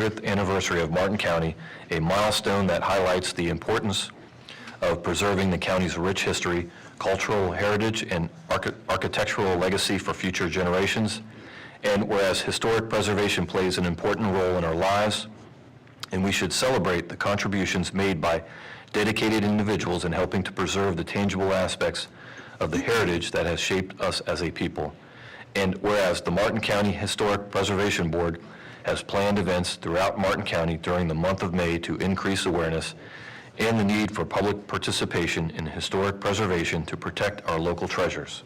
100th anniversary of Martin County, a milestone that highlights the importance of preserving the county's rich history, cultural heritage, and architectural legacy for future generations. And whereas historic preservation plays an important role in our lives, and we should celebrate the contributions made by dedicated individuals in helping to preserve the tangible aspects of the heritage that has shaped us as a people. And whereas the Martin County Historic Preservation Board has planned events throughout Martin County during the month of May to increase awareness and the need for public participation in historic preservation to protect our local treasures.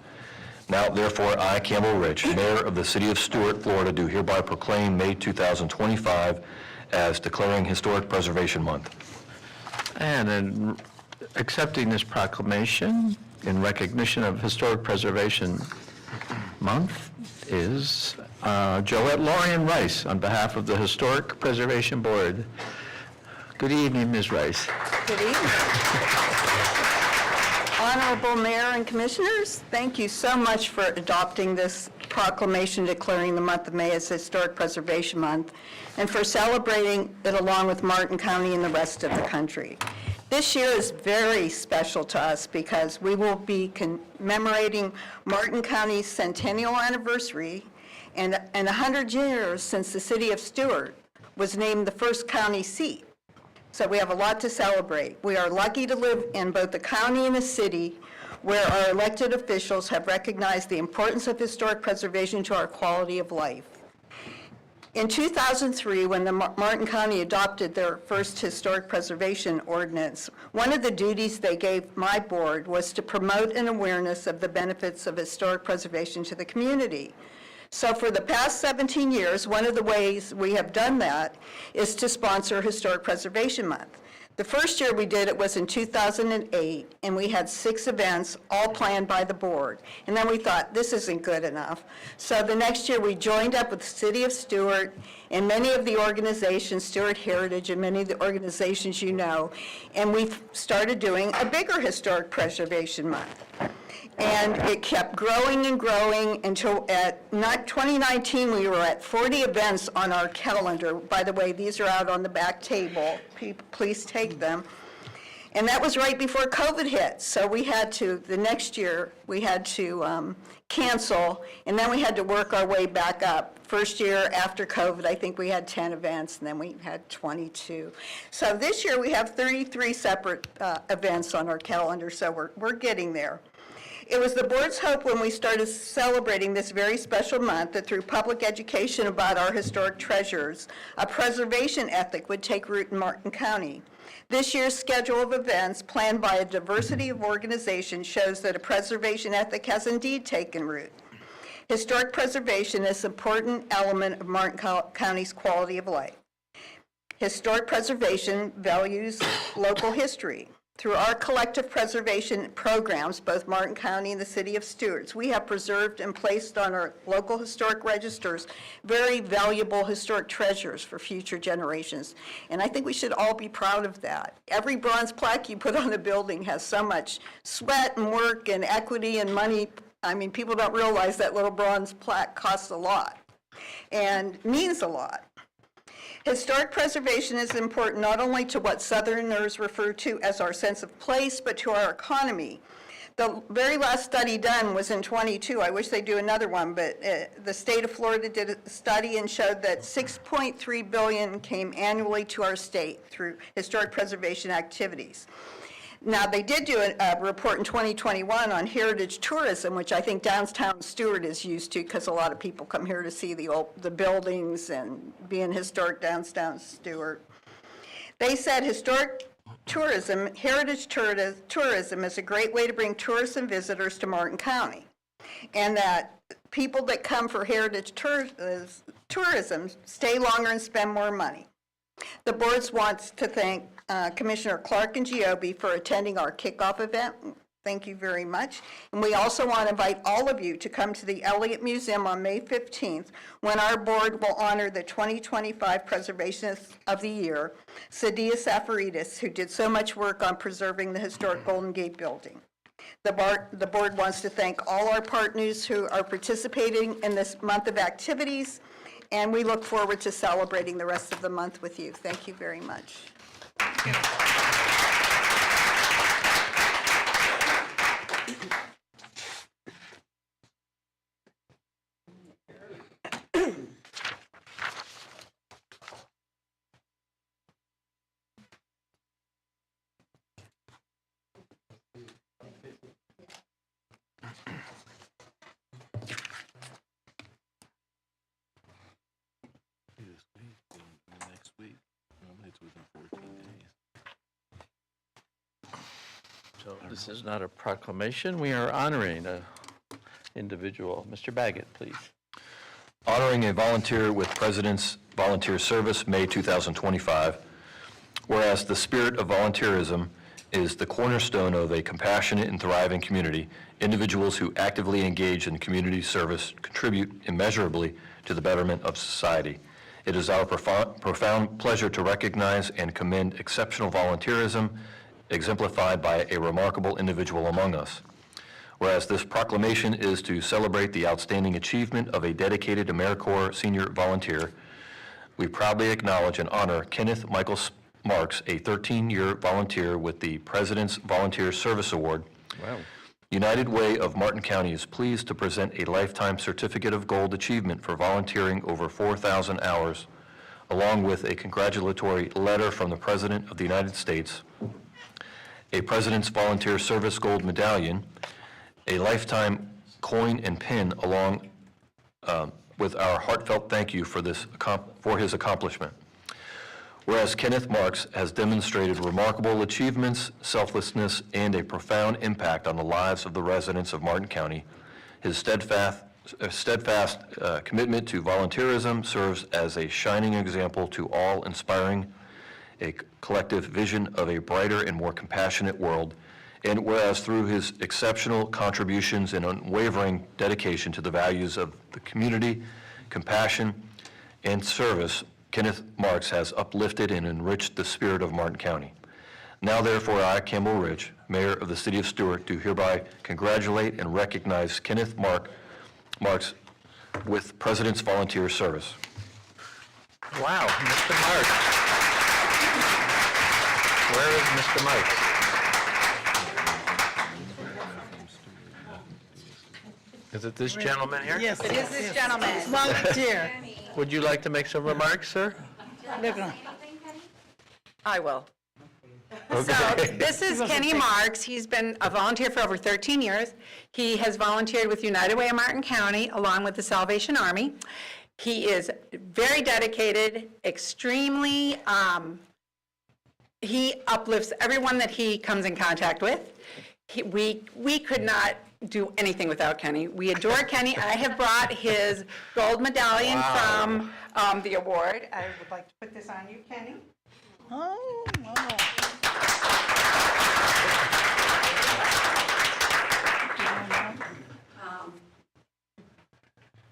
Now, therefore, I, Campbell Rich, Mayor of the City of Stuart, Florida, do hereby proclaim May 2025 as declaring Historic Preservation Month. And in accepting this proclamation in recognition of Historic Preservation Month is Joette Lorian Rice on behalf of the Historic Preservation Board. Good evening, Ms. Rice. Good evening. Honorable Mayor and Commissioners, thank you so much for adopting this proclamation declaring the month of May as Historic Preservation Month and for celebrating it along with Martin County and the rest of the country. This year is very special to us because we will be commemorating Martin County's centennial anniversary and 100 years since the city of Stuart was named the first county seat. So we have a lot to celebrate. We are lucky to live in both the county and the city where our elected officials have recognized the importance of historic preservation to our quality of life. In 2003, when the Martin County adopted their first historic preservation ordinance, one of the duties they gave my board was to promote an awareness of the benefits of historic preservation to the community. So for the past 17 years, one of the ways we have done that is to sponsor Historic Preservation Month. The first year we did it was in 2008, and we had 6 events, all planned by the board. And then we thought, this isn't good enough. So the next year we joined up with the City of Stuart and many of the organizations, Stuart Heritage and many of the organizations you know, and we started doing a bigger Historic Preservation Month. And it kept growing and growing until at 2019, we were at 40 events on our calendar. By the way, these are out on the back table. Please take them. And that was right before COVID hit. So we had to, the next year, we had to cancel, and then we had to work our way back up. First year after COVID, I think we had 10 events, and then we had 22. So this year we have 33 separate events on our calendar, so we're getting there. It was the board's hope when we started celebrating this very special month that through public education about our historic treasures, a preservation ethic would take root in Martin County. This year's schedule of events, planned by a diversity of organizations, shows that a preservation ethic has indeed taken root. Historic preservation is an important element of Martin County's quality of life. Historic preservation values local history. Through our collective preservation programs, both Martin County and the City of Stuart, we have preserved and placed on our local historic registers very valuable historic treasures for future generations. And I think we should all be proud of that. Every bronze plaque you put on a building has so much sweat and work and equity and money. I mean, people don't realize that little bronze plaque costs a lot and means a lot. Historic preservation is important not only to what Southerners refer to as our sense of place, but to our economy. The very last study done was in 22. I wish they'd do another one, but the state of Florida did a study and showed that $6.3 billion came annually to our state through historic preservation activities. Now, they did do a report in 2021 on heritage tourism, which I think downtown Stuart is used to because a lot of people come here to see the buildings and be in historic downtown Stuart. They said historic tourism, heritage tourism is a great way to bring tourists and visitors to Martin County, and that people that come for heritage tourism stay longer and spend more money. The board wants to thank Commissioner Clark and Giobbe for attending our kickoff event. Thank you very much. And we also want to invite all of you to come to the Elliott Museum on May 15th when our board will honor the 2025 Preservationist of the Year, Sadia Safaridis, who did so much work on preserving the historic Golden Gate building. The board wants to thank all our partners who are participating in this month of activities and we look forward to celebrating the rest of the month with you. Thank you very much. Next week. Normally it's within 14 days. So this is not a proclamation. We are honoring a individual. Mr. Baggett, please. Honoring a volunteer with President's Volunteer Service, May 2025. Whereas the spirit of volunteerism is the cornerstone of a compassionate and thriving community, individuals who actively engage in community service contribute immeasurably to the betterment of society. It is our profound pleasure to recognize and commend exceptional volunteerism exemplified by a remarkable individual among us. Whereas this proclamation is to celebrate the outstanding achievement of a dedicated AmeriCorps senior volunteer, we proudly acknowledge and honor Kenneth Michael Marks, a 13-year volunteer with the President's Volunteer Service Award. Wow. United Way of Martin County is pleased to present a Lifetime Certificate of Gold Achievement for volunteering over 4,000 hours, along with a congratulatory letter from the President of the United States, a President's Volunteer Service Gold Medallion, a lifetime coin and pin, along with our heartfelt thank you for his accomplishment. Whereas Kenneth Marks has demonstrated remarkable achievements, selflessness, and a profound impact on the lives of the residents of Martin County, his steadfast commitment to volunteerism serves as a shining example to all, inspiring a collective vision of a brighter and more compassionate world. And whereas through his exceptional contributions and unwavering dedication to the values of the community, compassion, and service, Kenneth Marks has uplifted and enriched the spirit of Martin County. Now therefore, I, Campbell Ridge, Mayor of the City of Stuart, do hereby congratulate and recognize Kenneth Marks with President's Volunteer Service. Wow, Mr. Marks. Where is Mr. Marks? Is it this gentleman here? Yes. It is this gentleman. Volunteer. Would you like to make some remarks, sir? I will. So this is Kenny Marks. He's been a volunteer for over 13 years. He has volunteered with United Way of Martin County along with the Salvation Army. He is very dedicated, extremely, he uplifts everyone that he comes in contact with. We could not do anything without Kenny. We adore Kenny. I have brought his gold medallion from the award. I would like to put this on you, Kenny. Oh, wow.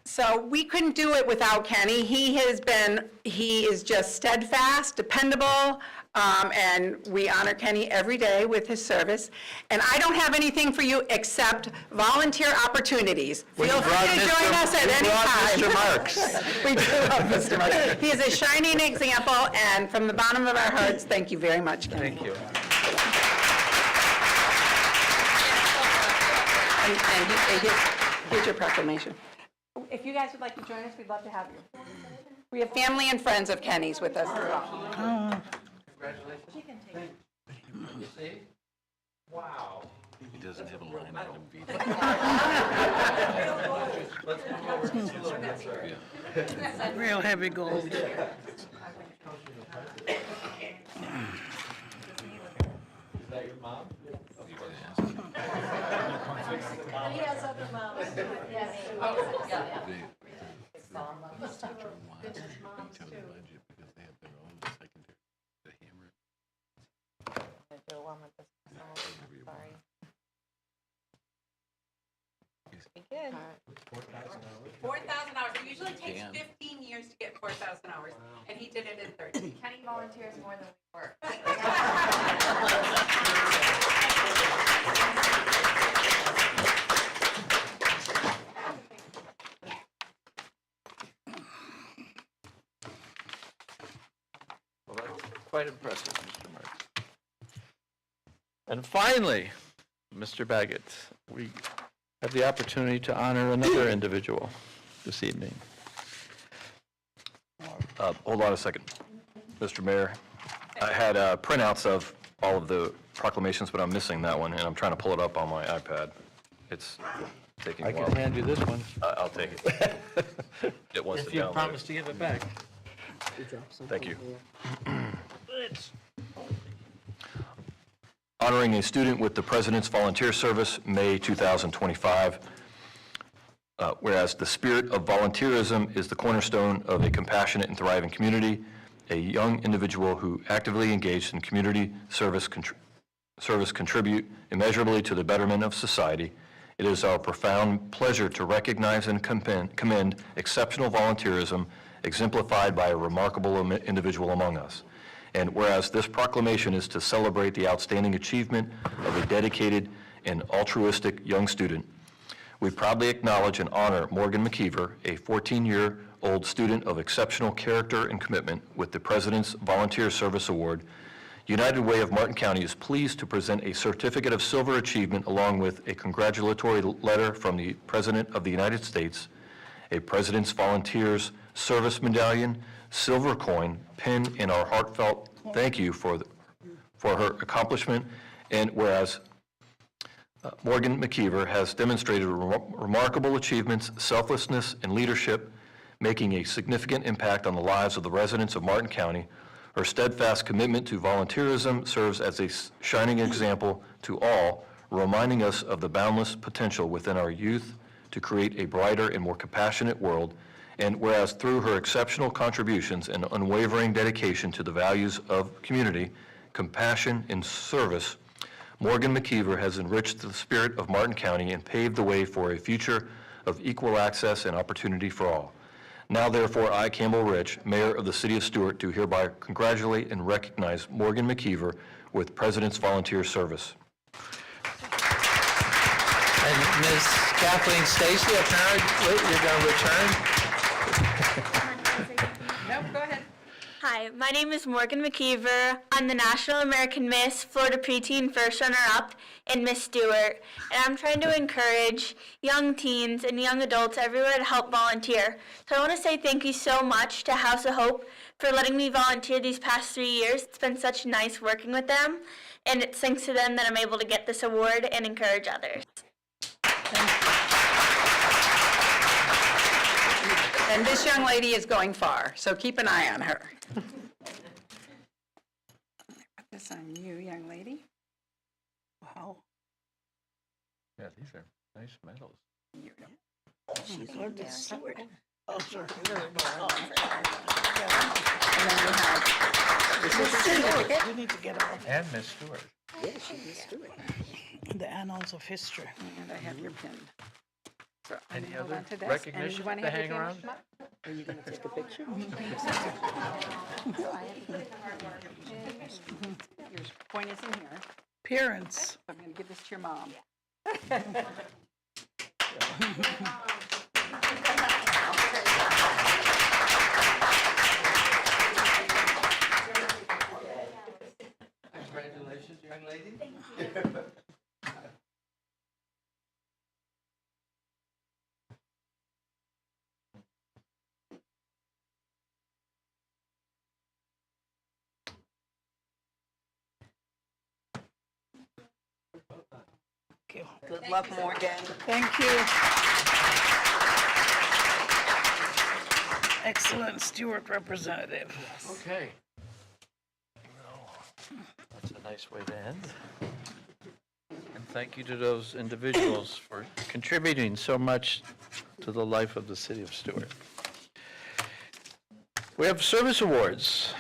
So we couldn't do it without Kenny. He is just steadfast, dependable, and we honor Kenny every day with his service. And I don't have anything for you except volunteer opportunities. Feel free to join us at any time. Mr. Marks. We do love Mr. Marks. He is a shining example, and from the bottom of our hearts, thank you very much, Kenny. Thank you. And here's your proclamation. If you guys would like to join us, we'd love to have you. We have family and friends of Kenny's with us as well. Wow. He doesn't have a line item veto. Real heavy gold. He has other moms. Yes. Good. 4,000 hours. It usually takes 15 years to get 4,000 hours, and he did it in 30. Kenny volunteers more than we work. quite impressive, Mr. Marks. And finally, Mr. Baggett, we have the opportunity to honor another individual this evening. Hold on a second. Mr. Mayor, I had printouts of all of the proclamations, but I'm missing that one, and I'm trying to pull it up on my iPad. It's taking a I while. can hand you this one. I'll take it. It wants to If you download. promise to give it back. Thank you. Honoring a student with the President's Volunteer Service, May 2025. Whereas the spirit of volunteerism is the cornerstone of a compassionate and thriving community, a young individual who actively engaged in community service contribute immeasurably to the betterment of society. It is our profound pleasure to recognize and commend exceptional volunteerism exemplified by a remarkable individual among us. And whereas this proclamation is to celebrate the outstanding achievement of a dedicated and altruistic young student, we proudly acknowledge and honor Morgan McKeever, a 14-year-old student of exceptional character and commitment with the President's Volunteer Service Award. United Way of Martin County is pleased to present a Certificate of Silver Achievement along with a congratulatory letter from the President of the United States, a President's Volunteers Service Medallion, silver coin, pin, and our heartfelt thank you for her accomplishment. And whereas Morgan McKeever has demonstrated remarkable achievements, selflessness, and leadership, making a significant impact on the lives of the residents of Martin County. Her steadfast commitment to volunteerism serves as a shining example to all, reminding us of the boundless potential within our youth to create a brighter and more compassionate world. And whereas through her exceptional contributions and unwavering dedication to the values of community, compassion, and service, Morgan McKeever has enriched the spirit of Martin County and paved the way for a future of equal access and opportunity for all. Now therefore, I, Campbell Rich, Mayor of the City of Stuart, do hereby congratulate and recognize Morgan McKeever with President's Volunteer Service. And Ms. Kathleen Stacy, apparently you're going to return. Nope, go ahead. Hi, my name is Morgan McKeever. I'm the National American Miss Florida Preteen First Runner-Up and Miss Stuart, and I'm trying to encourage young teens and young adults everywhere to help volunteer. So I want to say thank you so much to House of Hope for letting me volunteer these past 3 years. It's been such nice working with them, and it's thanks to them that I'm able to get this award and encourage others. And this young lady is going far, so keep an eye on her. Put this on you, young lady. Wow. Yeah, these are nice medals. She's learned to Stuart. Oh, sure. You need to get off. And Miss Stewart. The annals of history. And I have your pin. So I'm Any gonna hold other on to this, recognition and you wanna to have your hang around? pin? Are you going to take a picture? Your point is in here. Parents. I'm going to give this to your mom. Congratulations, young lady. Good luck, Morgan. Thank you. Excellent Stuart representative. Okay. Well, that's a nice way to end. And thank you to those individuals for contributing so much to the life of the city of Stuart. We have service awards.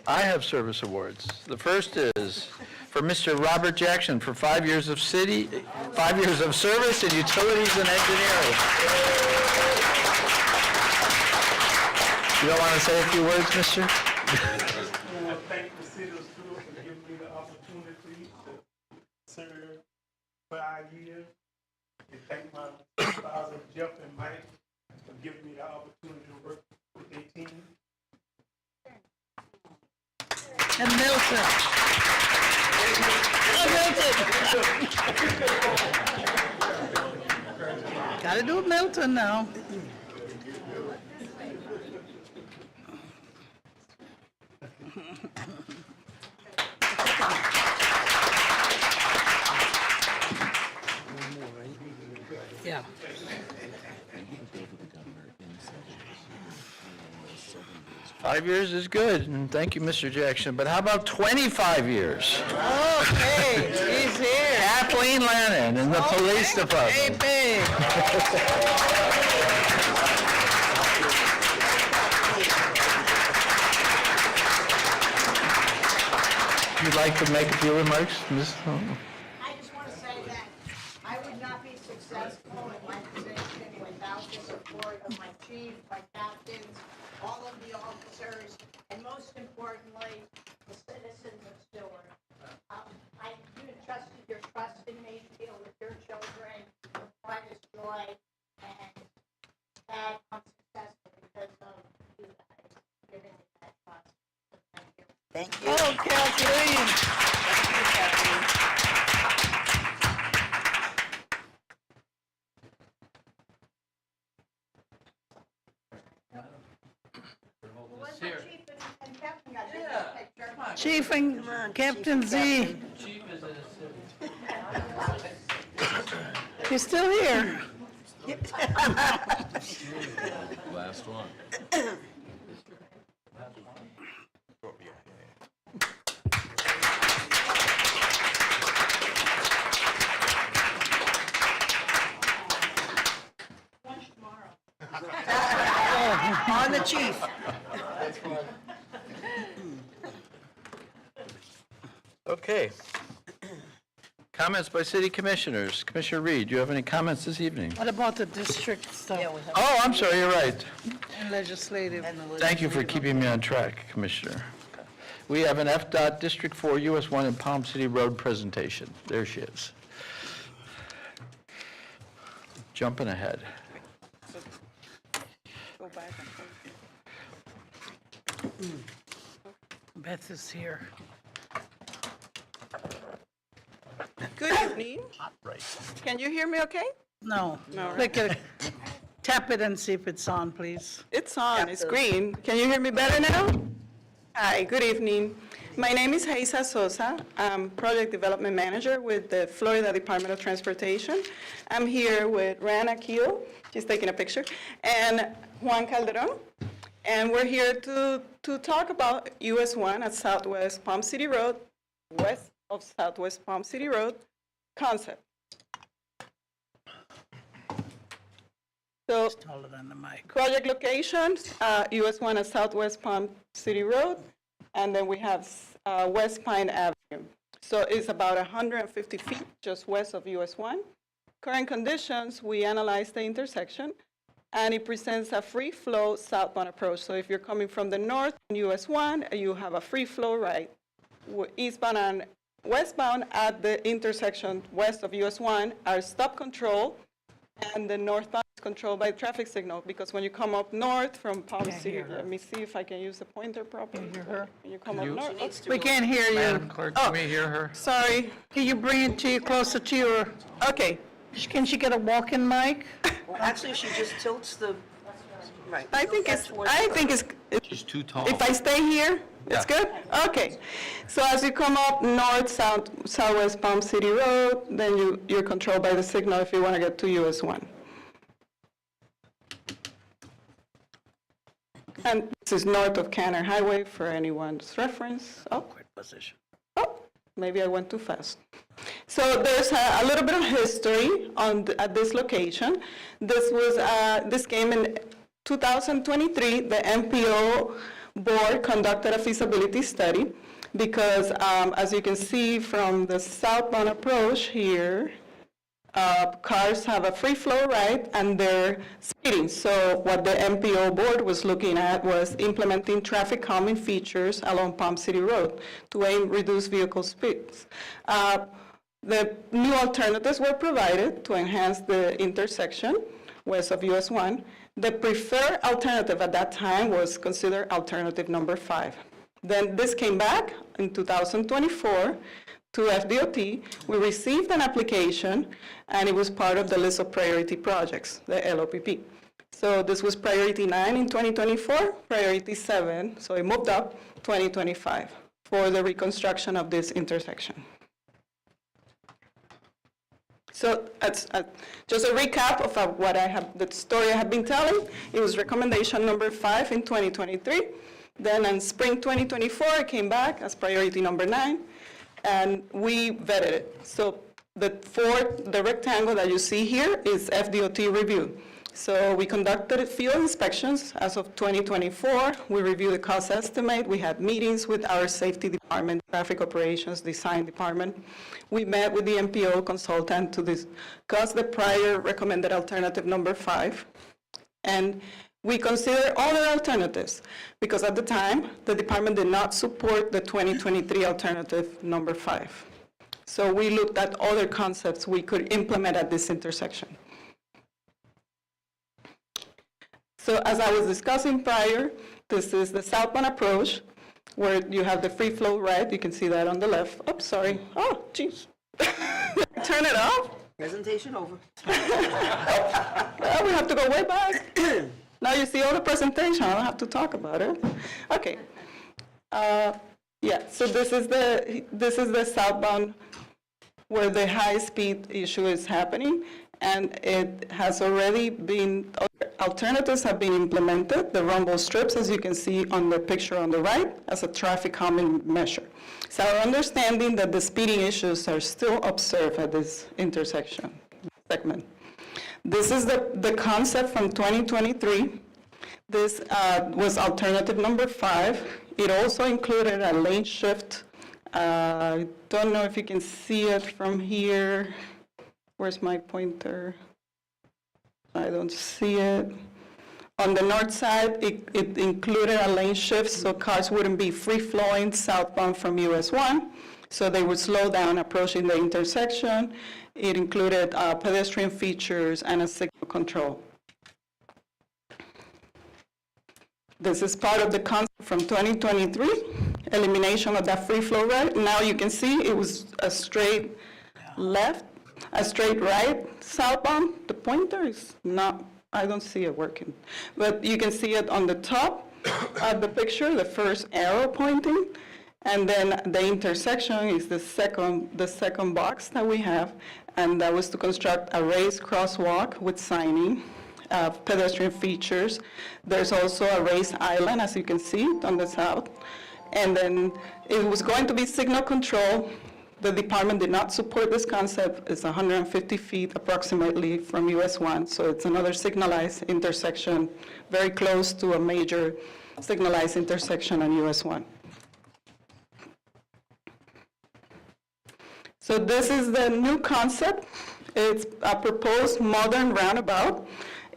I have service awards. The first is for Mr. Robert Jackson for 5 years of service in utilities and engineering. You don't want to say a few words, mister? I want to thank the city of Stuart for giving me the opportunity to serve 5 years. And thank my supervisor, Jeff and Mike, for giving me the opportunity to work with their team. And Milton. Gotta do Milton now. 5 years is good, and thank you, Mr. Jackson, but how about 25 years? Okay, he's here. Kathleen Lannon in the police department. Baby. You'd like to make a few remarks, Ms.? I just want to say that I would not be successful in my position without the support of my chief, my captains, all of the officers, and most importantly, the citizens of Stuart. You entrusted your trust in me to deal with your children with brightest joy, and that I'm successful because of you guys giving me that trust. So thank you. Thank you. Oh, Kathleen. Chief and Captain Z. He's still here. Last one. On the chief. Okay. Comments by city commissioners. Commissioner Reed, do you have any comments this evening? What about the district stuff? Oh, I'm sorry, you're right. And legislative. Thank you for keeping me on track, Commissioner. We have an FDOT District 4 US 1 and Palm City Road presentation. There she is. Jumping ahead. Go back and Beth is here. Good evening. Can you hear me okay? No. Click it. Tap it and see if it's on, please. It's on, it's green. Can you hear me better now? Hi, good evening. My name is Heisa Sosa. I'm Project Development Manager with the Florida Department of Transportation. I'm here with Rana Keel, she's taking a picture, and Juan Calderon. And we're here to talk about US 1 at Southwest Palm City Road, west of Southwest Palm City Road concept. So, Hold it on the mic. project locations, US 1 at Southwest Palm City Road, and then we have West Pine Avenue. So it's about 150 feet just west of US 1. Current conditions, we analyzed the intersection, and it presents a free flow southbound approach. So if you're coming from the north on US 1, you have a free flow right. Eastbound and westbound at the intersection west of US 1 are stop control, and the northbound is controlled by traffic signal, because when you come up north from Palm City, let me see if I can use the pointer properly. Can you hear her? When you come up north, We can't hear you. Madam Clerk, can we hear her? sorry, Can you bring it to you, closer to your, okay. can she get a walk-in mic? Actually, she just tilts the, right. I think it's, She's too tall. if I stay here, it's good? Okay. So as you come up north, southwest Palm City Road, then you're controlled by the signal if you want to get to US 1. And this is north of Canner Highway for anyone's reference. Oh, Position. maybe I went too fast. So there's a little bit of history at this location. This came in 2023. The MPO board conducted a feasibility study because, as you can see from the southbound approach here, cars have a free flow right and they're speeding. So what the MPO board was looking at was implementing traffic calming features along Palm City Road to reduce vehicle speeds. The new alternatives were provided to enhance the intersection west of US 1. The preferred alternative at that time was considered alternative number 5. Then this came back in 2024 to FDOT. We received an application, and it was part of the list of priority projects, the LOPP. So this was priority 9 in 2024, priority 7, so it moved up 2025 for the reconstruction of this intersection. So just a recap of what the story I have been telling. It was recommendation number 5 in 2023. Then in spring 2024, it came back as priority number 9, and we vetted it. So the rectangle that you see here is FDOT review. So we conducted field inspections as of 2024. We reviewed the cost estimate. We had meetings with our safety department, traffic operations, design department. We met with the MPO consultant to discuss the prior recommended alternative number 5. And we considered other alternatives because at the time, the department did not support the 2023 alternative number 5. So we looked at other concepts we could implement at this intersection. So as I was discussing prior, this is the southbound approach where you have the free flow right. You can see that on the left. Oh, sorry. Oh, geez. Turn it off. Presentation over. Well, we have to go way back. Now you see all the presentation. I don't have to talk about it. Okay. Yeah. So this is the southbound where the high-speed issue is happening, and it has already been. Alternatives have been implemented. The rumble strips, as you can see on the picture on the right, as a traffic calming measure. So our understanding that the speeding issues are still observed at this intersection segment. This is the concept from 2023. This was alternative number 5. It also included a lane shift. I don't know if you can see it from here. Where's my pointer? I don't see it. On the north side, it included a lane shift, so cars wouldn't be free-flowing southbound from US 1, so they would slow down approaching the intersection. It included pedestrian features and a signal control. This is part of the concept from 2023, elimination of that free flow right. Now you can see it was a straight left, a straight right southbound. The pointer is not, I don't see it working. But you can see it on the top of the picture, the first arrow pointing. And then the intersection is the second box that we have. And that was to construct a raised crosswalk with signing, pedestrian features. There's also a raised island, as you can see on the south. And then it was going to be signal control. The department did not support this concept. It's 150 feet approximately from US 1, so it's another signalized intersection, very close to a major signalized intersection on US 1. So this is the new concept. It's a proposed modern roundabout.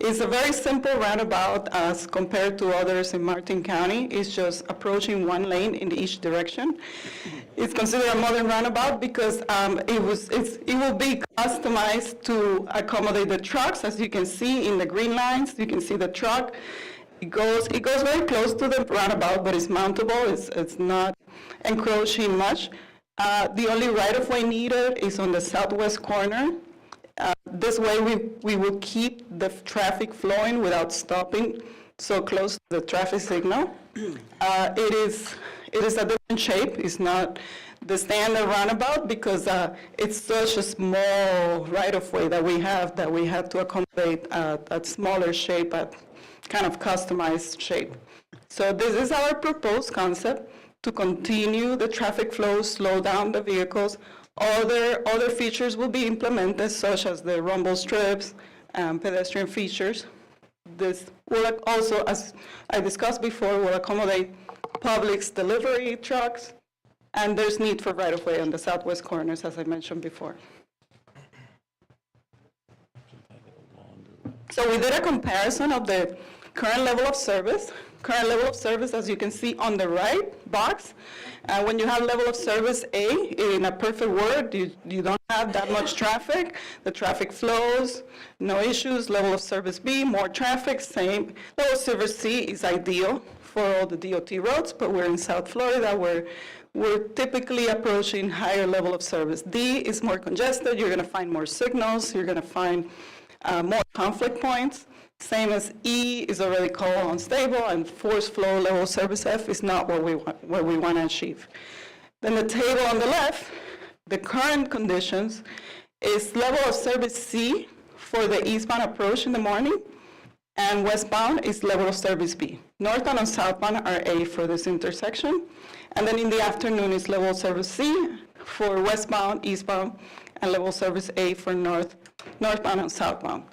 It's a very simple roundabout as compared to others in Martin County. It's just approaching one lane in each direction. It's considered a modern roundabout because it will be customized to accommodate the trucks. As you can see in the green lines, you can see the truck. It goes very close to the roundabout, but it's mountable. It's not encroaching much. The only right-of-way needed is on the southwest corner. This way we will keep the traffic flowing without stopping so close to the traffic signal. It is a different shape. It's not the standard roundabout because it's such a small right-of-way that we have to accommodate a smaller shape, a kind of customized shape. So this is our proposed concept to continue the traffic flow, slow down the vehicles. Other features will be implemented, such as the rumble strips, pedestrian features. This will also, as I discussed before, will accommodate Publix delivery trucks, and there's need for right-of-way on the southwest corners, as I mentioned before. So we did a comparison of the current level of service. Current level of service, as you can see on the right box. When you have level of service A, in a perfect world, you don't have that much traffic. The traffic flows, no issues. Level of service B, more traffic, same. Level of service C is ideal for all the DOT roads, but we're in South Florida where we're typically approaching higher level of service. D is more congested, you're gonna find more signals, you're gonna find more conflict points. Same as E is already called unstable, and force flow level service F is not what we want to achieve. Then the table on the left, the current conditions is level of service C for the eastbound approach in the morning, and westbound is level of service B. Northbound and southbound are A for this intersection, and then in the afternoon is level of service C for westbound, eastbound, and level of service A for northbound and southbound.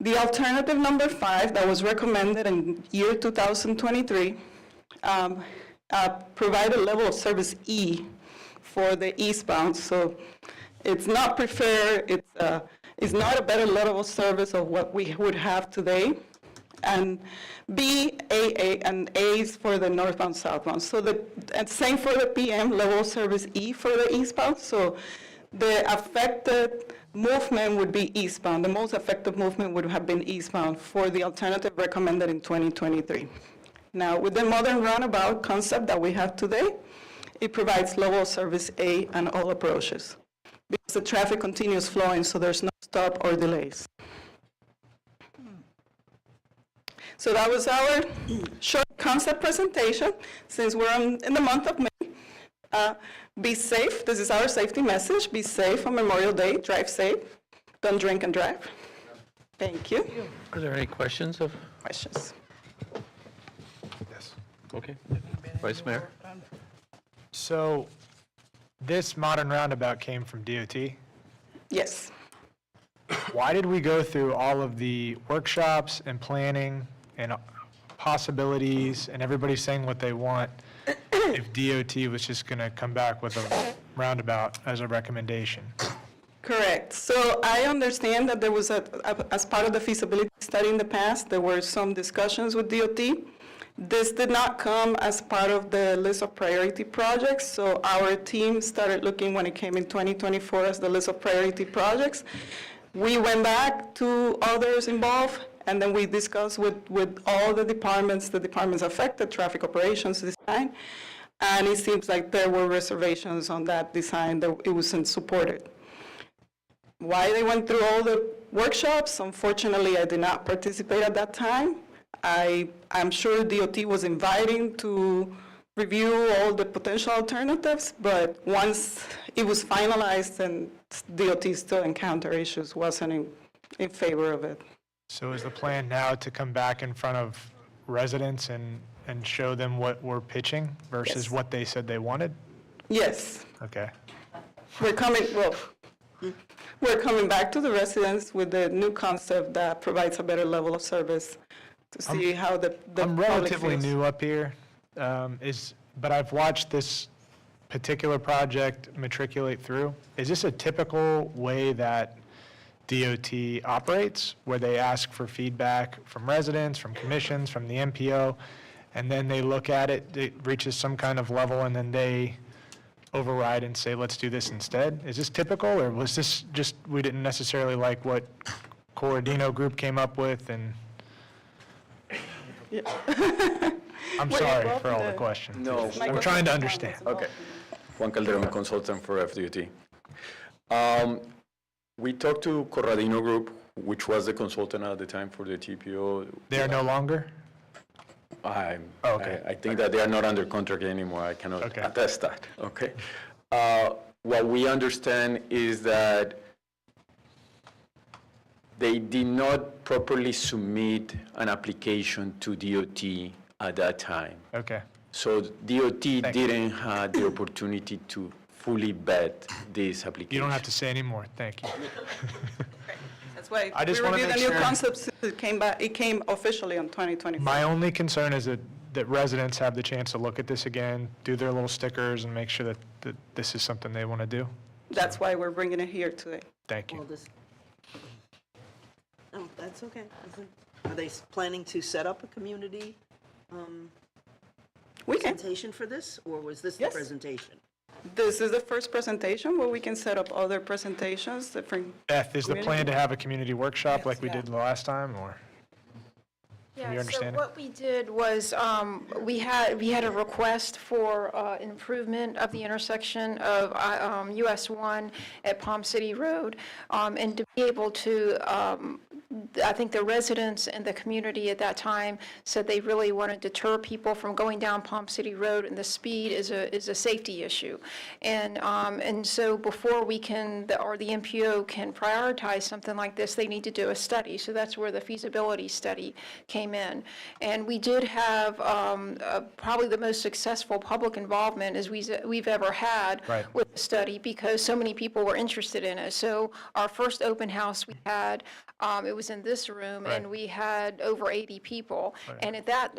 The alternative number 5 that was recommended in year 2023 provided level of service E for the eastbound. So it's not preferred, it's not a better level of service of what we would have today. And B, AA, and A is for the northbound, southbound. So and same for the PM, level of service E for the eastbound. So the affected movement would be eastbound. The most effective movement would have been eastbound for the alternative recommended in 2023. Now, with the modern roundabout concept that we have today, it provides level of service A and all approaches because the traffic continues flowing, so there's no stop or delays. So that was our short concept presentation. Since we're in the month of May, be safe. This is our safety message. Be safe on Memorial Day. Drive safe. Don't drink and drive. Thank you. Are there any questions of? Questions? Yes. Okay. Vice Mayor? So this modern roundabout came from DOT. Yes. Why did we go through all of the workshops and planning and possibilities and everybody saying what they want if DOT was just going to come back with a roundabout as a recommendation? Correct. So I understand that there was as part of the feasibility study in the past, there were some discussions with DOT. This did not come as part of the list of priority projects, so our team started looking when it came in 2024 as the list of priority projects. We went back to others involved, and then we discussed with all the departments affected, traffic operations design, and it seems like there were reservations on that design, that it wasn't supported. Why they went through all the workshops, unfortunately, I did not participate at that time. I'm sure DOT was inviting to review all the potential alternatives, but once it was finalized and DOT still encountered issues, wasn't in favor of it. So is the plan now to come back in front of residents and show them what we're pitching versus Yes. what they said they wanted? Yes. Okay. We're coming back to the residents with the new concept that provides a better level of service to see how the I'm public relatively feels. new up here, but I've watched this particular project matriculate through. Is this a typical way that DOT operates, where they ask for feedback from residents, from commissions, from the MPO, and then they look at it, it reaches some kind of level, and then they override and say, let's do this instead? Is this typical, or was this just, we didn't necessarily like what Corradino Group came up with, and I'm sorry for all the questions. No. I'm trying to understand. Okay. Juan Calderon, consultant for FDOT. We talked to Corradino Group, which was the consultant at the time for the TPO. They are no longer? I think that they are not under contract anymore. I cannot attest that, okay? What we understand is that they did not properly submit an application to DOT at that time. Okay. So DOT didn't have the opportunity to fully vet this application. You don't have to say any more. Thank you. That's why I just we wanna reviewed the make new sure- concepts. It came officially on 2024. My only concern is that residents have the chance to look at this again, do their little stickers, and make sure that this is something they want to do. That's why we're bringing it here today. Thank you. Oh, that's okay. Are they planning to set up a community presentation for this, or was this the Yes. presentation? This is the first presentation where we can set up other presentations, different. Beth, is the plan community. to have a community workshop like we did the last time, or? Yeah, from your understanding? So what we did was, we had a request for improvement of the intersection of US 1 at Palm City Road, and to be able to, I think the residents and the community at that time said they really want to deter people from going down Palm City Road, and the speed is a safety issue. And so before we can, or the MPO can prioritize something like this, they need to do a study. So that's where the feasibility study came in. And we did have probably the most successful public involvement as we've ever had with the study, because so many people were interested in it. So our first open house we had, it was in this room, and we had over 80 people. And at that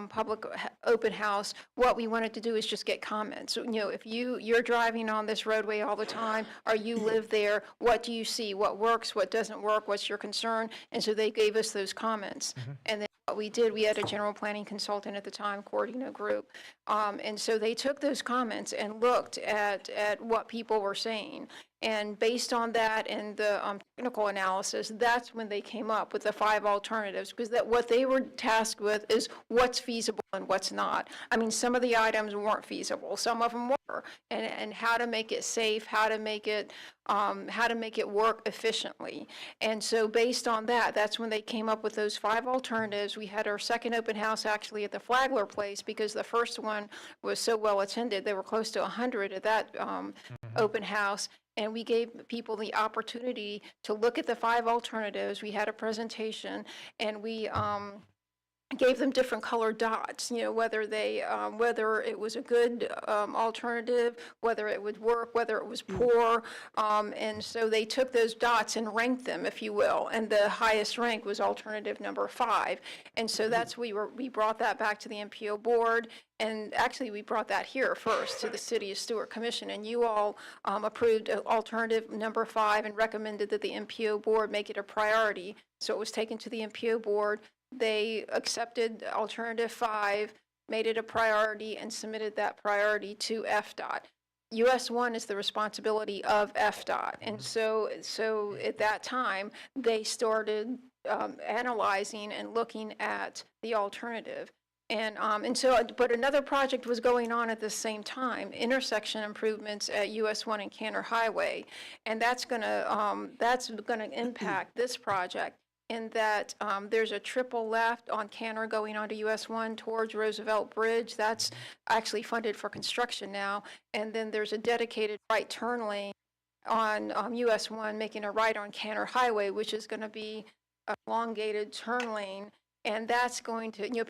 public open house, what we wanted to do is just get comments. So, if you're driving on this roadway all the time, or you live there, what do you see? What works? What doesn't work? What's your concern? And so they gave us those comments. And then what we did, we had a general planning consultant at the time, Cordino Group. And so they took those comments and looked at what people were saying. And based on that and the technical analysis, that's when they came up with the 5 alternatives, because what they were tasked with is what's feasible and what's not. I mean, some of the items weren't feasible, some of them were, and how to make it safe, how to make it work efficiently. And so based on that, that's when they came up with those 5 alternatives. We had our second open house actually at the Flagler Place, because the first one was so well attended. There were close to 100 at that open house. And we gave people the opportunity to look at the 5 alternatives. We had a presentation, and we gave them different colored dots, whether it was a good alternative, whether it would work, whether it was poor. And so they took those dots and ranked them, if you will. And the highest rank was alternative number 5. And so we brought that back to the MPO board. And actually, we brought that here first to the City of Stuart Commission, and you all approved alternative number 5 and recommended that the MPO board make it a priority. So it was taken to the MPO board. They accepted alternative 5, made it a priority, and submitted that priority to FDOT. US 1 is the responsibility of FDOT. And so at that time, they started analyzing and looking at the alternative. But another project was going on at the same time, intersection improvements at US 1 and Canner Highway. And that's gonna impact this project, in that there's a triple left on Canner going onto US 1 towards Roosevelt Bridge. That's actually funded for construction now. And then there's a dedicated right turn lane on US 1 making a right on Canner Highway, which is gonna be an elongated turn lane. And that's going to,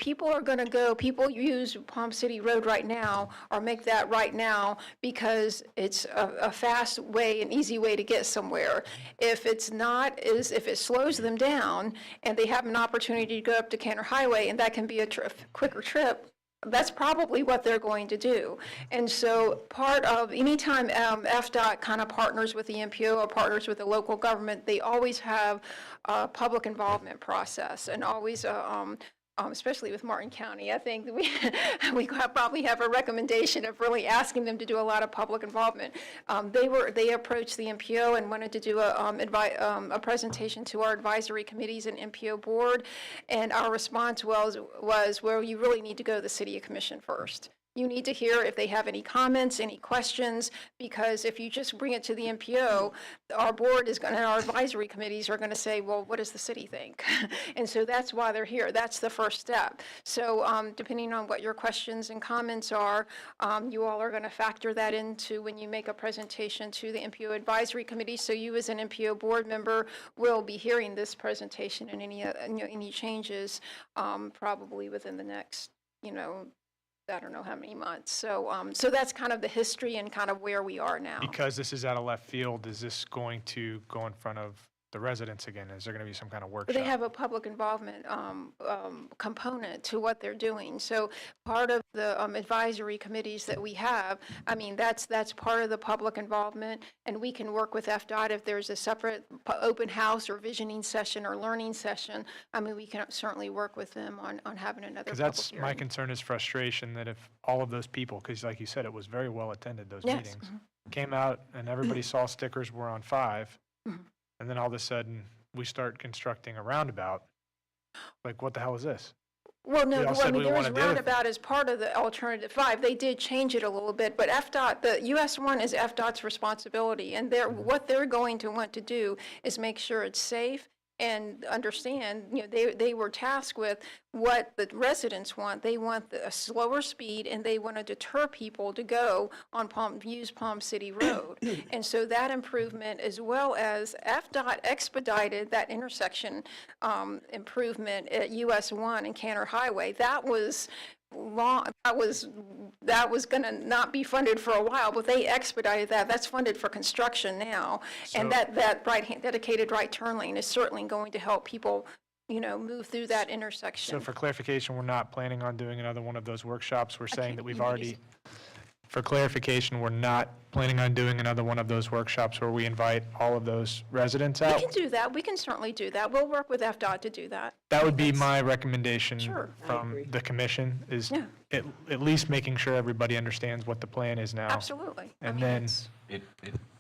people use Palm City Road right now, or make that right now, because it's a fast way, an easy way to get somewhere. If it's not, if it slows them down and they have an opportunity to go up to Canner Highway, and that can be a quicker trip, that's probably what they're going to do. And so part of, anytime FDOT kind of partners with the MPO or partners with the local government, they always have a public involvement process, and always, especially with Martin County, I think we probably have a recommendation of really asking them to do a lot of public involvement. They approached the MPO and wanted to do a presentation to our advisory committees and MPO board, and our response was, well, you really need to go to the City Commission first. You need to hear if they have any comments, any questions, because if you just bring it to the MPO, our board is going to, our advisory committees are going to say, well, what does the city think? And so that's why they're here. That's the first step. So depending on what your questions and comments are, you all are going to factor that into when you make a presentation to the MPO advisory committee. So you as an MPO board member will be hearing this presentation and any changes probably within the next, I don't know how many months. So that's kind of the history and kind of where we are now. Because this is out of left field, is this going to go in front of the residents again? Is there going to be some kind of workshop? They have a public involvement component to what they're doing. So part of the advisory committees that we have, I mean, that's part of the public involvement, and we can work with FDOT if there's a separate open house or visioning session or learning session. I mean, we can certainly work with them on having another public hearing. Because that's my concern, is frustration that if all of those people, because like you said, it was very well attended, those meetings, came out and everybody saw stickers were on 5, and then all of a sudden we start constructing a roundabout. Like, what the hell is this? Well, no, We all well, I said mean, we there was wanted the other roundabout as part of the alternative 5. They did change it a little bit, but FDOT, the US 1 is FDOT's responsibility, and what they're going to want to do is make sure it's safe and understand, they were tasked with what the residents want. They want a slower speed, and they want to deter people to go on use Palm City Road. And so that improvement, as well as FDOT expedited that intersection improvement at US 1 and Cantor Highway, that was going to not be funded for a while, but they expedited that. That's funded for construction now. And that dedicated right turn lane is certainly going to help people, move through that intersection. So for clarification, we're not planning on doing another one of those workshops. We're saying that we've already, for clarification, we're not planning on doing another one of those workshops where we invite all of those residents out. We can do that. We can certainly do that. We'll work with FDOT to do that. That would be my recommendation Sure. from the commission, is Yeah. at least making sure everybody understands what the plan is now. Absolutely. And then,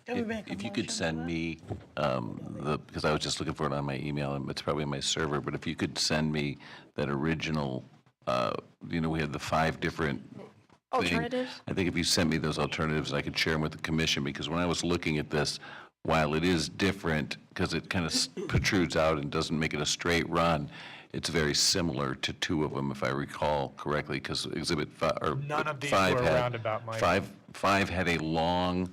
If you could send me, because I was just looking for it on my email, and it's probably on my server, but if you could send me that original, we had the 5 different Alternatives? I think if you sent me those alternatives, I could share them with the commission, because when I was looking at this, while it is different, because it kind of protrudes out and doesn't make it a straight run, it's very similar to 2 of them, if I recall correctly, because Exhibit 5, or none of these 5 were had, roundabout, Mike. 5 had a long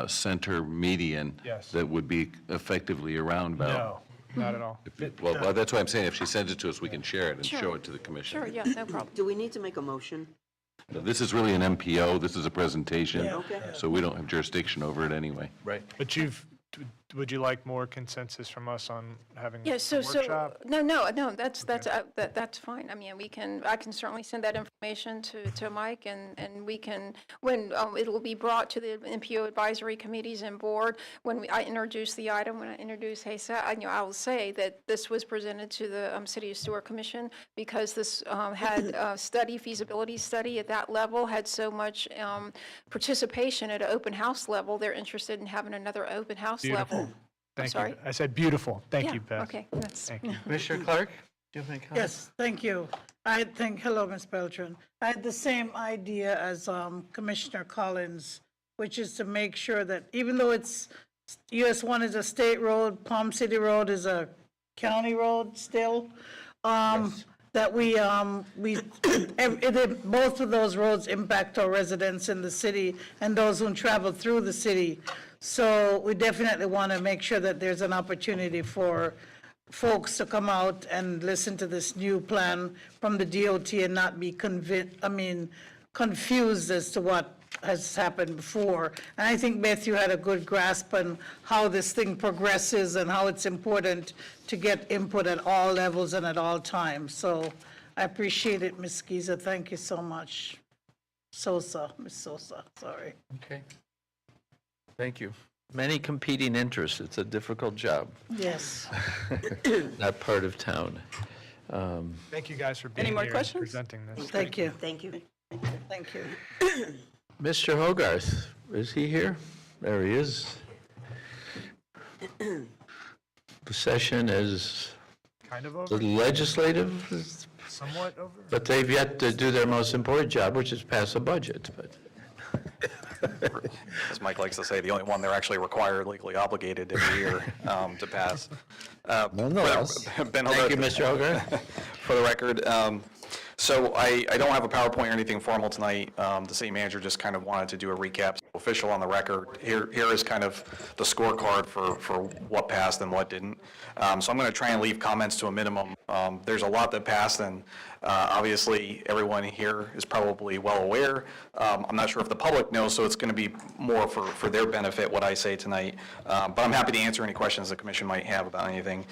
center median Yes. that would be effectively a roundabout. no, not at all. Well, that's why I'm saying if she sends it to us, we can share it and Sure. show it to the commission. Sure, yeah, no problem. Do we need to make a motion? This is really an MPO, this is a presentation, Yeah, okay. so we don't have jurisdiction over it anyway. Right. But would you like more consensus from us on having a Yeah, so, workshop? no, that's fine. I mean, I can certainly send that information to Mike, and we can, when it will be brought to the NPO advisory committees and board, when I introduce the item, when I introduce HASA, I will say that this was presented to the City of Stuart Commission, because this had a feasibility study at that level, had so much participation at an open house level. They're interested in having another open house level. Thank sorry? you. I said beautiful. Thank Yeah, you, Beth. okay, that's. Thank you. Commissioner Clark, do you have any comments? Yes, thank you. Hello, Ms. Beltran. I had the same idea as Commissioner Collins, which is to make sure that even though it's, US 1 is a state road, Palm City Road is a county road still, that both of those roads impact our residents in the city and those who travel through the city. So we definitely want to make sure that there's an opportunity for folks to come out and listen to this new plan from the DOT and not be confused as to what has happened before. And I think, Beth, you had a good grasp on how this thing progresses and how it's important to get input at all levels and at all times. So I appreciate it, Ms. Giza. Thank you so much. Ms. Sosa, sorry. Okay. Thank you. Many competing interests. It's a difficult job. Yes. Not part of town. Thank you guys for being Any more here and questions? presenting this. Thank you. Thank you. Thank you. Mr. Hogarth, is he here? There he is. The session is Kind of over? legislative, Somewhat over? but they've yet to do their most important job, which is pass a budget. But as Mike likes to say, the only one they're actually required, legally obligated every year to pass. Nonetheless. Ben Thank you, Hogarth, Mr. Hogarth. for the record. So I don't have a PowerPoint or anything formal tonight. The city manager just kind of wanted to do a recap, official on the record. Here is kind of the scorecard for what passed and what didn't. So I'm going to try and leave comments to a minimum. There's a lot that passed, and obviously everyone here is probably well aware. I'm not sure if the public knows, so it's going to be more for their benefit what I say tonight. But I'm happy to answer any questions the commission might have about anything.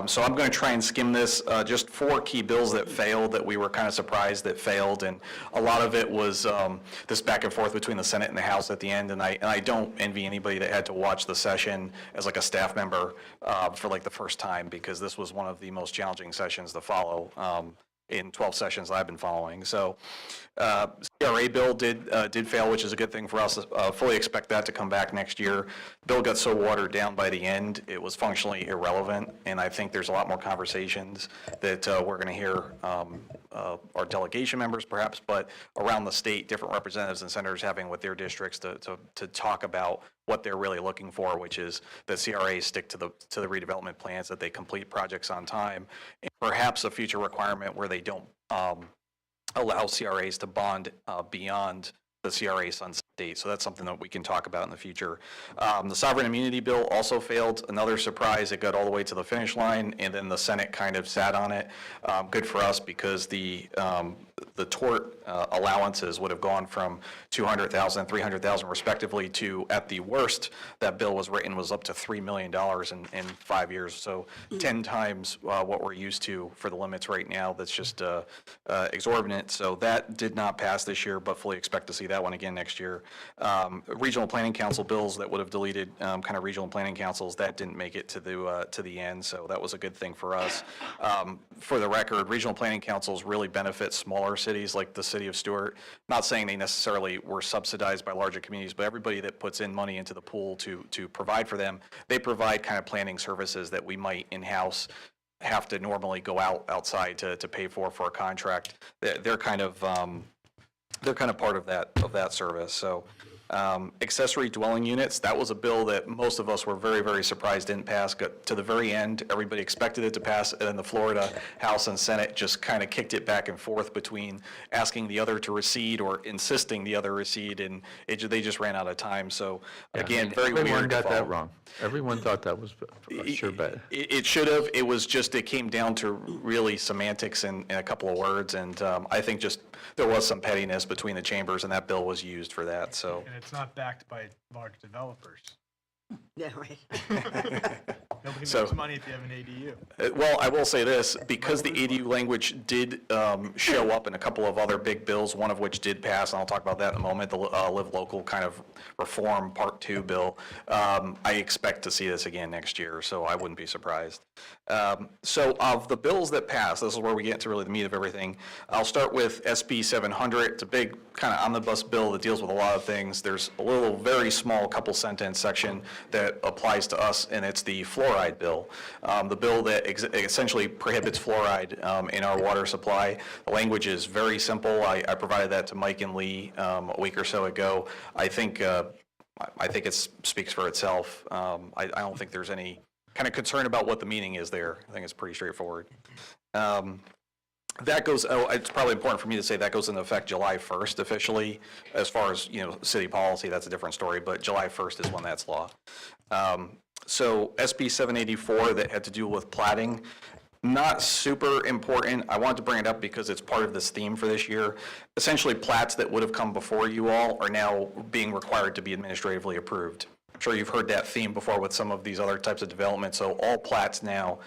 So I'm going to try and skim this. Just 4 key bills that failed that we were kind of surprised that failed, and a lot of it was this back and forth between the Senate and the House at the end. And I don't envy anybody that had to watch the session as like a staff member for like the first time, because this was one of the most challenging sessions to follow in 12 sessions I've been following. So CRA CRA bill did fail, which is a good thing for us. Fully expect that to come back next year. Bill got so watered down by the end, it was functionally irrelevant, and I think there's a lot more conversations that we're going to hear our delegation members perhaps, but around the state, different representatives and senators having with their districts to talk about what they're really looking for, which is that CRAs stick to the redevelopment plans, that they complete projects on time, and perhaps a future requirement where they don't allow CRAs to bond beyond the CRA sunset date. So that's something that we can talk about in the future. The sovereign immunity bill also failed. Another surprise, it got all the way to the finish line, and then the Senate kind of sat on it. Good for us because the tort allowances would have gone from $200,000, $300,000 respectively to, at the worst, that bill was written was up to $3 million in 5 years. So 10 times what we're used to for the limits right now. That's just exorbitant. So that did not pass this year, but fully expect to see that one again next year. Regional planning council bills that would have deleted kind of regional planning councils, that didn't make it to the end. So that was a good thing for us. For the record, regional planning councils really benefit smaller cities like the city of Stuart. Not saying they necessarily were subsidized by larger communities, but everybody that puts in money into the pool to provide for them, they provide kind of planning services that we might in-house have to normally go outside to pay for a contract. They're kind of part of that service. So accessory dwelling units, that was a bill that most of us were very, very surprised didn't pass. Got to the very end, everybody expected it to pass, and then the Florida House and Senate just kind of kicked it back and forth between asking the other to recede or insisting the other recede, and they just ran out of time. So again, very weird. Everyone got that wrong. Everyone thought that was sure bad. It should have. It was just, it came down to really semantics and a couple of words, and I think just there was some pettiness between the chambers, and that bill was used for that. So. And it's not backed by large developers. Yeah, right. Nobody So- makes money if you have an ADU. Well, I will say this, because the ADU language did show up in a couple of other big bills, one of which did pass, and I'll talk about that in a moment, the Live Local kind of reform Part 2 bill. I expect to see this again next year, so I wouldn't be surprised. So of the bills that passed, this is where we get to really the meat of everything. I'll start with SB 700. It's a big kind of omnibus bill that deals with a lot of things. There's a little, very small couple sentence section that applies to us, and it's the fluoride bill. The bill that essentially prohibits fluoride in our water supply. The language is very simple. I provided that to Mike and Lee a week or so ago. I think it speaks for itself. I don't think there's any kind of concern about what the meaning is there. I think it's pretty straightforward. That goes, it's probably important for me to say that goes into effect July 1st officially. As far as, city policy, that's a different story, but July 1st is when that's law. So SB 784 that had to do with plating, not super important. I wanted to bring it up because it's part of this theme for this year. Essentially, plats that would have come before you all are now being required to be administratively approved. I'm sure you've heard that theme before with some of these other types of developments. So all plats now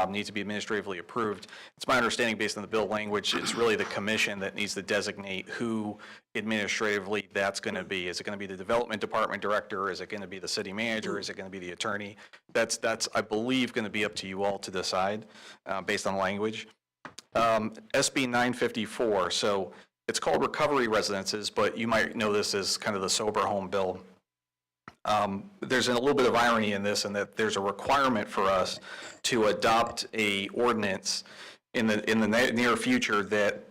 need to be administratively approved. It's my understanding, based on the bill language, it's really the commission that needs to designate who administratively that's going to be. Is it going to be the development department director? Is it going to be the city manager? Is it going to be the attorney? That's I believe, going to be up to you all to decide based on language. SB 954. So it's called recovery residences, but you might know this as kind of the sober home bill. There's a little bit of irony in this, in that there's a requirement for us to adopt a ordinance in the near future that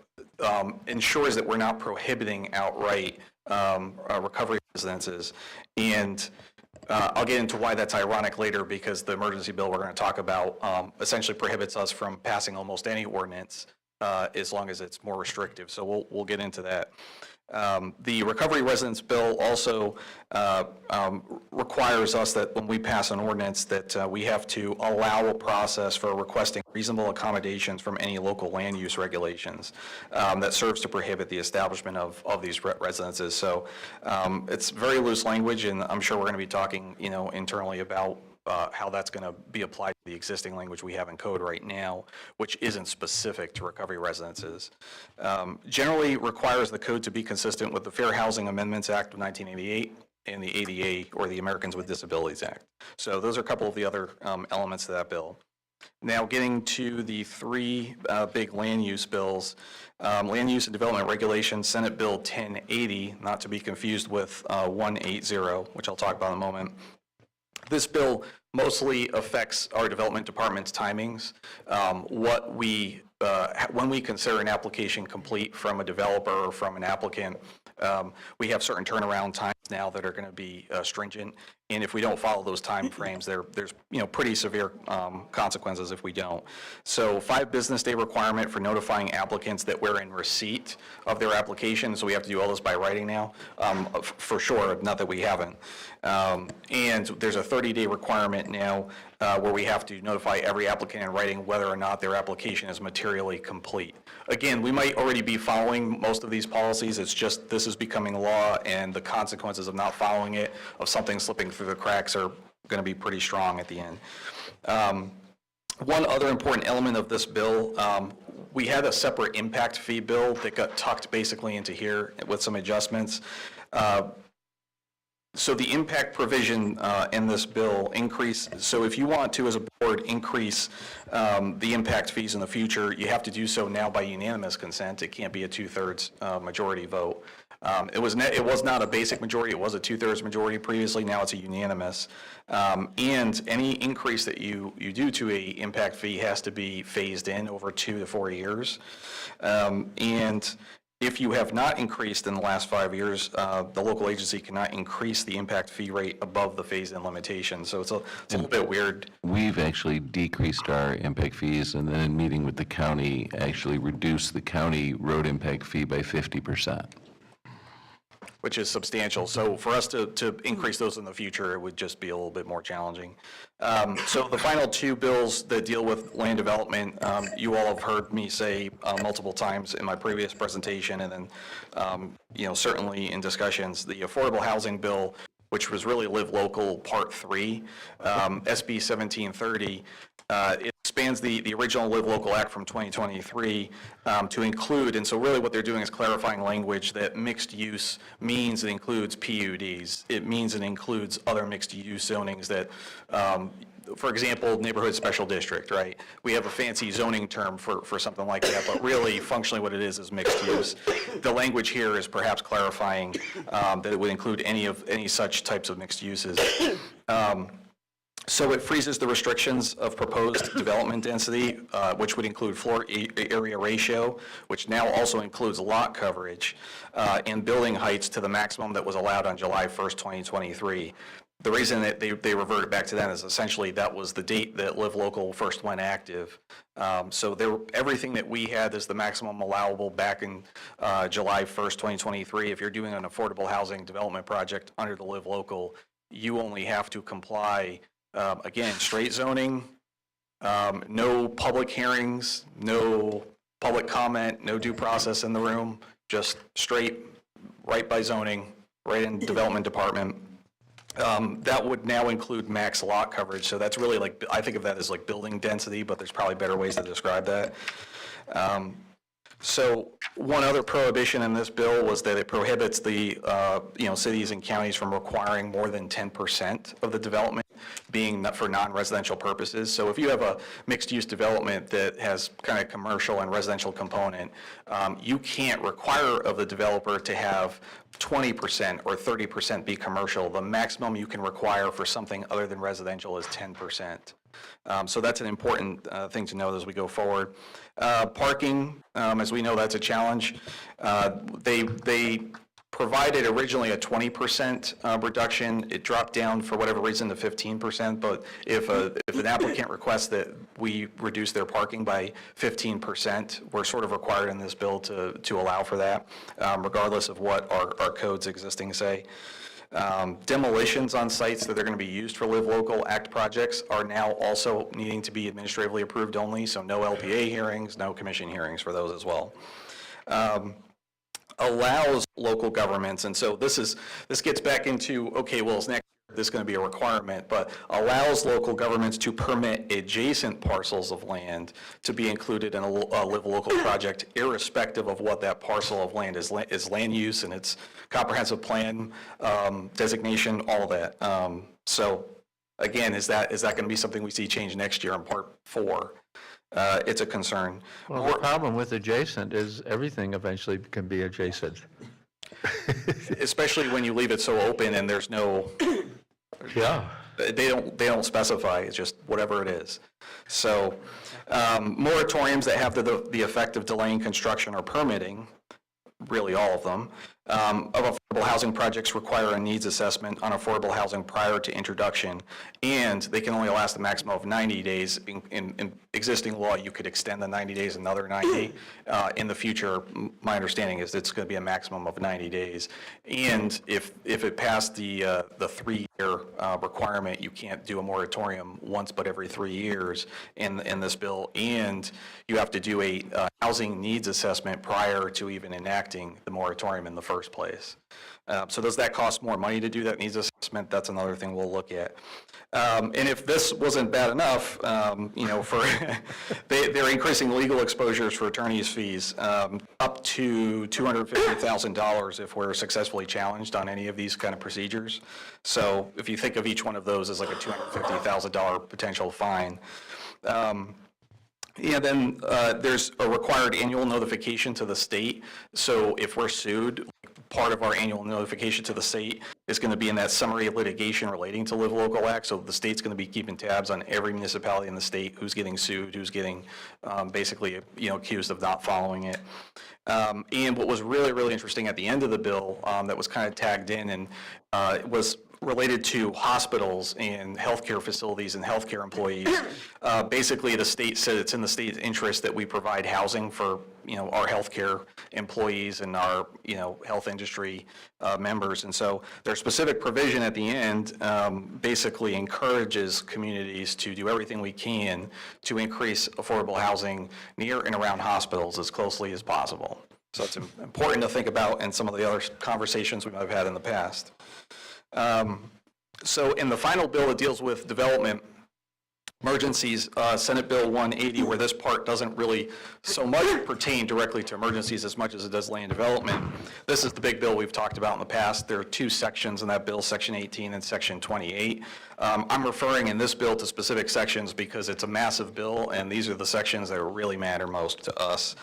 ensures that we're not prohibiting outright recovery residences. And I'll get into why that's ironic later, because the emergency bill we're going to talk about essentially prohibits us from passing almost any ordinance as long as it's more restrictive. So we'll get into that. The recovery residence bill also requires us that when we pass an ordinance that we have to allow a process for requesting reasonable accommodations from any local land use regulations that serves to prohibit the establishment of these residences. So it's very loose language, and I'm sure we're going to be talking, internally about how that's going to be applied to the existing language we have in code right now, which isn't specific to recovery residences. Generally requires the code to be consistent with the Fair Housing Amendments Act of 1988 and the ADA, or the Americans with Disabilities Act. So those are a couple of the other elements of that bill. Now, getting to the three big land use bills, Land Use and Development Regulations, Senate Bill 1080, not to be confused with 180, which I'll talk about in a moment. This bill mostly affects our development department's timings. When we consider an application complete from a developer or from an applicant, we have certain turnaround times now that are going to be stringent, and if we don't follow those time frames, there's pretty severe consequences if we don't. So 5 business day requirement for notifying applicants that we're in receipt of their application, so we have to do all this by writing now, for sure, not that we haven't. And there's a 30-day requirement now where we have to notify every applicant in writing whether or not their application is materially complete. Again, we might already be following most of these policies, it's just this is becoming law, and the consequences of not following it, of something slipping through the cracks, are going to be pretty strong at the end. One other important element of this bill, we had a separate impact fee bill that got tucked basically into here with some adjustments. So the impact provision in this bill increase, so if you want to, as a board, increase the impact fees in the future, you have to do so now by unanimous consent. It can't be a 2/3 majority vote. It was not a basic majority, it was a 2/3 majority previously, now it's a unanimous. And any increase that you do to a impact fee has to be phased in over 2 to 4 years. And if you have not increased in the last 5 years, the local agency cannot increase the impact fee rate above the phase-in limitation. So it's a little bit weird. We've actually decreased our impact fees, and then in meeting with the county, actually reduced the county road impact fee by 50%. Which is substantial. So for us to increase those in the future, it would just be a little bit more challenging. So the final 2 bills that deal with land development, you all have heard me say multiple times in my previous presentation, and then certainly in discussions, the affordable housing bill, which was really Live Local Part 3, SB 1730, it expands the original Live Local Act from 2023 to include, and so really what they're doing is clarifying language that mixed use means it includes PUDs. It means it includes other mixed use zonings that, for example, neighborhood special district, right? We have a fancy zoning term for something like that, but really functionally what it is mixed use. The language here is perhaps clarifying that it would include any such types of mixed uses. So it freezes the restrictions of proposed development density, which would include floor area ratio, which now also includes lot coverage, and building heights to the maximum that was allowed on July 1st, 2023. The reason that they reverted back to that is essentially that was the date that Live Local first went active. So everything that we had as the maximum allowable back in July 1st, 2023, if you're doing an affordable housing development project under the Live Local, you only have to comply, again, straight zoning, no public hearings, no public comment, no due process in the room, just straight, right by zoning, right in development department. That would now include max lot coverage, so that's really like, I think of that as like building density, but there's probably better ways to describe that. So one other prohibition in this bill was that it prohibits the cities and counties from requiring more than 10% of the development being for non-residential purposes. So if you have a mixed-use development that has kind of commercial and residential component, you can't require of the developer to have 20% or 30% be commercial. The maximum you can require for something other than residential is 10%. So that's an important thing to know as we go forward. Parking, as we know, that's a challenge. They provided originally a 20% reduction. It dropped down for whatever reason to 15%, but if an applicant requests that we reduce their parking by 15%, we're sort of required in this bill to allow for that, regardless of what our codes existing say. Demolitions on sites that are going to be used for Live Local Act projects are now also needing to be administratively approved only, so no LPA hearings, no commission hearings for those as well. Allows local governments, and so this gets back into, okay, well, is next year this going to be a requirement, but allows local governments to permit adjacent parcels of land to be included in a Live Local project, irrespective of what that parcel of land is land use and its comprehensive plan designation, all of that. So again, is that going to be something we see change next year in Part 4? it's a concern. Well, the problem with adjacent is everything eventually can be adjacent. Especially when you leave it so open and there's no, Yeah. they don't specify, it's just whatever it is. So moratoriums that have the effect of delaying construction or permitting, really all of them, of affordable housing projects require a needs assessment on affordable housing prior to introduction, and they can only last a maximum of 90 days. In existing law, you could extend the 90 days another 90. In the future, my understanding is it's going to be a maximum of 90 days. And if it passed the 3-year requirement, you can't do a moratorium once but every 3 years in this bill, and you have to do a housing needs assessment prior to even enacting the moratorium in the first place. So does that cost more money to do that needs assessment? That's another thing we'll look at. And if this wasn't bad enough, for they're increasing legal exposures for attorney's fees up to $250,000 if we're successfully challenged on any of these kind of procedures. So if you think of each one of those as like a $250,000 potential fine. Then there's a required annual notification to the state. So if we're sued, part of our annual notification to the state is going to be in that summary litigation relating to Live Local Act. So the state's going to be keeping tabs on every municipality in the state who's getting sued, who's getting basically accused of not following it. And what was really, really interesting at the end of the bill that was kind of tagged in and was related to hospitals and healthcare facilities and healthcare employees. Basically, the state said it's in the state's interest that we provide housing for our healthcare employees and our health industry members. And so their specific provision at the end basically encourages communities to do everything we can to increase affordable housing near and around hospitals as closely as possible. So it's important to think about in some of the other conversations we might have had in the past. So in the final bill that deals with development emergencies, Senate Bill 180, where this part doesn't really so much pertain directly to emergencies as much as it does land development. This is the big bill we've talked about in the past. There are 2 sections in that bill, Section 18 and Section 28. I'm referring in this bill to specific sections because it's a massive bill, and these are the sections that really matter most to us.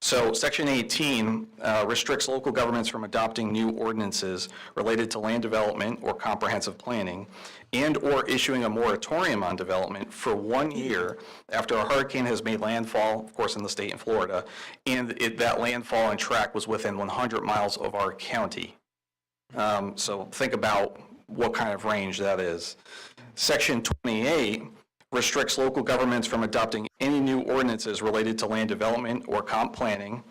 So Section 18 restricts local governments from adopting new ordinances related to land development or comprehensive planning and/or issuing a moratorium on development for 1 year after a hurricane has made landfall, of course, in the state in Florida, and that landfall and track was within 100 miles of our county. So think about what kind of range that is. Section 28 restricts local governments from adopting any new ordinances related to land development or comp planning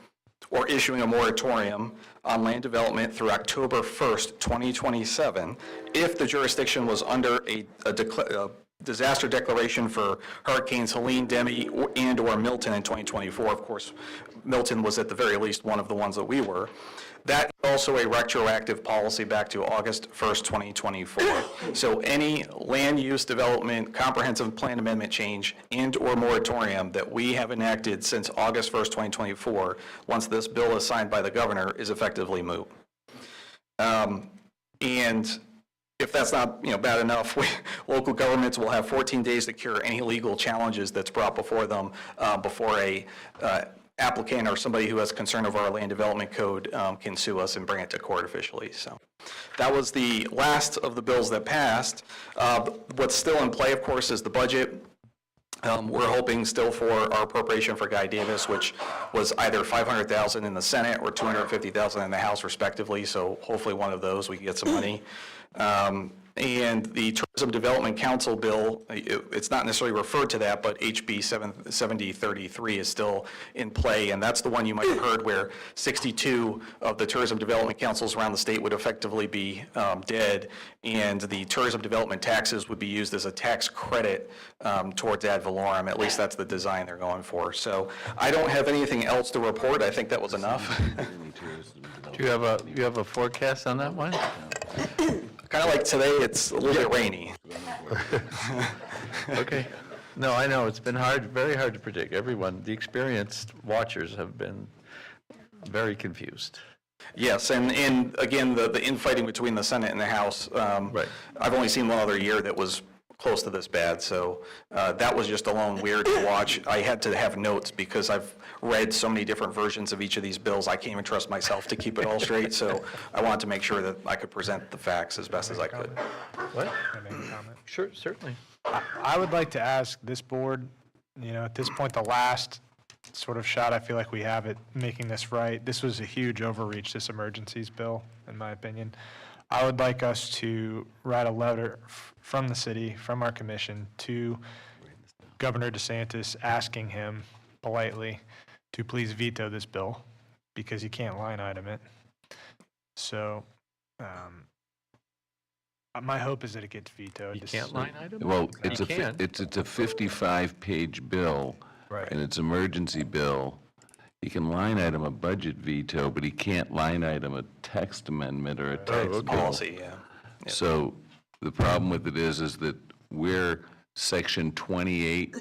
or issuing a moratorium on land development through October 1st, 2027, if the jurisdiction was under a disaster declaration for Hurricanes Helene, Demi, and/or Milton in 2024. Of course, Milton was at the very least one of the ones that we were. That is also a retroactive policy back to August 1st, 2024. So any land use development, comprehensive plan amendment change, and/or moratorium that we have enacted since August 1st, 2024, once this bill is signed by the governor, is effectively moot. And if that's not bad enough, local governments will have 14 days to cure any legal challenges that's brought before them before a applicant or somebody who has concern over our land development code can sue us and bring it to court officially. So that was the last of the bills that passed. What's still in play, of course, is the budget. We're hoping still for our appropriation for Guy Davis, which was either $500,000 in the Senate or $250,000 in the House respectively. So hopefully one of those we can get some money. And the Tourism Development Council bill, it's not necessarily referred to that, but HB 7033 is still in play, and that's the one you might have heard where 62 of the tourism development councils around the state would effectively be dead, and the tourism development taxes would be used as a tax credit towards ad valorem. At least that's the design they're going for. So I don't have anything else to report. I think that was enough. Do you have a forecast on that one? Kind of like today, it's a little bit rainy. Okay. No, I know, it's been very hard to predict. Everyone, the experienced watchers have been very confused. Yes, and again, the infighting between the Senate and the House, Right. I've only seen one other year that was close to this bad, so that was just alone weird to watch. I had to have notes because I've read so many different versions of each of these bills, I can't even trust myself to keep it all straight, so I wanted to make sure that I could present the facts as best as I could. What? Can I make a comment? Sure, certainly. I would like to ask this board, at this point, the last sort of shot I feel like we have at making this right. This was a huge overreach, this emergencies bill, in my opinion. I would like us to write a letter from the city, from our commission, to Governor DeSantis, asking him politely to please veto this bill, because he can't line item it. So, my hope is that it gets vetoed. You can't line item? Well, You it's a, can. it's a 55-page bill. Right. And it's emergency bill. He can line item a budget veto, but he can't line item a text amendment or a text bill. Policy, yeah. So the problem with it is that we're section 28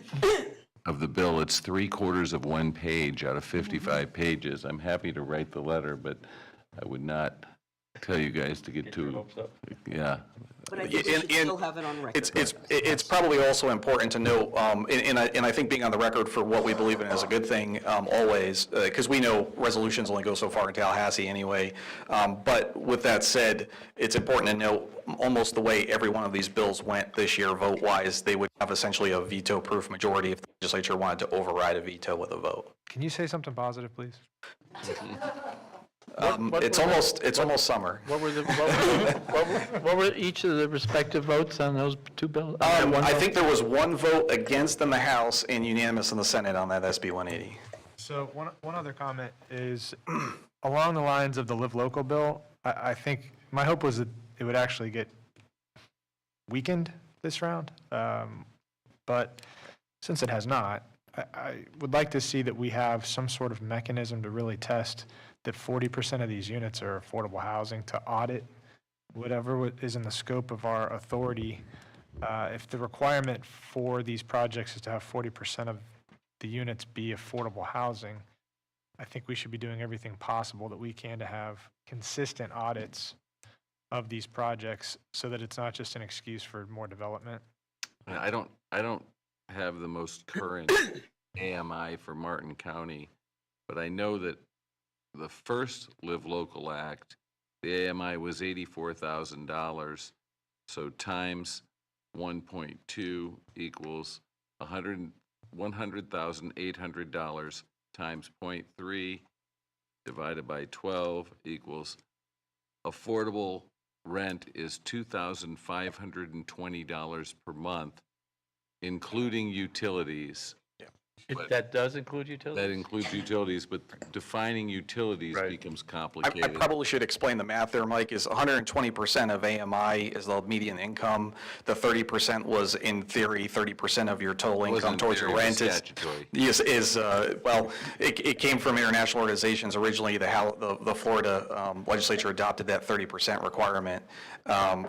of the bill. It's 3/4 of one page out of 55 pages. I'm happy to write the letter, but I would not tell you guys to get too, yeah. But I think we should still have it on record. It's probably also important to note, and I think being on the record for what we believe in is a good thing always, because we know resolutions only go so far in Tallahassee anyway. But with that said, it's important to note almost the way every one of these bills went this year vote-wise, they would have essentially a veto-proof majority if the legislature wanted to override a veto with a vote. Can you say something positive, please? It's almost summer. What were each of the respective votes on those two bills? I think there was one vote against in the House and unanimous in the Senate on that SB 180. So one other comment is, along the lines of the Live Local bill, I think, my hope was that it would actually get weakened this round, but since it has not, I would like to see that we have some sort of mechanism to really test that 40% of these units are affordable housing, to audit whatever is in the scope of our authority. If the requirement for these projects is to have 40% of the units be affordable housing, I think we should be doing everything possible that we can to have consistent audits of these projects so that it's not just an excuse for more development. I don't have the most current AMI for Martin County, but I know that the first Live Local Act, the AMI was $84,000, so times 1.2 equals $100,800 times 0.3 divided by 12 equals, affordable rent is $2,520 per month, including utilities. That does include utilities? That includes utilities, but defining utilities becomes I complicated. probably should explain the math there, Mike, is 120% of AMI is the median income. The 30% was, in theory, 30% of your total income towards your rent. Well, it came from international organizations. Originally, the Florida legislature adopted that 30% requirement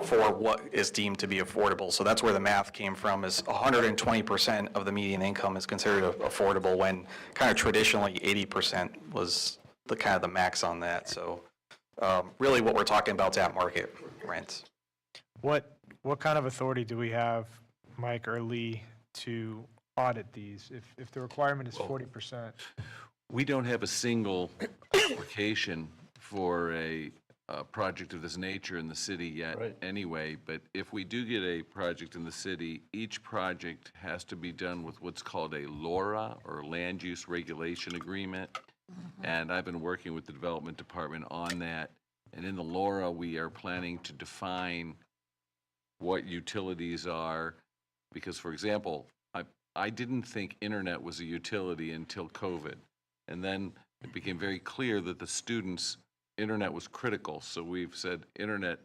for what is deemed to be affordable. So that's where the math came from, is 120% of the median income is considered affordable, when kind of traditionally 80% was the kind of the max on that. So really what we're talking about is at market rent. What kind of authority do we have, Mike or Lee, to audit these? If the requirement is 40%? We don't have a single application for a project of this nature in the city yet anyway, but if we do get a project in the city, each project has to be done with what's called a LORA, or Land Use Regulation Agreement. And I've been working with the Development Department on that. And in the LORA, we are planning to define what utilities are. Because, for example, I didn't think internet was a utility until COVID. And then it became very clear that the students' internet was critical. So we've said internet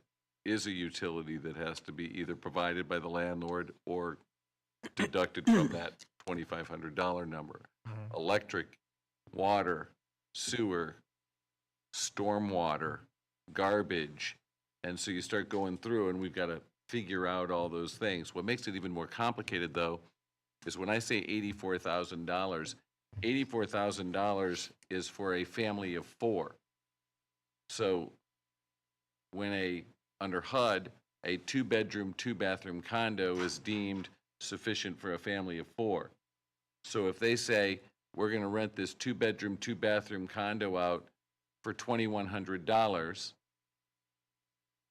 is a utility that has to be either provided by the landlord or deducted from that $2,500 number. Electric, water, sewer, stormwater, garbage. And so you start going through, and we've got to figure out all those things. What makes it even more complicated, though, is when I say $84,000, $84,000 is for a family of 4. So when under HUD, a 2-bedroom, 2-bathroom condo is deemed sufficient for a family of 4. So if they say, we're going to rent this 2-bedroom, 2-bathroom condo out for $2,100,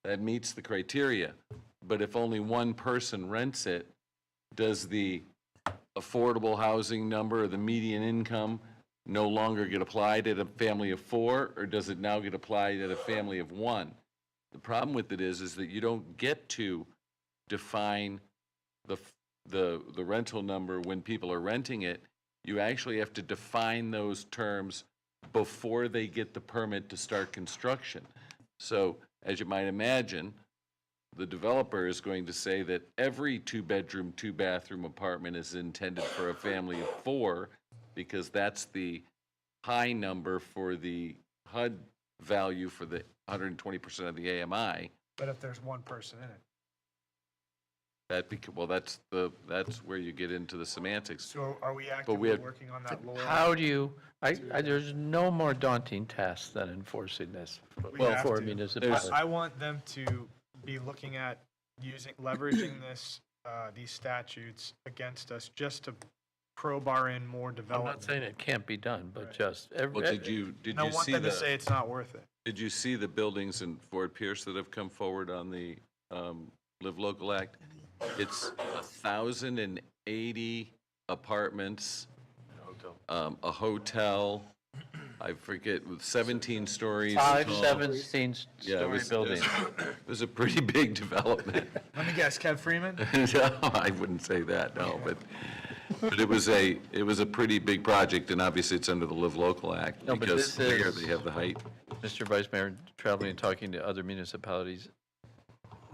that meets the criteria. But if only one person rents it, does the affordable housing number or the median income no longer get applied at a family of 4, or does it now get applied at a family of 1? The problem with it is that you don't get to define the rental number when people are renting it. You actually have to define those terms before they get the permit to start construction. So, as you might imagine, the developer is going to say that every 2-bedroom, 2-bathroom apartment is intended for a family of 4, because that's the high number for the HUD value for the 120% of the AMI. But if there's one person in it. Well, that's where you get into the semantics. So are we actively working on that, Laura? How do you, there's no more daunting task than enforcing this for a municipality. I want them to be looking at leveraging these statutes against us just to crowbar in more I'm development. not saying it can't be done, but just Well, did you I want see them to say it's not worth it. Did you see the buildings in Fort Pierce that have come forward on the Live Local Act? It's 1,080 apartments, a hotel, I forget, with 17 stories. 17-story buildings. It was a pretty big development. Let me guess, Kev Freeman? No, I wouldn't say that, no, but it was a pretty big project, and obviously it's under the Live Local Act, No, but because this there is- they have the height. Mr. Vice Mayor, traveling and talking to other municipalities,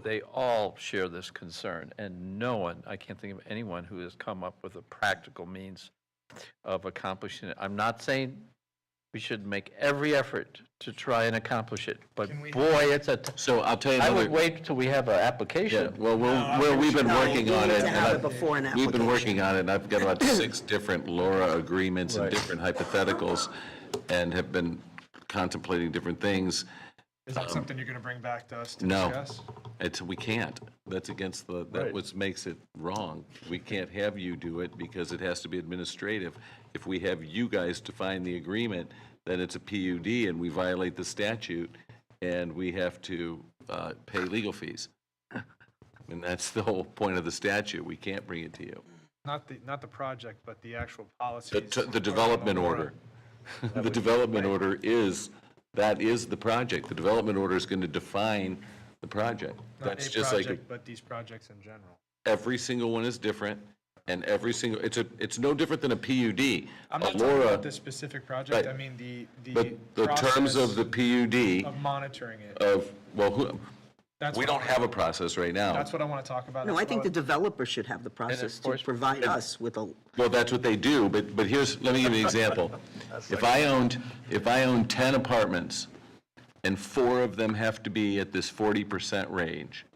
they all share this concern, and no one, I can't think of anyone who has come up with a practical means of accomplishing it. I'm not saying we should make every effort to try and accomplish it, but boy, it's So I'll tell you I another. would wait till we have an application. Well, we've been working on it. to and have it I've- before an We've been application. working on it, and I've got about 6 different LoRa agreements and different hypotheticals, and have been contemplating different things. Is that something you're going to bring back to us to No, discuss? we can't. That's against that what makes it wrong. We can't have you do it because it has to be administrative. If we have you guys define the agreement, then it's a PUD and we violate the statute, and we have to pay legal fees. And that's the whole point of the statute. We can't bring it to you. Not the project, but the actual policies. The development order. The development order is the project. The development order is going to define the project. Not That's a just like, project, but these projects in general. every single one is different, and every single, it's no different than a PUD. I'm A not talking LoRa, about this specific project, Right. I mean the but the terms of the PUD of monitoring it. That's we what don't I- have a process right now. That's what I want to talk about. No, I That's think the what developer should have the process to provide us with a, Well, that's what they do, but let me give you an example. If I owned 10 apartments, and 4 of them have to be at this 40% range,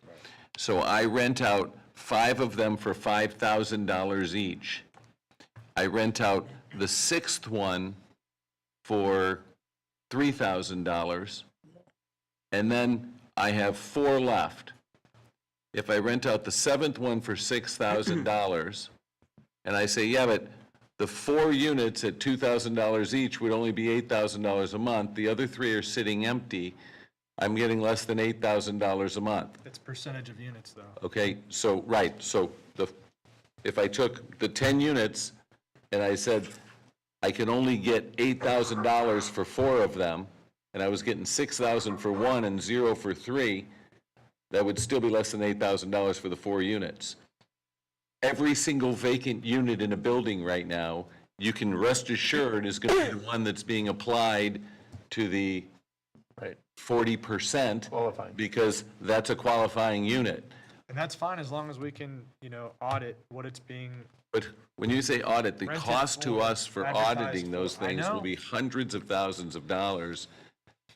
so I rent out 5 of them for $5,000 each. I rent out the 6th one for $3,000, and then I have 4 left. If I rent out the 7th one for $6,000, and I say, yeah, but the 4 units at $2,000 each would only be $8,000 a month, the other 3 are sitting empty, I'm getting less than $8,000 a month. It's percentage of units, though. Okay, so, right, so if I took the 10 units and I said, I can only get $8,000 for 4 of them, and I was getting $6,000 for 1 and 0 for 3, that would still be less than $8,000 for the 4 units. Every single vacant unit in a building right now, you can rest assured is going to be the one that's being applied to the 40%. Qualifying. Because that's a qualifying unit. And that's fine as long as we can, audit what it's being, But when you say audit, the Rented cost to for, us for advertised auditing those for. I things will know. be hundreds of thousands of dollars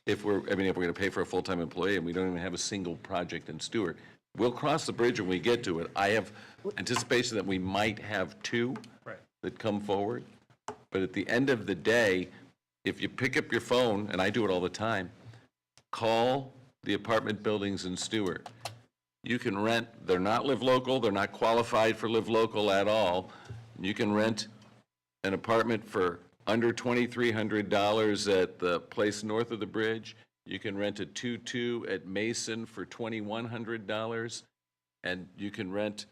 if we're going to pay for a full-time employee and we don't even have a single project in Stuart. We'll cross the bridge when we get to it. I have anticipation that we might have 2 Right. that come forward. But at the end of the day, if you pick up your phone, and I do it all the time, call the apartment buildings in Stuart. you can rent, they're not live local, they're not qualified for live local at all. You can rent an apartment for under $2,300 at the place north of the bridge. You can rent a 2-2 at Mason for $2,100. And you can rent,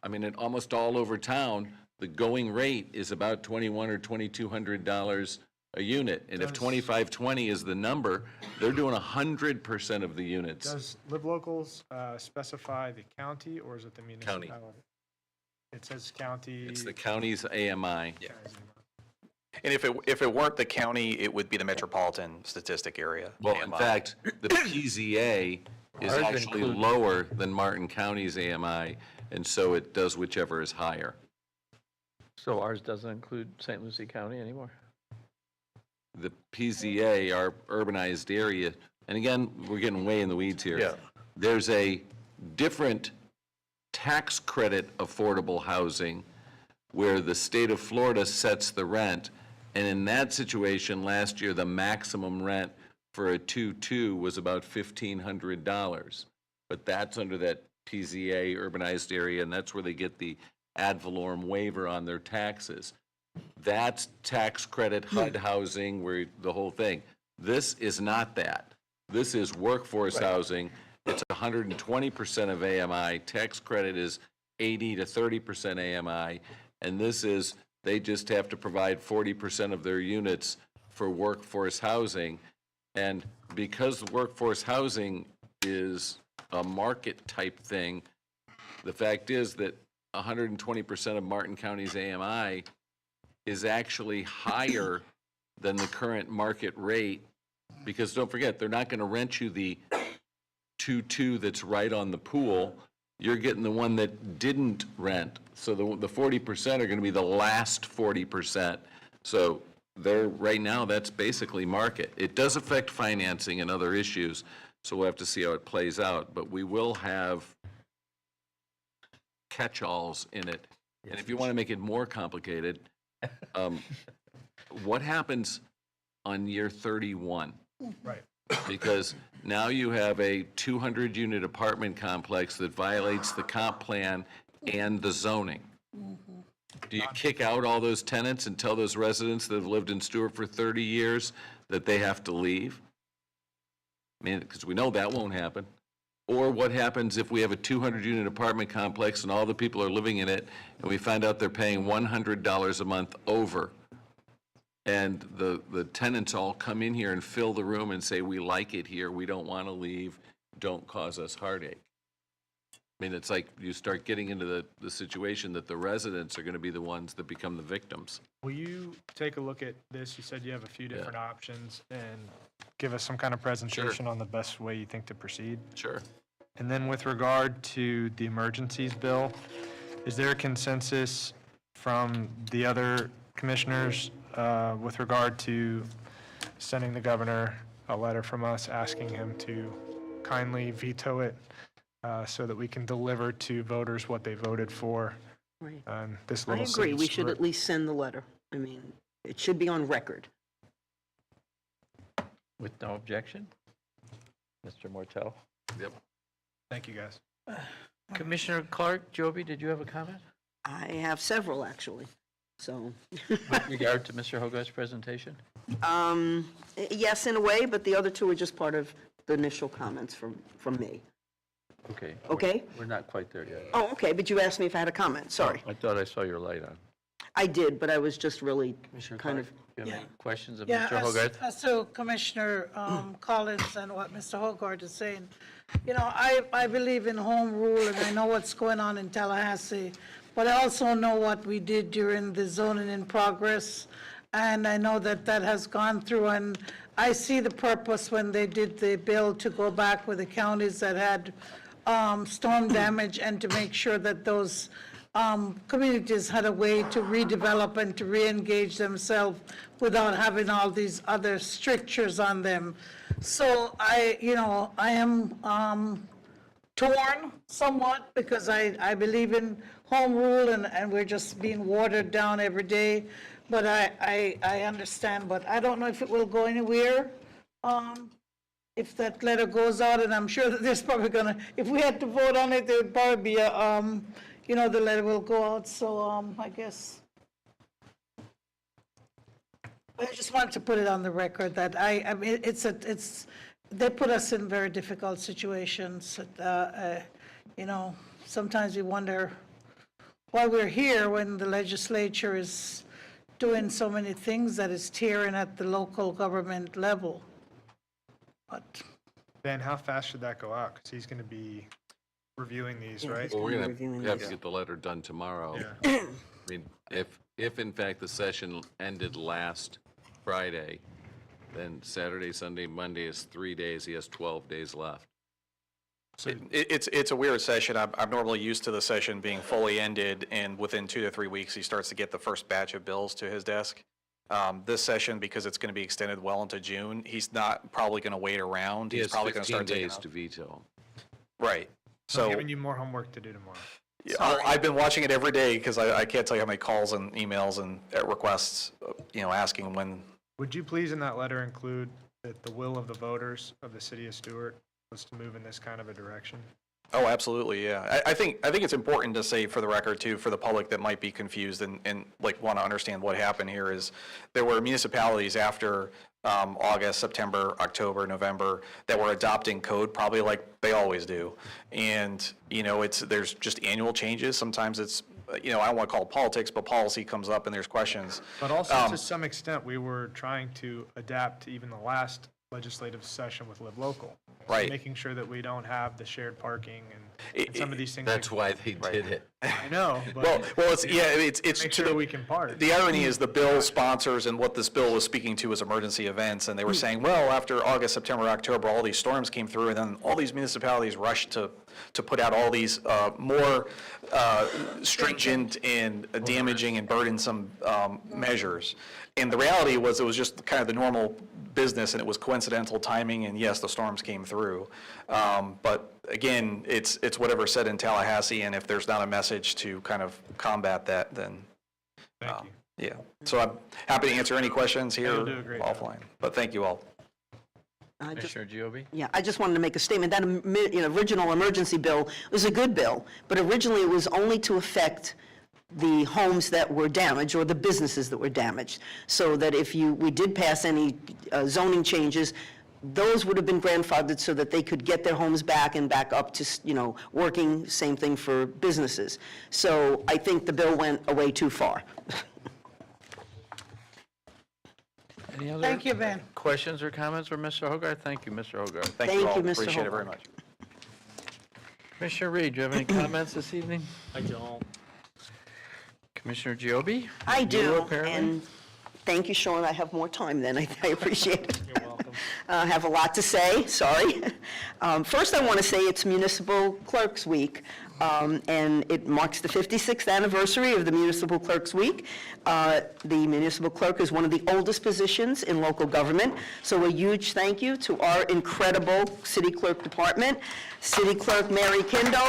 I mean, at almost all over town, the going rate is about $2,100 or $2,200 a unit. And if 2520 is the number, they're doing 100% of the units. Does Live Locals specify the county, or is it the municipality? It says county. It's the county's AMI. Yeah. And if it weren't the county, it would be the metropolitan statistic area. Well, in AMI. fact, the PZA is Ours actually include- lower than Martin County's AMI, and so it does whichever is higher. So ours doesn't include St. Lucie County anymore? The PZA, our urbanized area, and again, we're getting way in the weeds here. Yeah. There's a different tax credit affordable housing where the state of Florida sets the rent, and in that situation, last year, the maximum rent for a 2-2 was about $1,500. But that's under that PZA urbanized area, and that's where they get the ad valorem waiver on their taxes. That's tax credit HUD housing, where the whole thing. This is not that. This is workforce housing. It's 120% of AMI. Tax credit is 80 to 30% AMI. And this is, they just have to provide 40% of their units for workforce housing. And because workforce housing is a market type thing, the fact is that 120% of Martin County's AMI is actually higher than the current market rate, because don't forget, they're not going to rent you the 2-2 that's right on the pool. You're getting the one that didn't rent. So the 40% are going to be the last 40%. So they're, right now, that's basically market. It does affect financing and other issues, so we'll have to see how it plays out. But we will have catch-alls in it. And if you want to make it more complicated, what happens on year 31? Right. Because now you have a 200-unit apartment complex that violates the comp plan and the zoning. Do you kick out all those tenants and tell those residents that have lived in Stuart for 30 years that they have to leave? I mean, because we know that won't happen. Or what happens if we have a 200-unit apartment complex and all the people are living in it, and we find out they're paying $100 a month over? And the tenants all come in here and fill the room and say, we like it here, we don't want to leave, don't cause us heartache. I mean, it's like you start getting into the situation that the residents are going to be the ones that become the victims. Will you take a look at this? You said you have a few different options, and give us some kind of presentation on the best way you think to proceed? Sure. And then with regard to the emergencies bill, is there a consensus from the other commissioners with regard to sending the governor a letter from us asking him to kindly veto it so that we can deliver to voters what they voted for Right. on this I little agree, we city should split? at least send the letter. I mean, it should be on record. With no objection? Mr. Mortel? Yep. Thank you, guys. Commissioner Clark, Joby, did you have a comment? I have several, actually, so. With regard to Mr. Hogarth's presentation? Yes, in a way, but the other two are just part of the initial comments from me. Okay. Okay? We're not quite there yet. Oh, okay, but you asked me if I had a comment, sorry. I thought I saw your light on. I did, but I was just really Commissioner kind Clark, of, do you have any questions of Yeah, Mr. Hogarth? so Commissioner Collins and what Mr. Hogarth is saying, you know, I believe in home rule, and I know what's going on in Tallahassee, but I also know what we did during the zoning in progress, and I know that that has gone through, and I see the purpose when they did the bill to go back with the counties that had storm damage, and to make sure that those communities had a way to redevelop and to re-engage themselves without having all these other strictures on them. So I am torn somewhat, because I believe in home rule, and we're just being watered down every day. But I understand, but I don't know if it will go anywhere. if that letter goes out, and I'm sure that there's probably gonna, if we had to vote on it, there would probably be a, you know, the letter will go out, so, I guess. I just wanted to put it on the record that I mean, they put us in very difficult situations. You know, sometimes we wonder why we're here when the legislature is doing so many things that is tearing at the local government level. But Ben, how fast should that go out? Because he's going to be reviewing these, right? Well, we're going to have to get the letter done tomorrow. Yeah. I mean, if in fact the session ended last Friday, then Saturday, Sunday, Monday is 3 days. He has 12 days left. It's a weird session. I'm normally used to the session being fully ended, and within 2 to 3 weeks, he starts to get the first batch of bills to his desk. This session, because it's going to be extended well into June, he's not probably going to wait around. He He's has probably going to 15 start taking days up. to veto. Right. I'm So giving you more homework to do tomorrow. yeah, I've been watching it every day because I can't tell you how many calls and emails and requests, you know, asking when. Would you please in that letter include that the will of the voters of the city of Stuart was to move in this kind of a direction? Oh, absolutely, yeah. I think it's important to say for the record too, for the public that might be confused and like want to understand what happened here is there were municipalities after August, September, October, November that were adopting code probably like they always do. And, you know, there's just annual changes. Sometimes it's, you know, I don't want to call it politics, but policy comes up and there's questions. But also to some extent, we were trying to adapt to even the last legislative session with Live Local. Right. Making sure that we don't have the shared parking and some of these things. That's why they did it. I know, but. Well, it's Make sure that we can park. The irony is the bill sponsors and what this bill was speaking to is emergency events, and they were saying, well, after August, September, October, all these storms came through, and then all these municipalities rushed to put out all these more stringent and damaging and burdensome measures. And the reality was it was just kind of the normal business, and it was coincidental timing, and yes, the storms came through. But again, it's whatever said in Tallahassee, and if there's not a message to kind of combat that, then, Thank you. yeah. So I'm happy to answer any questions here You'll do a great job. offline, but thank you all. Commissioner Giobi? Yeah, I just wanted to make a statement. That original emergency bill was a good bill, but originally it was only to affect the homes that were damaged or the businesses that were damaged. So that if we did pass any zoning changes, those would have been grandfathered so that they could get their homes back and back up to, you know, working, same thing for businesses. So I think the bill went away too far. Any other? Thank you, Ben. Questions or comments for Mr. Hogarth? Thank you, Mr. Hogarth. Thank you Thank all. you, Mr. Appreciate it very Hogarth. much. Commissioner Reed, do you have any comments this evening? I don't. Commissioner Giobi? I You do, apparently. and thank you, Sean, I have more time then, I appreciate it. You're welcome. I have a lot to say, sorry. First, I want to say it's Municipal Clerks Week, and it marks the 56th anniversary of the Municipal Clerks Week. The municipal clerk is one of the oldest positions in local government, so a huge thank you to our incredible city clerk department, City Clerk Mary Kindle,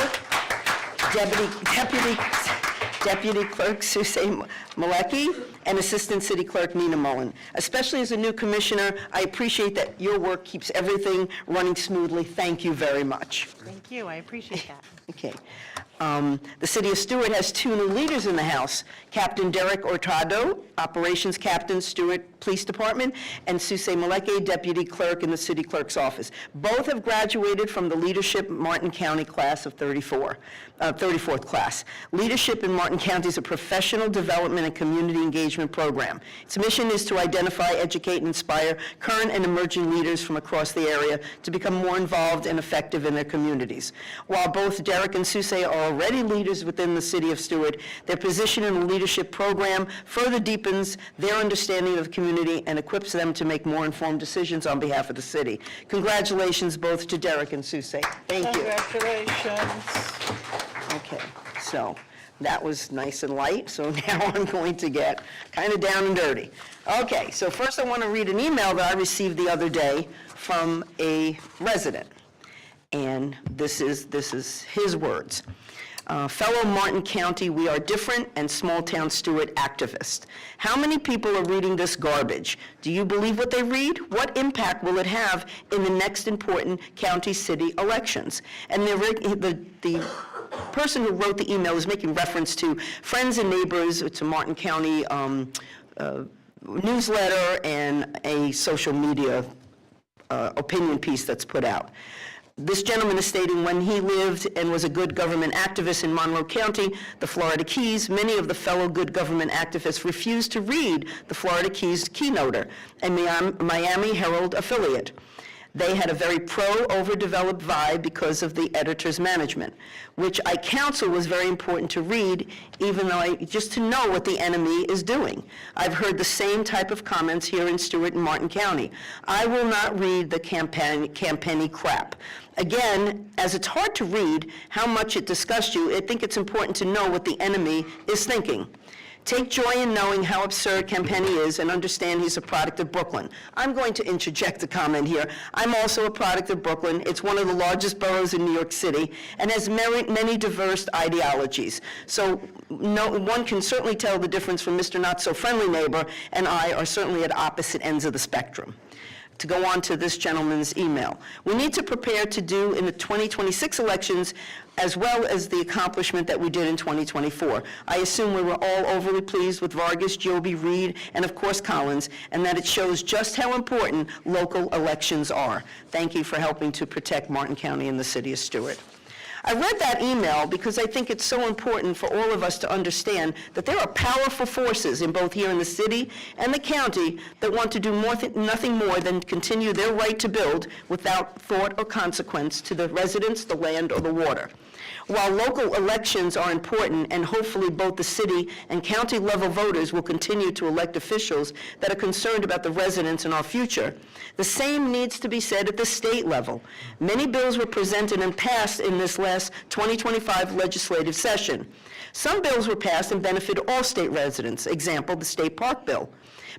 Deputy Clerk Susay Malecki, and Assistant City Clerk Nina Mullen. Especially as a new commissioner, I appreciate that your work keeps everything running smoothly. Thank you very much. Thank you, I appreciate that. Okay. The city of Stuart has two new leaders in the House, Captain Derek Ortado, Operations Captain, Stuart Police Department, and Susay Malecki, Deputy Clerk in the City Clerk's Office. Both have graduated from the Leadership Martin County class of 34th class. Leadership in Martin County is a professional development and community engagement program. Its mission is to identify, educate, and inspire current and emerging leaders from across the area to become more involved and effective in their communities. While both Derek and Susay are already leaders within the city of Stuart, their position in the leadership program further deepens their understanding of the community and equips them to make more informed decisions on behalf of the city. Congratulations both to Derek and Susay. Thank you. Congratulations. Okay, so that was nice and light, so now I'm going to get kind of down and dirty. Okay, so first I want to read an email that I received the other day from a resident. And this is his words. Fellow Martin County We Are Different and Small Town Stuart activist. How many people are reading this garbage? Do you believe what they read? What impact will it have in the next important county-city elections? And the person who wrote the email is making reference to Friends and Neighbors. It's a Martin County newsletter and a social media opinion piece that's put out. This gentleman is stating when he lived and was a good government activist in Monroe County, the Florida Keys, many of the fellow good government activists refused to read the Florida Keys keynoter, a Miami Herald affiliate. They had a very pro-overdeveloped vibe because of the editor's management, which I counsel was very important to read, even though just to know what the enemy is doing. I've heard the same type of comments here in Stuart and Martin County. I will not read the campaign crap. Again, as it's hard to read how much it disgusts you, I think it's important to know what the enemy is thinking. Take joy in knowing how absurd Campani is and understand he's a product of Brooklyn. I'm going to interject a comment here. I'm also a product of Brooklyn. It's one of the largest boroughs in New York City and has many diverse ideologies. So one can certainly tell the difference from Mr. Not-So-Friendly Neighbor and I are certainly at opposite ends of the spectrum. To go on to this gentleman's email. We need to prepare to do in the 2026 elections as well as the accomplishment that we did in 2024. I assume we were all overly pleased with Vargas, Joby, Reed, and of course Collins, and that it shows just how important local elections are. Thank you for helping to protect Martin County and the city of Stuart. I read that email because I think it's so important for all of us to understand that there are powerful forces in both here in the city and the county that want to do nothing more than continue their right to build without thought or consequence to the residents, the land, or the water. While local elections are important, and hopefully both the city and county level voters will continue to elect officials that are concerned about the residents and our future, the same needs to be said at the state level. Many bills were presented and passed in this last 2025 legislative session. Some bills were passed and benefited all state residents, example, the state park bill.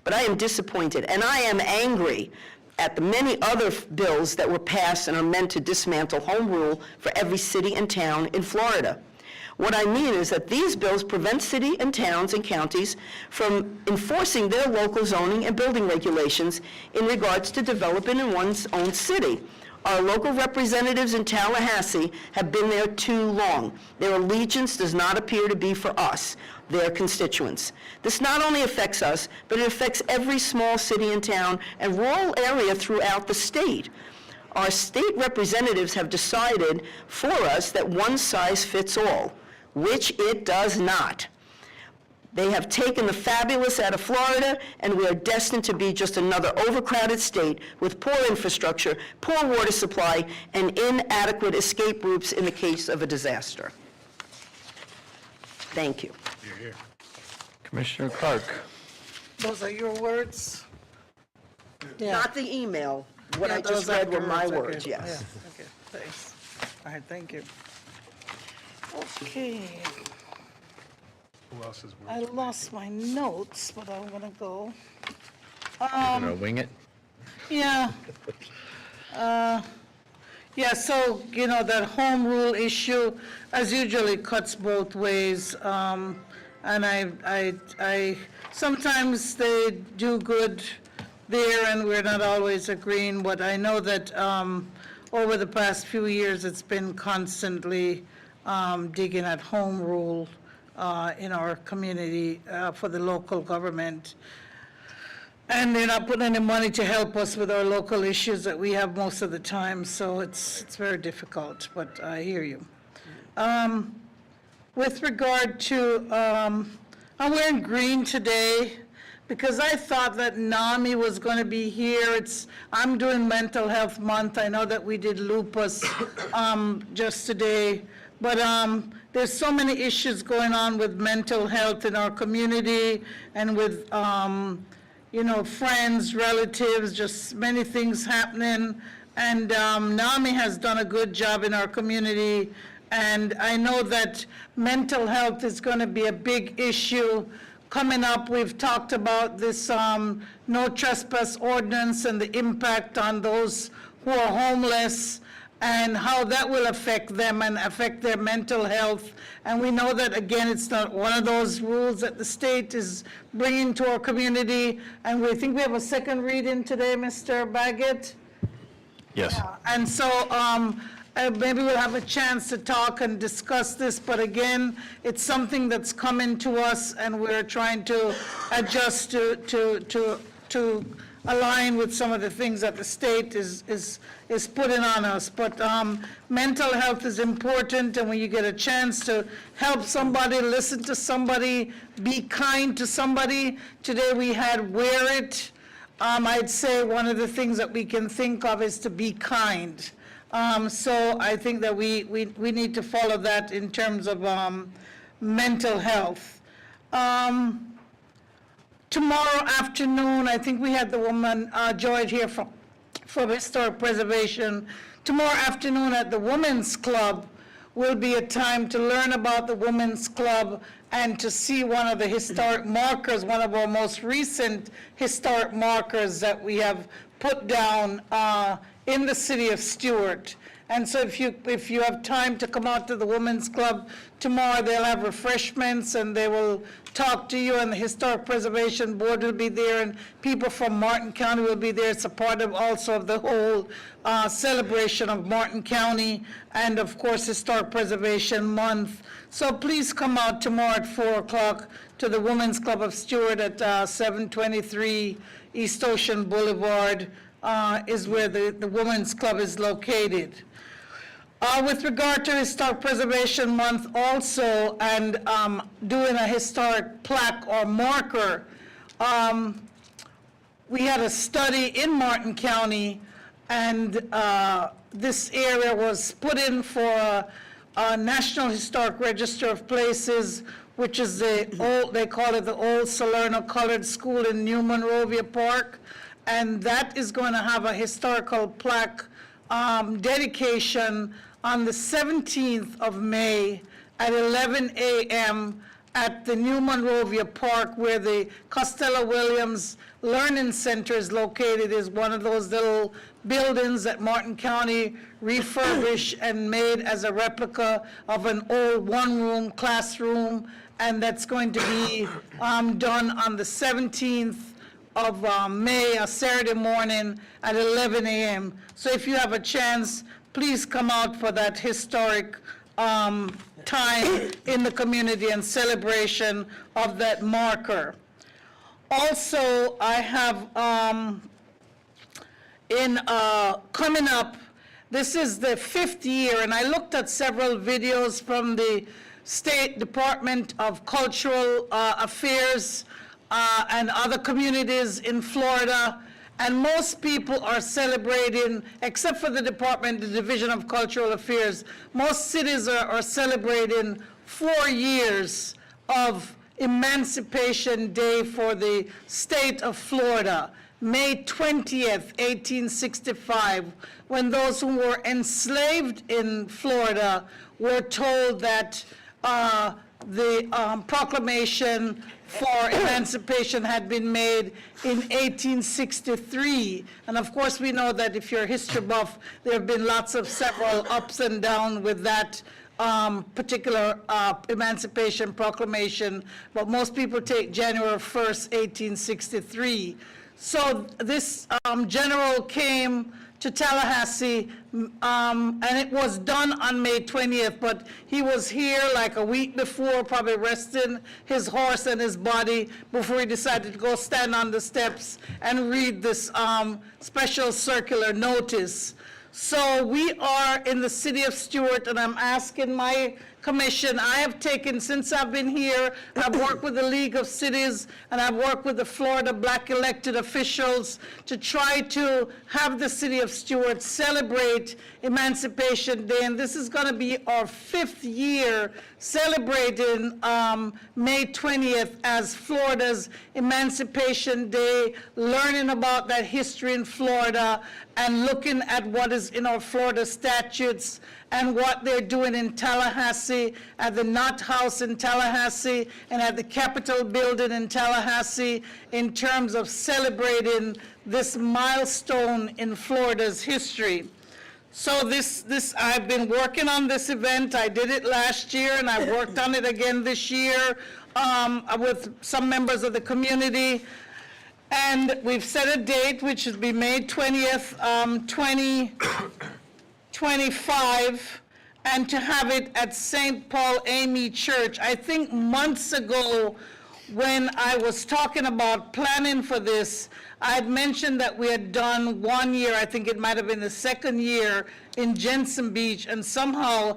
But I am disappointed, and I am angry at the many other bills that were passed and are meant to dismantle home rule for every city and town in Florida. What I mean is that these bills prevent city and towns and counties from enforcing their local zoning and building regulations in regards to developing in one's own city. Our local representatives in Tallahassee have been there too long. Their allegiance does not appear to be for us, their constituents. This not only affects us, but it affects every small city and town and rural area throughout the state. Our state representatives have decided for us that one size fits all, which it does not. They have taken the fabulous out of Florida, and we are destined to be just another overcrowded state with poor infrastructure, poor water supply, and inadequate escape routes in the case of a disaster. Thank you. Commissioner Clark. Those are your words? Yeah. Not the email. What Yeah, I just those are read were my yours, okay. words, yes. Yeah, okay, thanks. All right, thank you. Okay, Who else is I lost my notes, but I'm gonna go. Gonna wing it? Yeah. Yeah, so, you know, that home rule issue, as usually cuts both ways. And I, sometimes they do good there and we're not always agreeing, but I know that, over the past few years, it's been constantly, digging at home rule, in our community, for the local government. And they're not putting any money to help us with our local issues that we have most of the time, so it's very difficult, but I hear you. With regard to, I'm wearing green today because I thought that NAMI was going to be here. I'm doing Mental Health Month. I know that we did lupus just today, but there's so many issues going on with mental health in our community and with you know, friends, relatives, just many things happening. And NAMI has done a good job in our community. And I know that mental health is going to be a big issue coming up. We've talked about this no trespass ordinance and the impact on those who are homeless. and how that will affect them and affect their mental health. And we know that, again, it's not one of those rules that the state is bringing to our community. And we think we have a second reading today, Mr. Baggett? Yes. And so maybe we'll have a chance to talk and discuss this, but again, it's something that's coming to us, and we're trying to adjust to align with some of the things that the state is putting on us. But mental health is important, and when you get a chance to help somebody, listen to somebody, be kind to somebody. Today we had Wear It. I'd say one of the things that we can think of is to be kind. So I think that we need to follow that in terms of mental health. Tomorrow afternoon, I think we had the woman, Joy, here from Historic Preservation. Tomorrow afternoon at the Women's Club will be a time to learn about the Women's Club and to see one of the historic markers, one of our most recent historic markers that we have put down in the city of Stuart. And so if you have time to come out to the Women's Club tomorrow, they'll have refreshments and they will talk to you, and the Historic Preservation Board will be there, and people from Martin County will be there. It's a part of also of the whole celebration of Martin County and, of course, Historic Preservation Month. So please come out tomorrow at 4 o'clock to the Women's Club of Stuart at 723 East Ocean Boulevard is where the Women's Club is located. With regard to Historic Preservation Month also, and doing a historic plaque or marker, we had a study in Martin County, and this area was put in for a National Historic Register of Places, which is they call it the Old Salerno Colored School in New Monrovia Park, and that is going to have a historical plaque dedication on the 17th of May at 11 a.m. at the New Monrovia Park, where the Costello Williams Learning Center is located. Is one of those little buildings that Martin County refurbished and made as a replica of an old one-room classroom, and that's going to be done on the 17th of May, a Saturday morning at 11 a.m. So if you have a chance, please come out for that historic time in the community and celebration of that marker. Also, I have coming up, this is the 5th year, and I looked at several videos from the State Department of Cultural Affairs and other communities in Florida, and most people are celebrating, except for the department, the Division of Cultural Affairs, most cities are celebrating 4 years of Emancipation Day for the state of Florida. May 20th, 1865, when those who were enslaved in Florida were told that the proclamation for emancipation had been made in 1863. And of course, we know that if you're a history buff, there have been several ups and downs with that particular Emancipation Proclamation, but most people take January 1st, 1863. So this general came to Tallahassee, and it was done on May 20th, but he was here like a week before, probably resting his horse and his body before he decided to go stand on the steps and read this special circular notice. So we are in the city of Stuart, and I'm asking my commission, I have taken, since I've been here, I've worked with the League of Cities, and I've worked with the Florida Black elected officials to try to have the city of Stuart celebrate Emancipation Day, and this is going to be our 5th year celebrating May 20th as Florida's Emancipation Day, learning about that history in Florida, and looking at what is in our Florida statutes and what they're doing in Tallahassee, at the Knott House in Tallahassee, and at the Capitol Building in Tallahassee, in terms of celebrating this milestone in Florida's history. So I've been working on this event. I did it last year, and I worked on it again this year with some members of the community. And we've set a date, which will be May 20th, 2025, and to have it at St. Paul AME Church. I think months ago, when I was talking about planning for this, I had mentioned that we had done 1 year, I think it might have been the second year, in Jensen Beach, and somehow,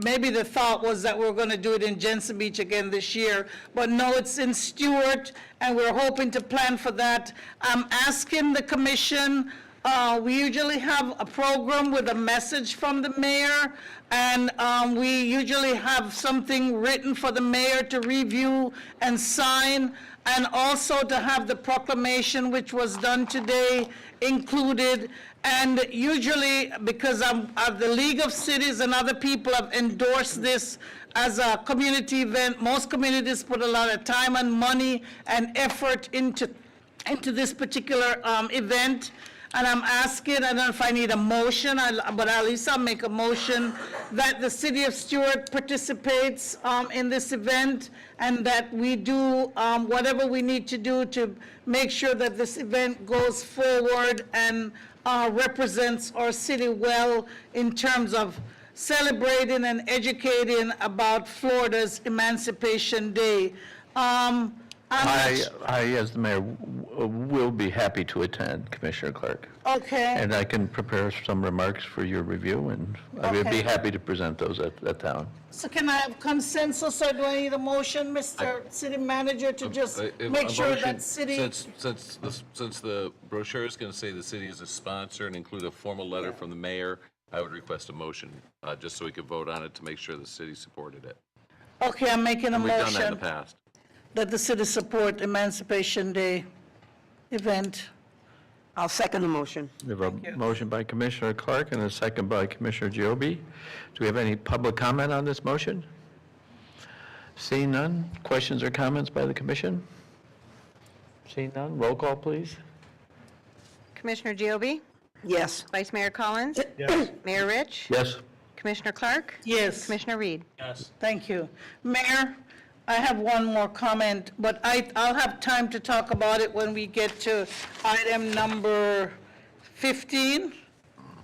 maybe the thought was that we were going to do it in Jensen Beach again this year, but no, it's in Stuart, and we're hoping to plan for that. I'm asking the commission, we usually have a program with a message from the mayor, and we usually have something written for the mayor to review and sign, and also to have the proclamation, which was done today, included. And usually, because the League of Cities and other people have endorsed this as a community event, most communities put a lot of time and money and effort into this particular event. And I'm asking, I don't know if I need a motion, but at least I'll make a motion that the city of Stuart participates in this event, and that we do whatever we need to do to make sure that this event goes forward and represents our city well in terms of celebrating and educating about Florida's Emancipation Day. I, as the mayor, will be happy to attend, Commissioner Clark. Okay. And I can prepare some remarks for your review, and I would be Okay. happy to present those at town. So can I have consensus, or do I need a motion, Mr. City Manager, to just make sure that city? Since the brochure is going to say the city is a sponsor and include a formal letter from the mayor, I would request a motion, just so we could vote on it to make sure the city supported it. Okay, I'm making a And we've done that in the motion past. that the city support Emancipation Day event. I'll second the motion. We have a motion by Commissioner Clark and a second by Commissioner Giobbi. Do we have any public comment on this motion? Seeing none, questions or comments by the commission? Seeing none, roll call, please. Commissioner Giobbi? Yes. Vice Mayor Collins? Yes. Mayor Rich? Yes. Commissioner Clark? Yes. Commissioner Reed? Yes. Thank you. Mayor, I have one more comment, but I'll have time to talk about it when we get to item number 15,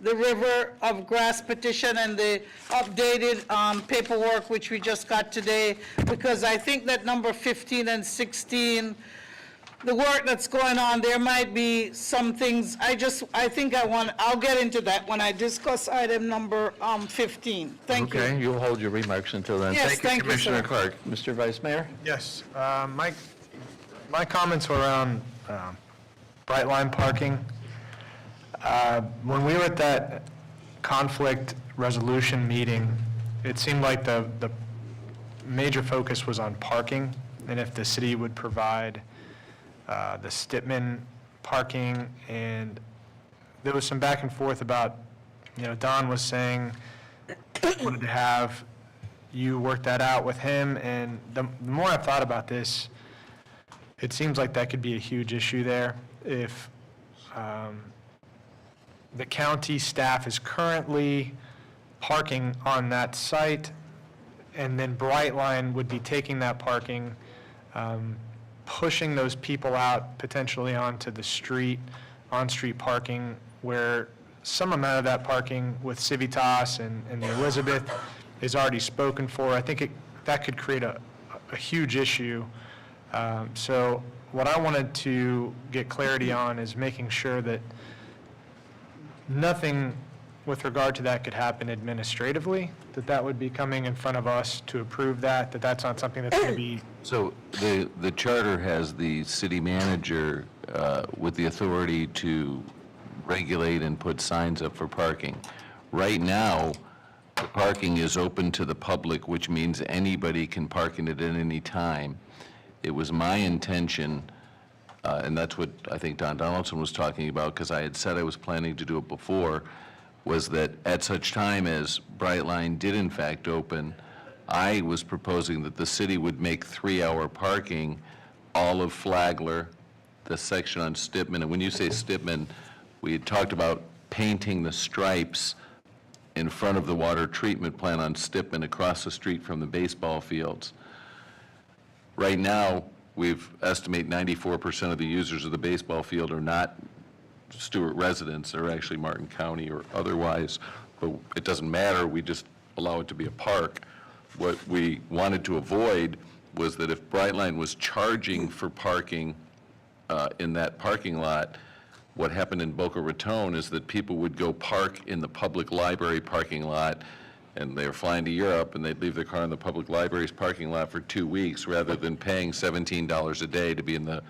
the River of Grass petition and the updated paperwork, which we just got today, because I think that number 15 and 16, the work that's going on, there might be some things, I'll get into that when I discuss item number 15. Thank you. Okay, you'll hold your remarks until then. Yes, thank you, Commissioner sir. Clark. Mr. Vice Mayor? Yes, my comments were around bright line parking. When we were at that conflict resolution meeting, it seemed like the major focus was on parking, and if the city would provide the Stitman parking, and there was some back and forth about, Don was saying, wanted to have you work that out with him, and the more I've thought about this, it seems like that could be a huge issue there. If the county staff is currently parking on that site, and then Brightline would be taking that parking, pushing those people out potentially onto the street, on-street parking, where some amount of that parking with Civitas and the Elizabeth is already spoken for. I think that could create a huge issue. So what I wanted to get clarity on is making sure that nothing with regard to that could happen administratively, that would be coming in front of us to approve that's not something that's going to be. So the charter has the city manager with the authority to regulate and put signs up for parking. Right now, the parking is open to the public, which means anybody can park in it at any time. It was my intention, and that's what I think Don Donaldson was talking about, because I had said I was planning to do it before, was that at such time as Brightline did in fact open, I was proposing that the city would make 3-hour parking all of Flagler, the section on Stitman. And when you say Stitman, we had talked about painting the stripes in front of the water treatment plant on Stipman across the street from the baseball fields. Right now, we've estimate 94% of the users of the baseball field are not Stuart residents, they're actually Martin County or otherwise, but it doesn't matter, we just allow it to be a park. What we wanted to avoid was that if Brightline was charging for parking in that parking lot, what happened in Boca Raton is that people would go park in the public library parking lot, and they were flying to Europe, and they'd leave their car in the public library's parking lot for 2 weeks, rather than paying $17 a day to be in the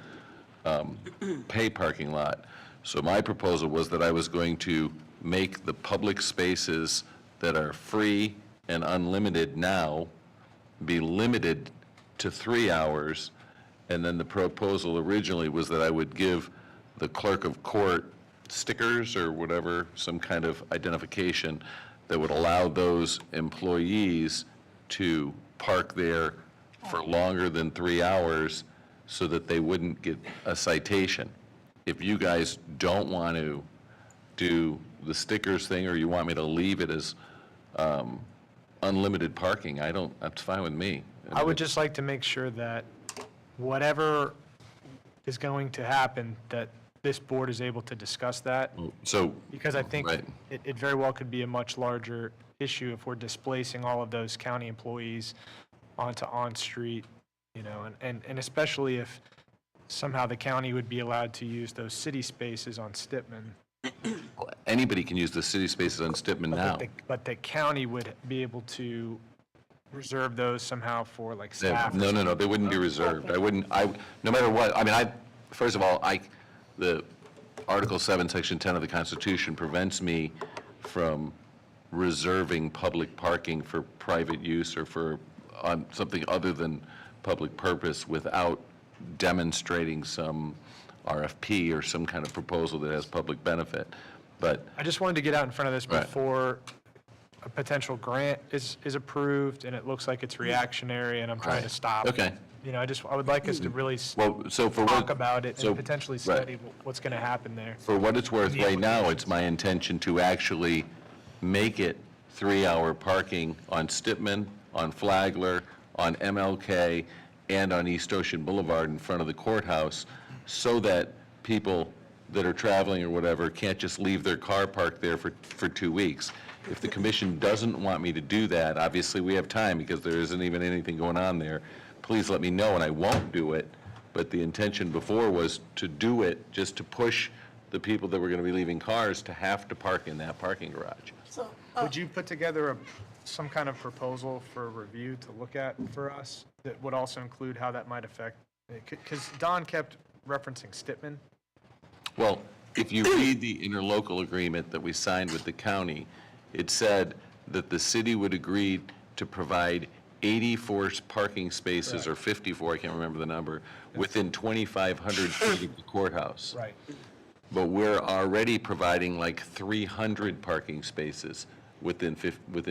pay parking lot. So my proposal was that I was going to make the public spaces that are free and unlimited now be limited to 3 hours, and then the proposal originally was that I would give the clerk of court stickers or whatever, some kind of identification that would allow those employees to park there for longer than 3 hours so that they wouldn't get a citation. If you guys don't want to do the stickers thing, or you want me to leave it as unlimited parking, that's fine with me. I would just like to make sure that whatever is going to happen, that this board is able to discuss that. So, Because I think right. it very well could be a much larger issue if we're displacing all of those county employees onto on-street, and especially if somehow the county would be allowed to use those city spaces on Stipman. Anybody can use the city spaces on Stipman now. But the county would be able to reserve those somehow for like staff. No, they wouldn't be reserved. No matter what, first of all, the Article 7, Section 10 of the Constitution prevents me from reserving public parking for private use or on something other than public purpose without demonstrating some RFP or some kind of proposal that has public benefit. But I just wanted to get out in front of this Right. before a potential grant is approved and it looks like it's reactionary and I'm trying to stop. Okay. I would like us to really talk about it and potentially study what's going to happen there. For what it's worth, right now, it's my intention to actually make it 3-hour parking on Stipman, on Flagler, on MLK, and on East Ocean Boulevard in front of the courthouse, so that people that are traveling or whatever can't just leave their car parked there for 2 weeks. If the commission doesn't want me to do that, obviously we have time because there isn't even anything going on there, please let me know and I won't do it. But the intention before was to do it just to push the people that were going to be leaving cars to have to park in that parking garage. Would you put together some kind of proposal for review to look at for us that would also include how that might affect, because Don kept referencing Stipman. Well, if you read the interlocal agreement that we signed with the county, it said that the city would agree to provide 84 parking spaces, or 54, I can't remember the number, within 2,500 feet of the courthouse. Right. But we're already providing like 300 parking spaces within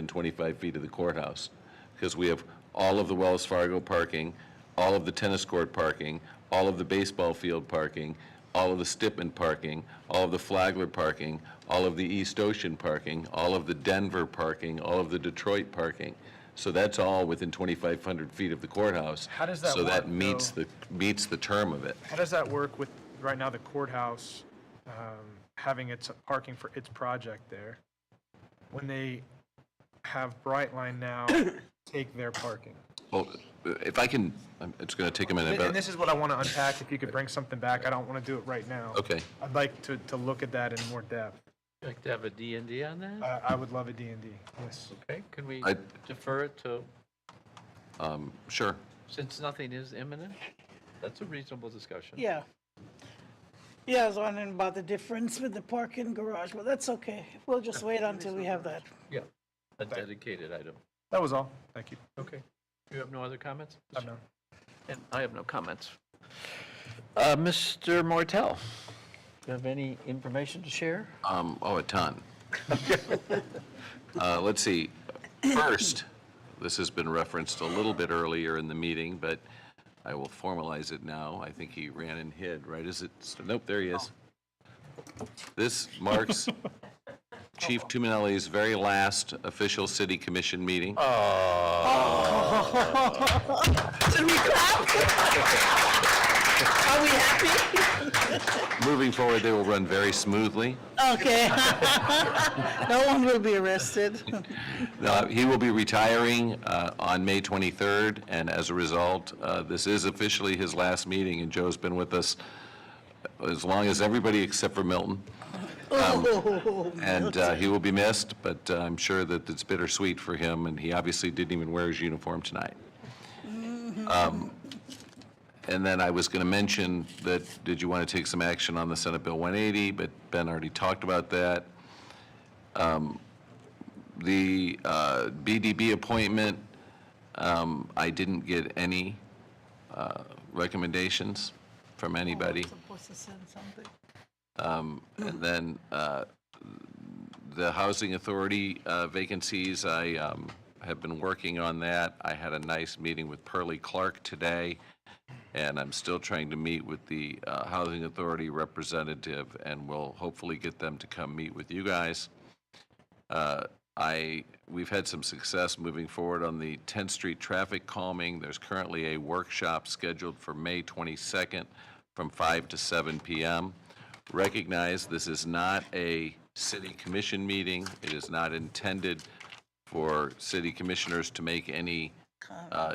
25 feet of the courthouse, because we have all of the Wells Fargo parking, all of the tennis court parking, all of the baseball field parking, all of the Stipman parking, all of the Flagler parking, all of the East Ocean parking, all of the Denver parking, all of the Detroit parking. So that's all within 2,500 feet of the courthouse. How does that So that work, meets the term of it. How does that work with, right now, the courthouse having its parking for its project there? When they have Brightline now take their parking? Well, if I can, it's going to take a minute, And but, this is what I want to unpack, if you could bring something back. I don't want to do it right now. okay. I'd like to look at that in more depth. Like to have a D&D on that? I would love a D&D, yes. Okay, can we I- defer it to, Sure. since nothing is imminent? That's a reasonable discussion. Yeah. Yeah, I was wondering about the difference with the parking garage, but that's okay. We'll just wait until we have that. Yeah, a dedicated item. That was all. Thank you. Okay. You have no other comments? I'm done. And I have no comments. Mr. Mortel, do you have any information to share? A ton. Let's see. First, this has been referenced a little bit earlier in the meeting, but I will formalize it now. I think he ran and hid, right? Nope, there he is. This marks Chief Tuminelli's very last official city commission meeting. Should we clap? Are we happy? Moving forward, they will run very smoothly. Okay. No one will be arrested. He will be retiring on May 23rd, and as a result, this is officially his last meeting, and Joe's been with us as long as everybody except for Milton. And he will be missed, but I'm sure that it's bittersweet for him, and he obviously didn't even wear his uniform tonight. And then I was going to mention that, did you want to take some action on the Senate Bill 180, but Ben already talked about that. The BDB appointment, I didn't get any recommendations from anybody. Supposed to send something. And then the Housing Authority vacancies, I have been working on that. I had a nice meeting with Pearlie Clark today, and I'm still trying to meet with the Housing Authority representative, and we'll hopefully get them to come meet with you guys. We've had some success moving forward on the 10th Street traffic calming. There's currently a workshop scheduled for May 22nd from 5 to 7 p.m. Recognize this is not a city commission meeting. It is not intended for city commissioners to make any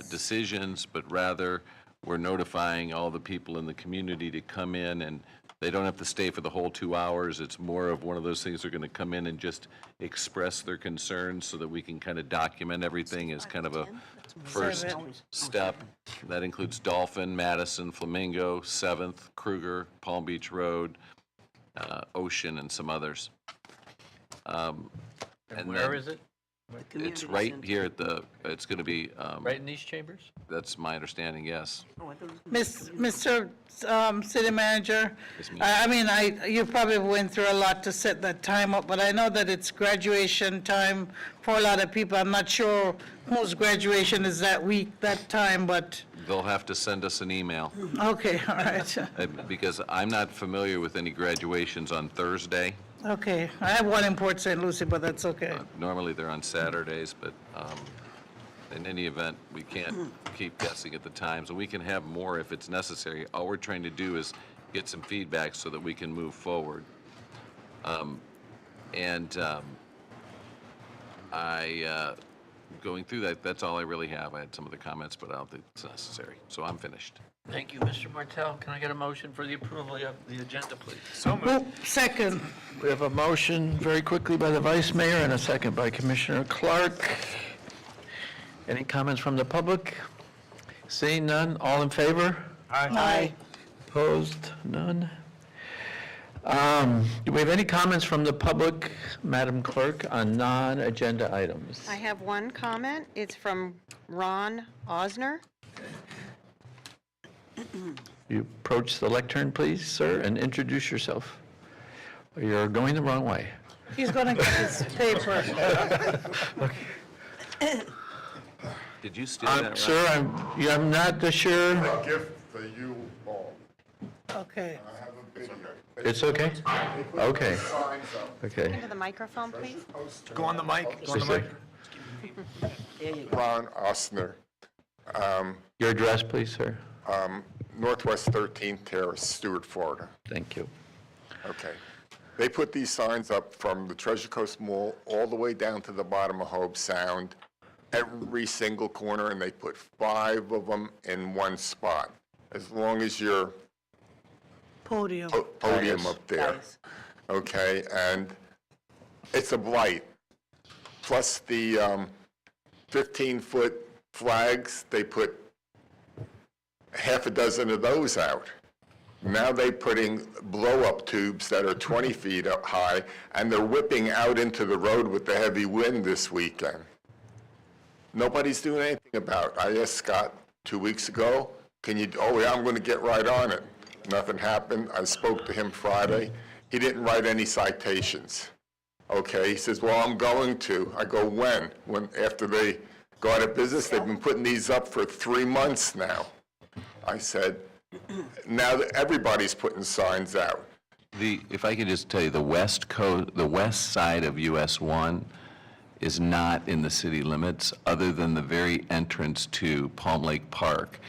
decisions, but rather we're notifying all the people in the community to come in, and they don't have to stay for the whole 2 hours. It's more of one of those things they're going to come in and just express their concerns so that we can kind of document everything as kind of a first step. That includes Dolphin, Madison, Flamingo, 7th, Kruger, Palm Beach Road, Ocean, and some others. And where is it? It's right here at the, it's going to be, Right in these chambers? that's my understanding, yes. Mr. City Manager, Yes, ma'am. I mean, you probably went through a lot to set that time up, but I know that it's graduation time for a lot of people. I'm not sure whose graduation is that week, that time, but, They'll have to send us an email, okay, all right. because I'm not familiar with any graduations on Thursday. Okay, I have one in Port St. Lucie, but that's okay. Normally, they're on Saturdays, but in any event, we can't keep guessing at the times, and we can have more if it's necessary. All we're trying to do is get some feedback so that we can move forward. Going through that, that's all I really have. I had some of the comments, but I don't think it's necessary, so I'm finished. Thank you, Mr. Martell. Can I get a motion for the approval of the agenda, please? Second. We have a motion very quickly by the Vice Mayor and a second by Commissioner Clark. Any comments from the public? Seeing none, all in favor? Aye. Opposed? None. Do we have any comments from the public, Madam Clerk, on non-agenda items? I have one comment. It's from Ron Osner. You approach the lectern, please, sir, and introduce yourself. You're going the wrong way. He's going to get his paper. Did you steal that, Ron? Sir, I'm not sure. A gift for you all. Okay. I have a video. It's okay? Okay. Okay. Into the microphone, please. Go on the mic. Go on the mic. Ron Osner, Your address, please, sir. Northwest 13th Terrace, Stuart, Florida. Thank you. Okay. They put these signs up from the Treasure Coast Mall all the way down to the bottom of Hobe Sound, every single corner, and they put 5 of them in one spot, as long as your Podium. podium up there. Okay, and it's a blight. Plus the 15-foot flags, they put half a dozen of those out. Now they're putting blow-up tubes that are 20 feet up high, and they're whipping out into the road with the heavy wind this weekend. Nobody's doing anything about it. I asked Scott 2 weeks ago, can you, oh yeah, I'm going to get right on it. Nothing happened. I spoke to him Friday. He didn't write any citations. Okay, he says, well, I'm going to. I go, when? When, after they go out of business? They've been putting these up for 3 months now. I said, now that everybody's putting signs out. If I could just tell you, the west side of US 1 is not in the city limits, other than the very entrance to Palm Lake Park.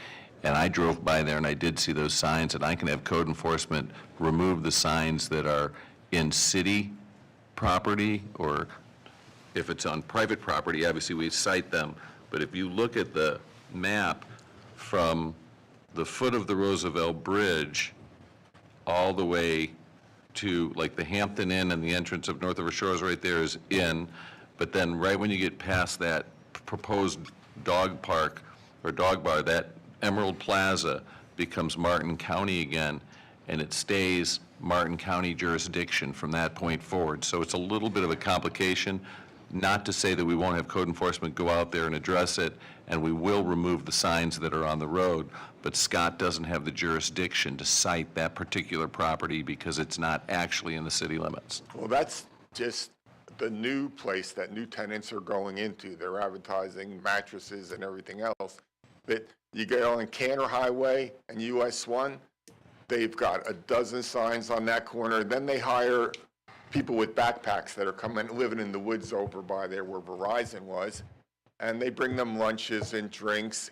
And I drove by there and I did see those signs, and I can have code enforcement remove the signs that are in city property, or if it's on private property, obviously we cite them. But if you look at the map from the foot of the Roosevelt Bridge all the way to like the Hampton Inn, and the entrance of North River Shores right there is in, but then right when you get past that proposed dog park or dog bar, that Emerald Plaza becomes Martin County again, and it stays Martin County jurisdiction from that point forward. So it's a little bit of a complication, not to say that we won't have code enforcement go out there and address it, and we will remove the signs that are on the road, but Scott doesn't have the jurisdiction to cite that particular property because it's not actually in the city limits. Well, that's just the new place that new tenants are going into. They're advertising mattresses and everything else. But you get on Canner Highway and US 1, they've got a dozen signs on that corner. Then they hire people with backpacks that are coming, living in the woods over by there where Verizon was, and they bring them lunches and drinks.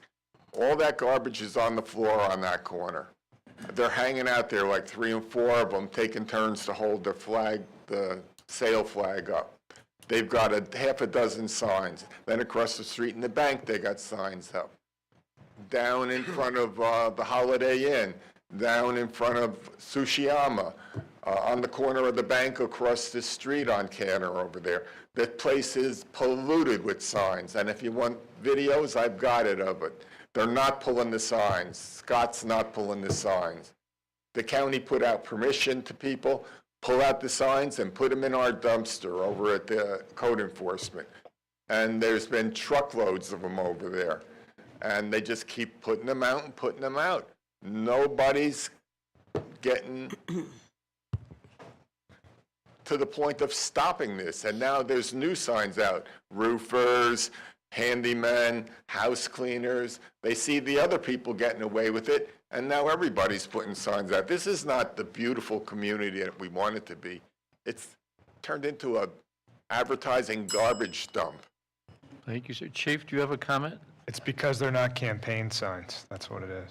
All that garbage is on the floor on that corner. They're hanging out there, like 3 and 4 of them, taking turns to hold the flag, the sale flag up. They've got half a dozen signs. Then across the street in the bank, they got signs up. Down in front of the Holiday Inn, down in front of Sushiyama, on the corner of the bank across the street on Canner over there. The place is polluted with signs, and if you want videos, I've got it of it. They're not pulling the signs. Scott's not pulling the signs. The county put out permission to people, pull out the signs and put them in our dumpster over at the code enforcement. And there's been truckloads of them over there. And they just keep putting them out and putting them out. Nobody's getting to the point of stopping this. And now there's new signs out. Roofers, handymen, house cleaners. They see the other people getting away with it, and now everybody's putting signs out. This is not the beautiful community that we want it to be. It's turned into a advertising garbage dump. Thank you, sir. Chief, do you have a comment? It's because they're not campaign signs. That's what it is.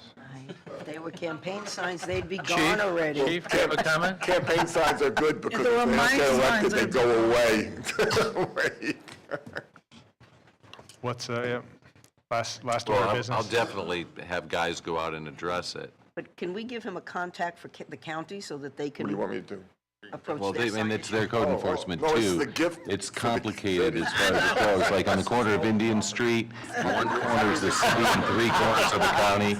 If they were campaign signs, they'd be Chief, gone already. Chief, do you have a comment? Campaign signs are good because if If they were they don't my get elected, signs, they I'd- go away. What's, yeah, last order of Well, business? I'll definitely have guys go out and address it. But can we give him a contact for the county so that they What do you can want me to do? approach Well, their and it's their code enforcement no, it's too. the gift It's for the complicated as far as it goes, like on the corner of Indian Street, one corner is the city and 3 corners of the county.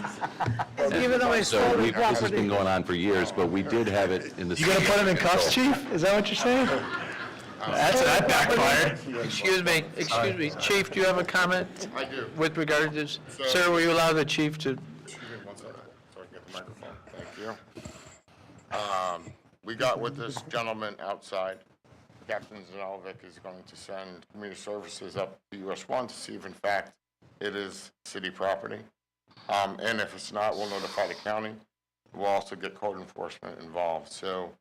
Giving away So stolen this has property. been going on for years, but we did have it in the. You gonna put him in cuffs, Chief? Is that what you're saying? That backfired. Excuse me, Chief, do you have a comment? I do. With regard to this? Sir, will you allow the chief to? Excuse me one second, so I can get the microphone. Thank you. We got with this gentleman outside. Captain Zanovic is going to send community services up to US 1 to see if in fact it is city property. And if it's not, we'll notify the county. We'll also get code enforcement involved. So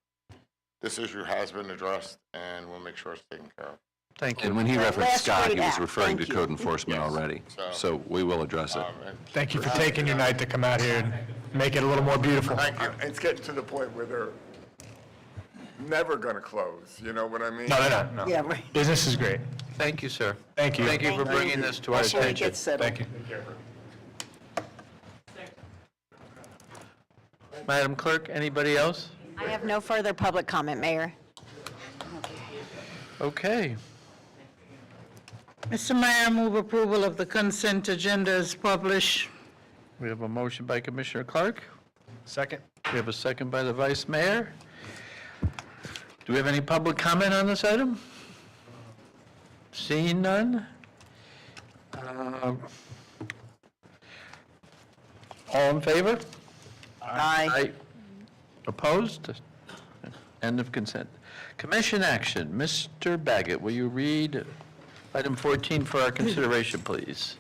this issue has been addressed and we'll make sure it's taken care of. Thank you. And when he referenced Last Scott, he great was act. referring to Thank you. code enforcement already. So we will address it. Thank you for taking your night to come out here and make it a little more beautiful. Thank you. It's getting to the point where they're never going to close, you know what I mean? No, they're not, no. Yeah, right. Business is great. Thank you, sir. Thank you. Thank you for bringing this to our That's where it attention. gets settled. Thank you. Madam Clerk, anybody else? I have no further public comment, Mayor. Okay. Mr. Mayor, I move approval of the consent agenda as published. We have a motion by Commissioner Clark. Second. We have a second by the Vice Mayor. Do we have any public comment on this item? Seeing none? All in favor? Aye. Opposed? End of consent. Commission action. Mr. Baggett, will you read item 14 for our consideration, please?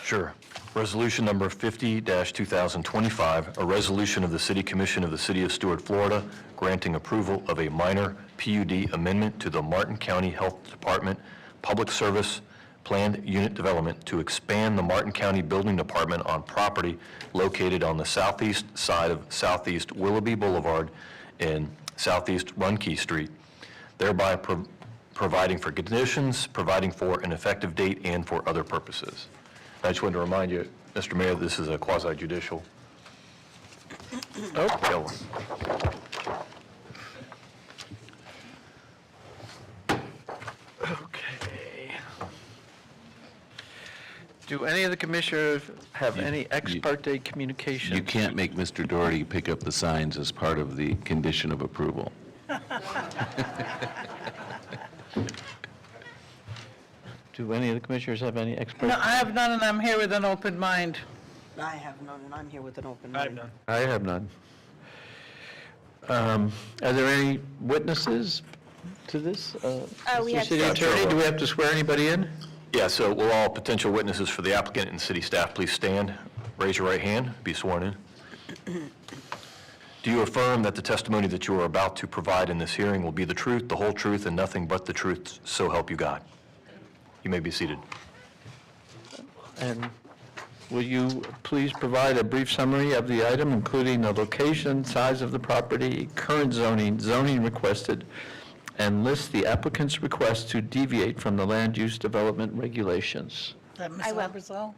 Sure. Resolution number 50-2025, a resolution of the City Commission of the City of Stuart, Florida, granting approval of a minor PUD amendment to the Martin County Health Department Public Service Planned Unit Development to expand the Martin County Building Department on property located on the southeast side of Southeast Willoughby Boulevard and Southeast Runkey Street, thereby providing for conditions, providing for an effective date, and for other purposes. I just wanted to remind you, Mr. Mayor, this is a quasi-judicial. Oh. Okay. Do any of the commissioners have any ex parte communications? You can't make Mr. Doherty pick up the signs as part of the condition of approval. Do any of the commissioners have any ex parte? No, I have none, and I'm here with an open mind. I have none, and I'm here with an open mind. I have none. Are there any witnesses to this? We Mr. have City Yeah, Attorney, sure. do we have to swear anybody in? Yeah, so will all potential witnesses for the applicant and city staff please stand, raise your right hand, be sworn in? Do you affirm that the testimony that you are about to provide in this hearing will be the truth, the whole truth, and nothing but the truth, so help you God? You may be seated. And will you please provide a brief summary of the item, including the location, size of the property, current zoning requested, and list the applicant's request to deviate from the land use development regulations? I will.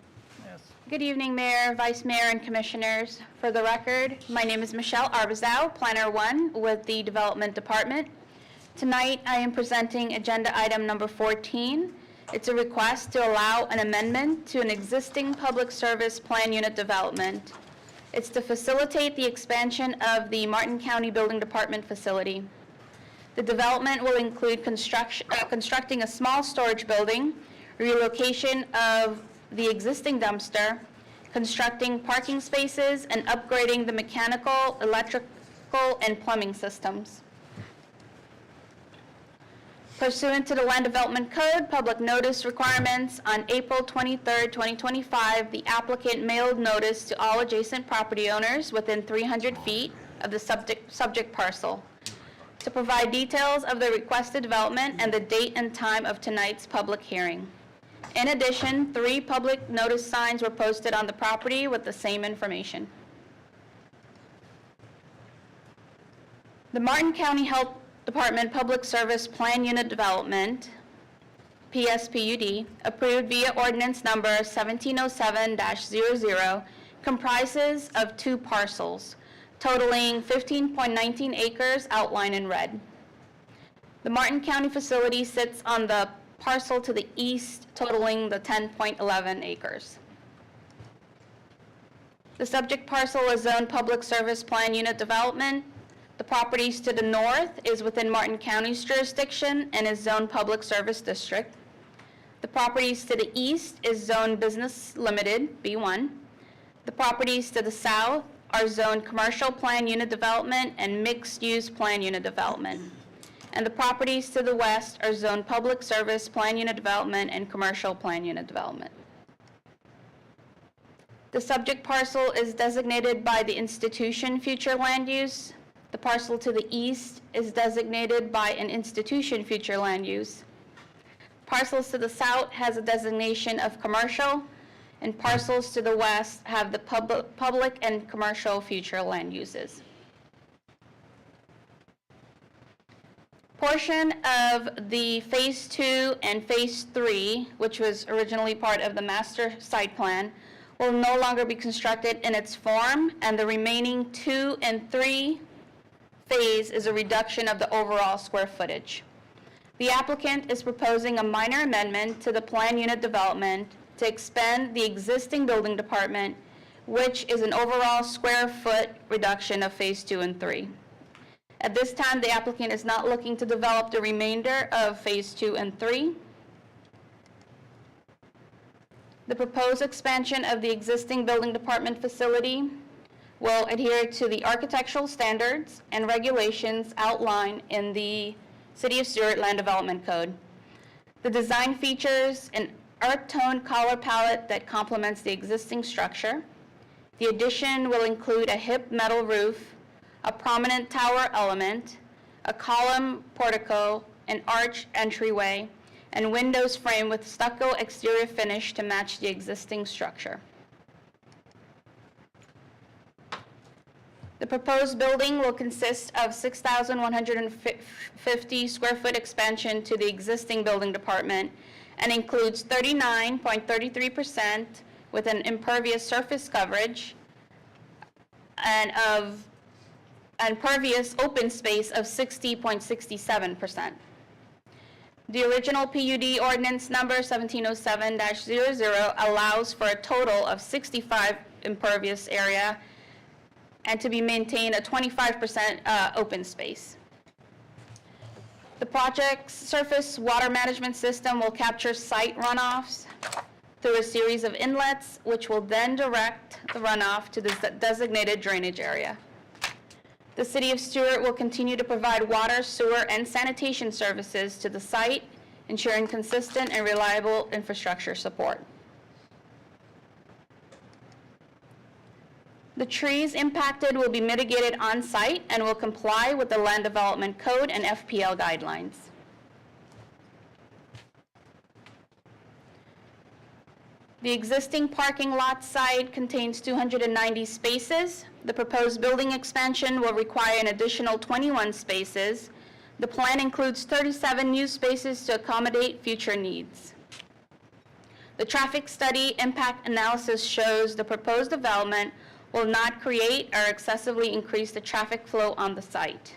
Good evening, Mayor, Vice Mayor, and Commissioners. For the record, my name is Michelle Arbizau, Planner 1 with the Development Department. Tonight, I am presenting Agenda Item Number 14. It's a request to allow an amendment to an existing public service plan unit development. It's to facilitate the expansion of the Martin County Building Department facility. The development will include constructing a small storage building, relocation of the existing dumpster, constructing parking spaces, and upgrading the mechanical, electrical, and plumbing systems. Pursuant to the Land Development Code Public Notice Requirements, on April 23, 2025, the applicant mailed notice to all adjacent property owners within 300 feet of the subject parcel to provide details of the requested development and the date and time of tonight's public hearing. In addition, 3 public notice signs were posted on the property with the same information. The Martin County Health Department Public Service Plan Unit Development, PSPUD, approved via ordinance number 1707-00, comprises of 2 parcels, totaling 15.19 acres outlined in red. The Martin County facility sits on the parcel to the east, totaling the 10.11 acres. The subject parcel is zoned Public Service Plan Unit Development. The properties to the north is within Martin County's jurisdiction and is zoned Public Service District. The properties to the east is zoned Business Limited, B1. The properties to the south are zoned Commercial Plan Unit Development and Mixed Use Plan Unit Development. And the properties to the west are zoned Public Service Plan Unit Development and Commercial Plan Unit Development. The subject parcel is designated by the institution future land use. The parcel to the east is designated by an institution future land use. Parcels to the south has a designation of commercial, and parcels to the west have the public and commercial future land uses. Portion of the Phase 2 and Phase 3, which was originally part of the master site plan, will no longer be constructed in its form, and the remaining 2 and 3 phase is a reduction of the overall square footage. The applicant is proposing a minor amendment to the plan unit development to expand the existing building department, which is an overall square foot reduction of Phase 2 and 3. At this time, the applicant is not looking to develop the remainder of Phase 2 and 3. The proposed expansion of the existing building department facility will adhere to the architectural standards and regulations outlined in the City of Stuart Land Development Code. The design features an earth tone color palette that complements the existing structure. The addition will include a hip metal roof, a prominent tower element, a column portico, an arch entryway, and windows framed with stucco exterior finish to match the existing structure. The proposed building will consist of 6,150 square foot expansion to the existing building department and includes 39.33% with an impervious surface coverage and pervious open space of 60.67%. The original PUD ordinance number 1707-00 allows for a total of 65 impervious area and to be maintained a 25% open space. The project's surface water management system will capture site runoffs through a series of inlets, which will then direct the runoff to the designated drainage area. The City of Stuart will continue to provide water, sewer, and sanitation services to the site, ensuring consistent and reliable infrastructure support. The trees impacted will be mitigated on-site and will comply with the Land Development Code and FPL guidelines. The existing parking lot site contains 290 spaces. The proposed building expansion will require an additional 21 spaces. The plan includes 37 new spaces to accommodate future needs. The traffic study impact analysis shows the proposed development will not create or excessively increase the traffic flow on the site.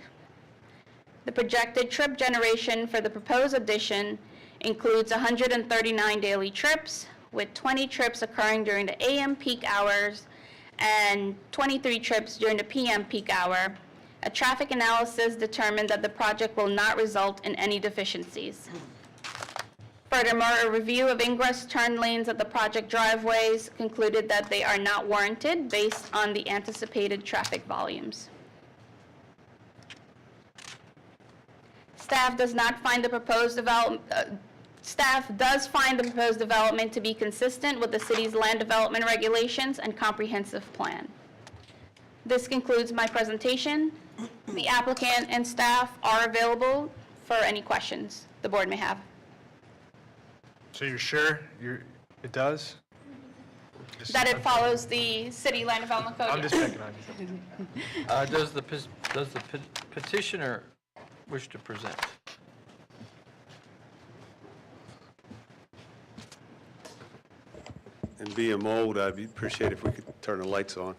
The projected trip generation for the proposed addition includes 139 daily trips, with 20 trips occurring during the AM peak hours and 23 trips during the PM peak hour. A traffic analysis determined that the project will not result in any deficiencies. Furthermore, a review of ingress turn lanes at the project driveways concluded that they are not warranted based on the anticipated traffic volumes. Staff does find the proposed development to be consistent with the city's land development regulations and comprehensive plan. This concludes my presentation. The applicant and staff are available for any questions the board may have. So you're sure it does? That it follows the city land development code? I'm just picking on you. Does the petitioner wish to present? And being old, I'd appreciate if we could turn the lights on.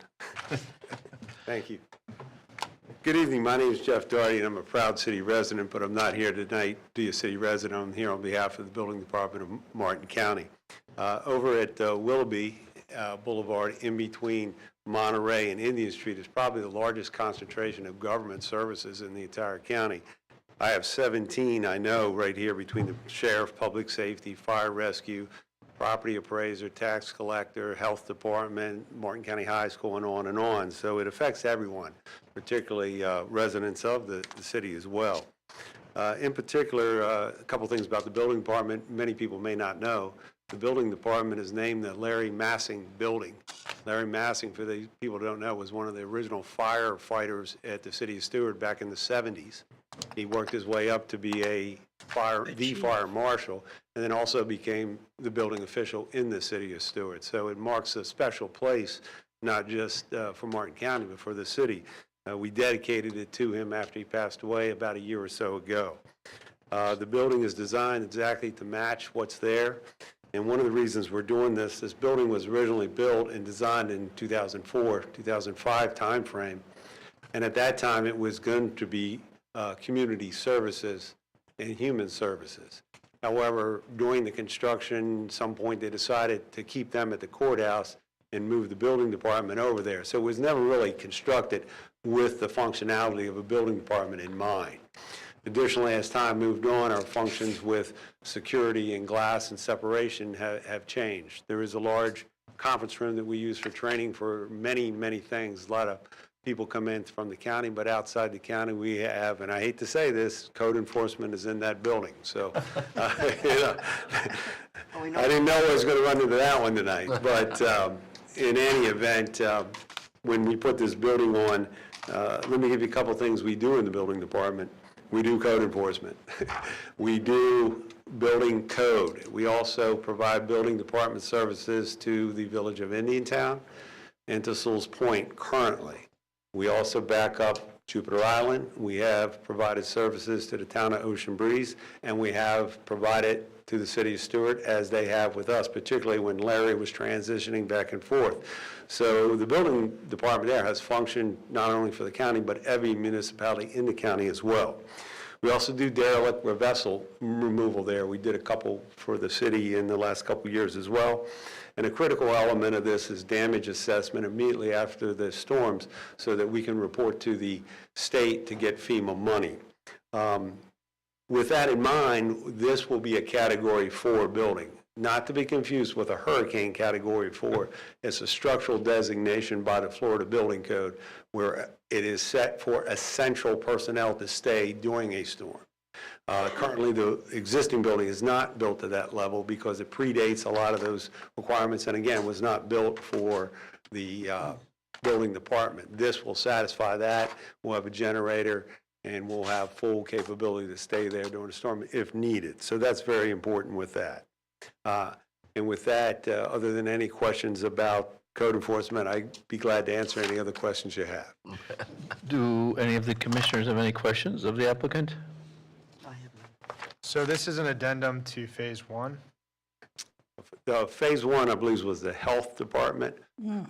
Thank you. Good evening. My name is Jeff Doherty, and I'm a proud city resident, but I'm not here tonight to be a city resident. I'm here on behalf of the Building Department of Martin County. Over at Willoughby Boulevard, in between Monterey and Indian Street, is probably the largest concentration of government services in the entire county. I have 17, I know, right here between the sheriff, public safety, fire rescue, property appraiser, tax collector, health department, Martin County High School, and on and on. So it affects everyone, particularly residents of the city as well. In particular, a couple things about the building department many people may not know. The building department is named the Larry Massing Building. Larry Massing, for the people who don't know, was one of the original firefighters at the city of Stuart back in the 70s. He worked his way up to be the fire marshal, and then also became the building official in the city of Stuart. So it marks a special place, not just for Martin County, but for the city. We dedicated it to him after he passed away about a year or so ago. The building is designed exactly to match what's there. And one of the reasons we're doing this building was originally built and designed in 2004, 2005 timeframe. And at that time, it was going to be community services and human services. However, during the construction, at some point they decided to keep them at the courthouse and move the building department over there. So it was never really constructed with the functionality of a building department in mind. Additionally, as time moved on, our functions with security and glass and separation have changed. There is a large conference room that we use for training for many, many things, a lot of people come in from the county, but outside the county, we have, and I hate to say this, code enforcement is in that building. So, you know, I didn't know I was going to run into that one tonight. But in any event, when we put this building on, let me give you a couple things we do in the building department. We do code enforcement. We do building code. We also provide building department services to the village of Indiantown and to Sewell's Point currently. We also back up Jupiter Island. We have provided services to the town of Ocean Breeze, and we have provided to the city of Stuart as they have with us, particularly when Larry was transitioning back and forth. So the building department there has functioned not only for the county, but every municipality in the county as well. We also do derelict vessel removal there. We did a couple for the city in the last couple of years as well. And a critical element of this is damage assessment immediately after the storms so that we can report to the state to get FEMA money. With that in mind, this will be a Category 4 building, not to be confused with a hurricane Category 4. It's a structural designation by the Florida Building Code where it is set for essential personnel to stay during a storm. Currently, the existing building is not built to that level because it predates a lot of those requirements and, again, was not built for the building department. This will satisfy that. We'll have a generator, and we'll have full capability to stay there during the storm if needed. So that's very important with that. And with that, other than any questions about code enforcement, I'd be glad to answer any other questions you have. Do any of the commissioners have any questions of the applicant? So this is an addendum to Phase 1? Phase 1, I believe, was the health department.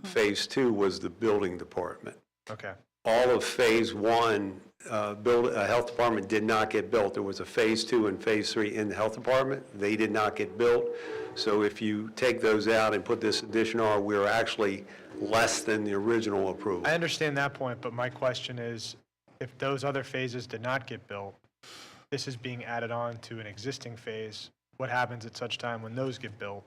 Phase 2 was the building department. Okay. All of Phase 1, health department did not get built. There was a Phase 2 and Phase 3 in the health department. They did not get built. So if you take those out and put this addition on, we're actually less than the original approval. I understand that point, but my question is, if those other phases did not get built, this is being added on to an existing phase. What happens at such time when those get built?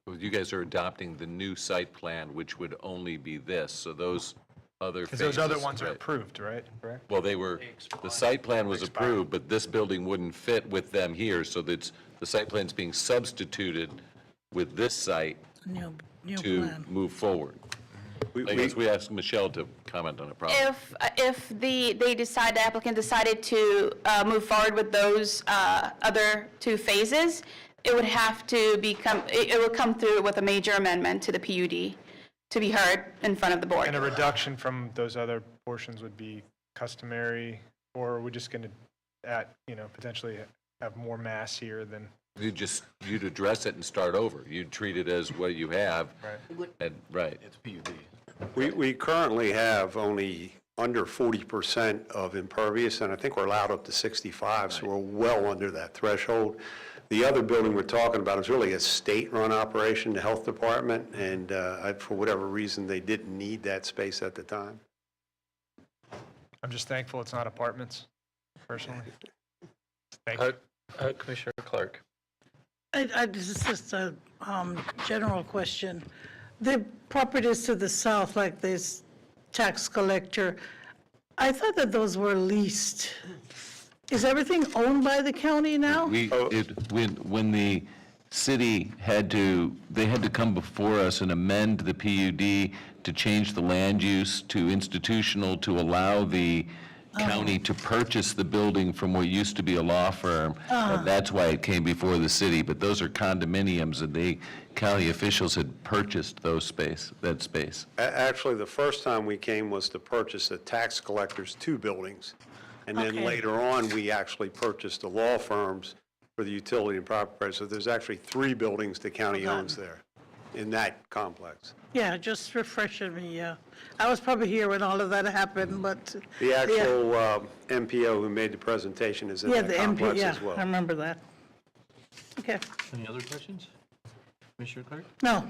Well, you guys are adopting the new site plan, which would only be this, so those other phases. Because those other ones are right. approved, right? Correct? Well, the site plan was approved, but this building wouldn't fit with them here, so that's, the site plan's being substituted with this site New to plan. move forward. I guess we asked Michelle to comment on it, probably. If the applicant decided to move forward with those other two phases, it would have to it would come through with a major amendment to the PUD to be heard in front of the board. And a reduction from those other portions would be customary, or are we just going to, potentially have more mass here than? You'd address it and start over. You'd treat it as what you have. Right. And, right. It's PUD. We currently have only under 40% of impervious, and I think we're allowed up to 65, so we're well under that threshold. The other building we're talking about is really a state-run operation, the health department, and for whatever reason, they didn't need that space at the time. I'm just thankful it's not apartments, personally. Thank you. Commissioner Clark. This is just a general question. The properties to the south, like this tax collector, I thought that those were leased. Is everything owned by the county now? When the city they had to come before us and amend the PUD to change the land use to institutional to allow the county to purchase the building from what used to be a law firm. And that's why it came before the city. But those are condominiums, and the county officials had purchased that space. Actually, the first time we came was to purchase the tax collector's 2 buildings. And then later on, we actually purchased the law firms for the utility and property. So there's actually 3 buildings the county owns there in that complex. Yeah, just refreshing me, yeah. I was probably here when all of that happened, but. The actual MPO who made the presentation is in Yeah, that the MP, complex yeah, as well. I remember that. Okay, Any other questions? Commissioner Clark? no,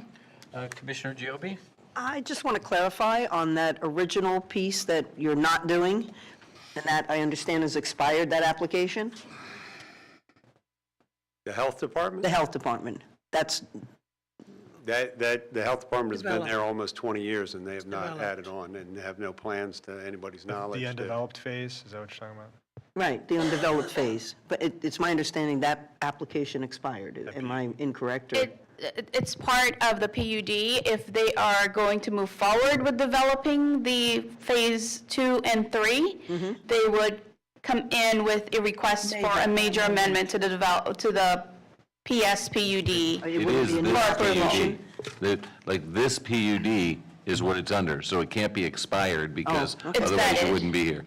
Commissioner Giobi? I just want to clarify on that original piece that you're not doing, and that I understand has expired, that application? The health department? The health department. That's The health department has been there Developed. almost 20 years, and they have not developed. added on, and have no plans to anybody's knowledge. The to- undeveloped phase, is that what you're talking about? Right, the undeveloped phase. But it's my understanding that application expired. Am I incorrect? Or- It's part of the PUD. If they are going to move forward with developing the Phase 2 and 3, they would come in with a request for a major amendment to the PSPUD. It is this PUD. Like, this PUD is what it's under, so it can't be expired because Oh, okay. It's otherwise you vetted. wouldn't be here.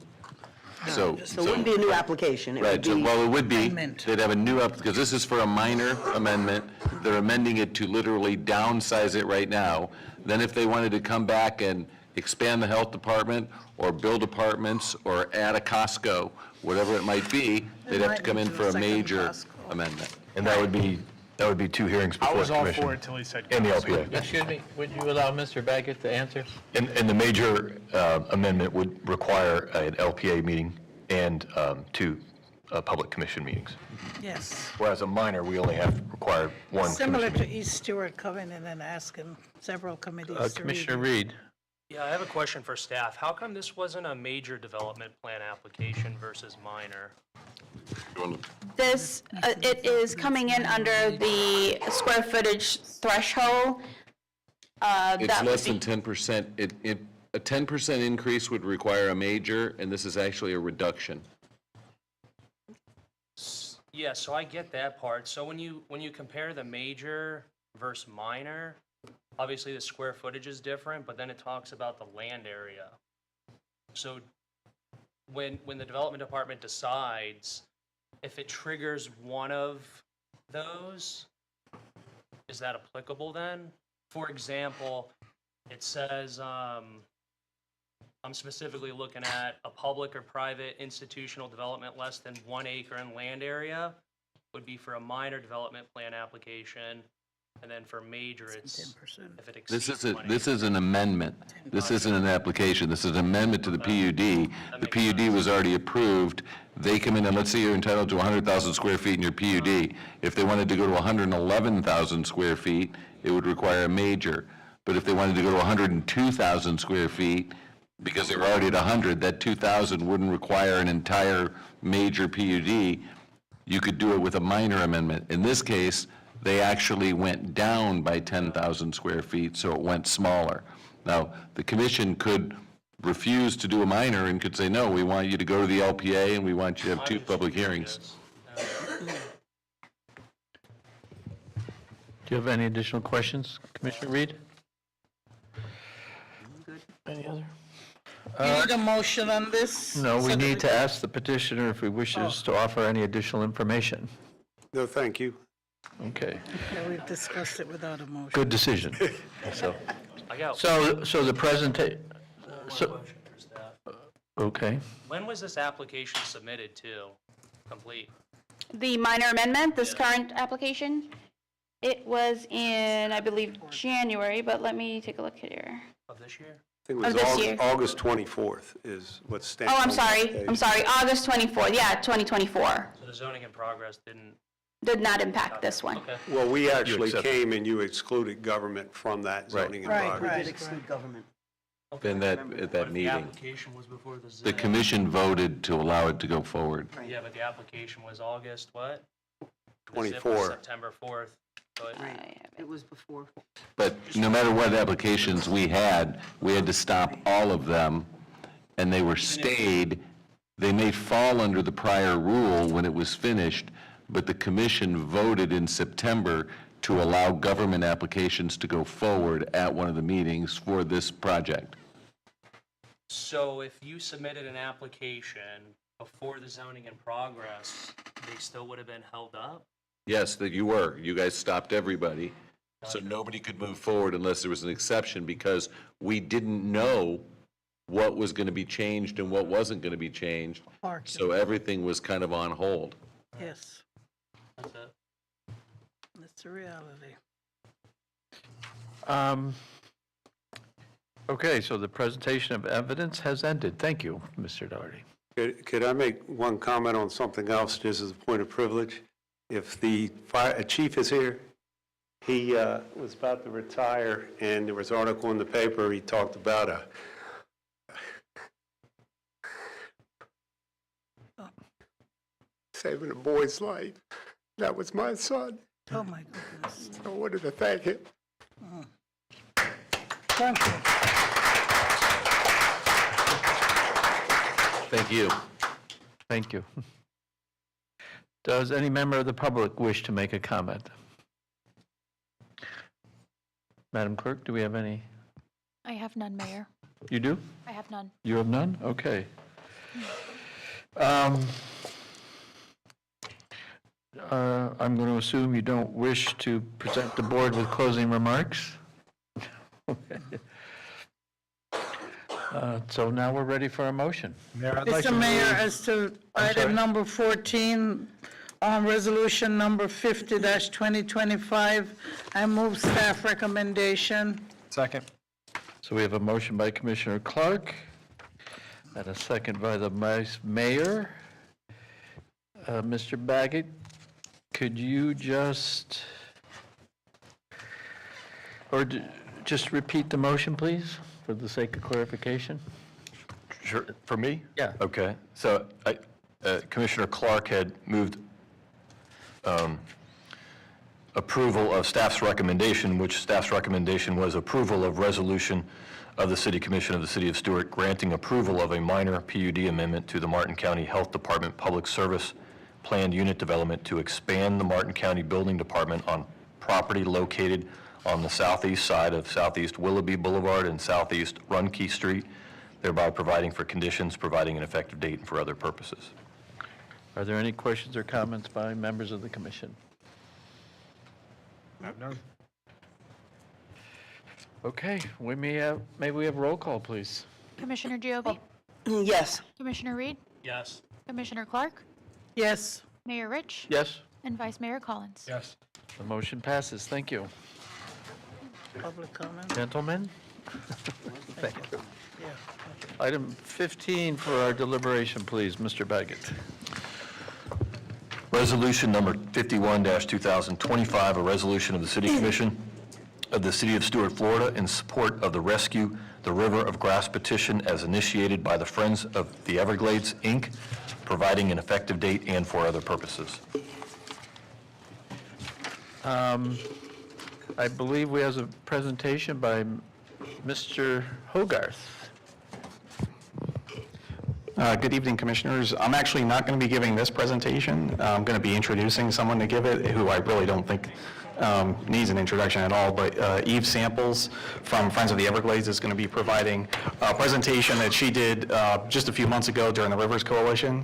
So, So it wouldn't be a new application. It would right, so, be, well, it would be, Amendment. they'd have a new, because this is for a minor amendment. They're amending it to literally downsize it right now. Then if they wanted to come back and expand the health department, or build apartments, or add a Costco, whatever it might be, they'd have to come in for a major amendment. And that would be 2 hearings I before was the all commission. for it till he said. And the Costco. LPA. Excuse me, would you allow Mr. Baggett to answer? And the major amendment would require an LPA meeting and 2 public commission meetings. Yes. Whereas a minor, we only have required 1 Similar commission to meeting. East Stewart coming in and asking several committees to Commissioner review. Reed? Yeah, I have a question for staff. How come this wasn't a major development plan application versus minor? This, it is coming in under the square footage threshold. It's That would less be- than 10%. A 10% increase would require a major, and this is actually a reduction. Yeah, so I get that part. So when you compare the major versus minor, obviously the square footage is different, but then it talks about the land area. So when the development department decides if it triggers one of those, is that applicable then? For example, it says, I'm specifically looking at a public or private institutional development less than 1 acre in land area would be for a minor development plan application, and then for major, it's if it exceeds 1 This is an amendment. This isn't an application. This is an amendment to the PUD. The PUD was already approved. They come in, and let's say you're entitled to 100,000 square feet in your PUD. If they wanted to go to 111,000 square feet, it would require a major. But if they wanted to go to 102,000 square feet, because they were already at 100, that 2,000 wouldn't require an entire major PUD. You could do it with a minor amendment. In this case, they actually went down by 10,000 square feet, so it went smaller. Now, the commission could refuse to do a minor and could say, no, we want you to go to the LPA and we want you to have 2 public hearings. Do you have any additional questions, Commissioner Reed? Any other? You need a motion on this? No, we So that need to ask the petitioner if he wishes to offer any additional information. No, thank you. Okay, Yeah, we've discussed it without a motion. good decision. So, I got so the presentation, one so, question for staff. okay. When was this application submitted to complete? The minor amendment, this current application, it was in, I believe, January, but let me take a look here. Of this year? I think Of it this was year. August 24th is what's stamped. Oh, I'm on the sorry, application. I'm sorry, August 24th, yeah, 2024. So the zoning in progress didn't, Did not impact this one. okay. Well, we actually accept it. came and you excluded government from that zoning in Right, progress. right. we did exclude government. Then at that The meeting, application was before the the zoning. commission voted to allow it to go forward. Yeah, but the application was August what? The zip was 24. September 4th, but It was before. But no matter what applications we had to stop all of them, and they were stayed. They may fall under the prior rule when it was finished, but the commission voted in September to allow government applications to go forward at one of the meetings for this project. so if you submitted an application before the zoning in progress, they still would have been held up? Yes, that you were. You guys stopped everybody, so nobody could move forward unless there was an exception, because we didn't know what was going to be changed and what wasn't going to be changed. Parking. So everything was kind of on hold. Yes, That's it. that's the reality. Okay, so the presentation of evidence has ended. Thank you, Mr. Doherty. Could I make one comment on something else, just as a point of privilege? If the chief is here, He was about to retire, and there was an article in the paper, he talked about saving a boy's life. That was my son. Oh, my goodness. I wanted to thank him. Thank you. Thank you. Thank you. Does any member of the public wish to make a comment? Madam Clerk, do we have any? I have none, Mayor. You do? I have none. You have none? Okay. I'm going to assume you don't wish to present the board with closing remarks? Okay. So now we're ready for a motion. Mr. Mayor, as to item number 14, on resolution number 50-2025, I move staff recommendation. Second. So we have a motion by Commissioner Clark and a second by the Vice Mayor. Mr. Baggett, could you just repeat the motion, please, for the sake of clarification? Sure, for me? Yeah. Okay, so Commissioner Clark had moved approval of staff's recommendation, which staff's recommendation was approval of resolution of the City Commission of the City of Stuart granting approval of a minor PUD amendment to the Martin County Health Department Public Service Planned Unit Development to expand the Martin County Building Department on property located on the southeast side of Southeast Willoughby Boulevard and Southeast Runkey Street, thereby providing for conditions, providing an effective date, and for other purposes. Are there any questions or comments by members of the commission? No. Okay, may we have roll call, please? Commissioner Giobbi? Yes. Commissioner Reed? Yes. Commissioner Clark? Yes. Mayor Rich? Yes. And Vice Mayor Collins? Yes. The motion passes. Thank you. Public comment? Gentlemen? Thank you. Item 15 for our deliberation, please. Mr. Baggett. Resolution number 51-2025, a resolution of the City Commission of the City of Stuart, Florida, in support of the Rescue the River of Grass petition as initiated by the Friends of the Everglades, Inc., providing an effective date and for other purposes. I believe we have a presentation by Mr. Hogarth. Good evening, Commissioners. I'm actually not going to be giving this presentation. I'm going to be introducing someone to give it, who I really don't think needs an introduction at all, but Eve Samples from Friends of the Everglades is going to be providing a presentation that she did just a few months ago during the Rivers Coalition.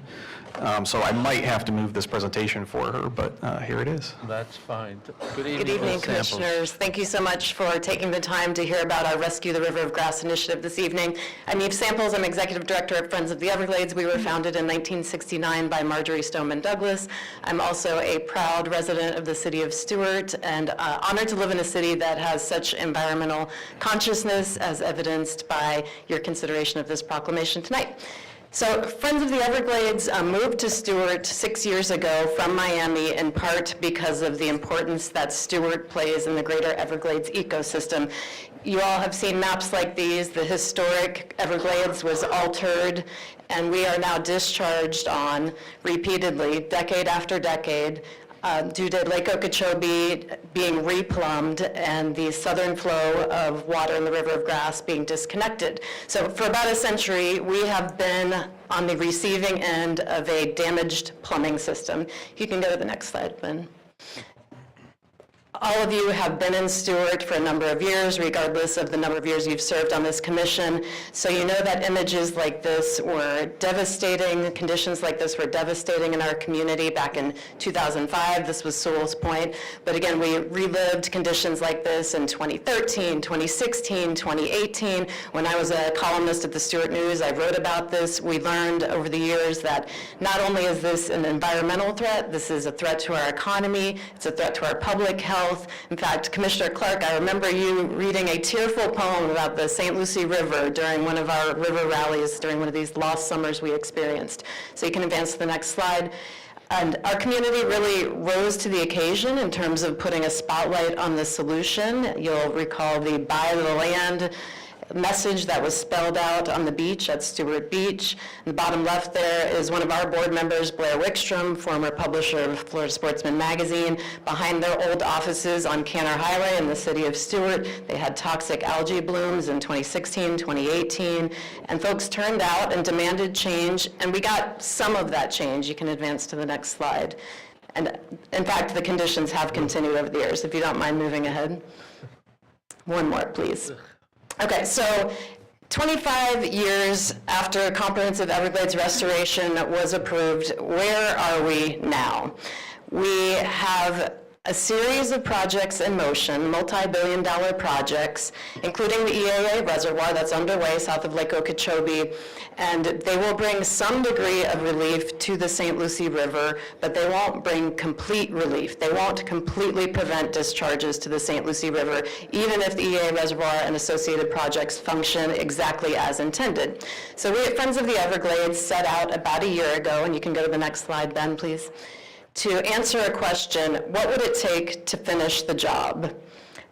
So I might have to move this presentation for her, but here it is. That's fine. Good evening, Commissioners. Thank you so much for taking the time to hear about our Rescue the River of Grass initiative this evening. I'm Eve Samples. I'm Executive Director at Friends of the Everglades. We were founded in 1969 by Marjorie Stoneman Douglas. I'm also a proud resident of the City of Stuart and honored to live in a city that has such environmental consciousness as evidenced by your consideration of this proclamation tonight. So Friends of the Everglades moved to Stuart 6 years ago from Miami, in part because of the importance that Stuart plays in the greater Everglades ecosystem. You all have seen maps like these. The historic Everglades was altered, and we are now discharged on repeatedly, decade after decade, due to Lake Okeechobee being replumbed and the southern flow of water in the River of Grass being disconnected. So for about a century, we have been on the receiving end of a damaged plumbing system. You can go to the next slide, Ben. All of you have been in Stuart for a number of years, regardless of the number of years you've served on this commission. So you know that images like this were devastating, conditions like this were devastating in our community back in 2005. This was Sewell's Point. But again, we relived conditions like this in 2013, 2016, 2018. When I was a columnist at the Stuart News, I wrote about this. We learned over the years that not only is this an environmental threat, this is a threat to our economy, it's a threat to our public health. In fact, Commissioner Clark, I remember you reading a tearful poem about the St. Lucie River during one of our river rallies during one of these lost summers we experienced. So you can advance to the next slide. And our community really rose to the occasion in terms of putting a spotlight on the solution. You'll recall the buy the land message that was spelled out on the beach at Stuart Beach. In the bottom left there is one of our board members, Blair Wickstrom, former publisher of Florida Sportsman magazine. Behind their old offices on Canner Highway in the city of Stuart, they had toxic algae blooms in 2016, 2018, and folks turned out and demanded change, and we got some of that change. You can advance to the next slide. And in fact, the conditions have continued over the years, if you don't mind moving ahead. One more, please. Okay, so 25 years after comprehensive Everglades restoration was approved, where are we now? We have a series of projects in motion, multi-billion-dollar projects, including the EAA reservoir that's underway south of Lake Okeechobee, and they will bring some degree of relief to the St. Lucie River, but they won't bring complete relief. They won't completely prevent discharges to the St. Lucie River, even if the EAA reservoir and associated projects function exactly as intended. So we at Friends of the Everglades set out about a year ago, and you can go to the next slide, Ben, please, to answer a question: what would it take to finish the job?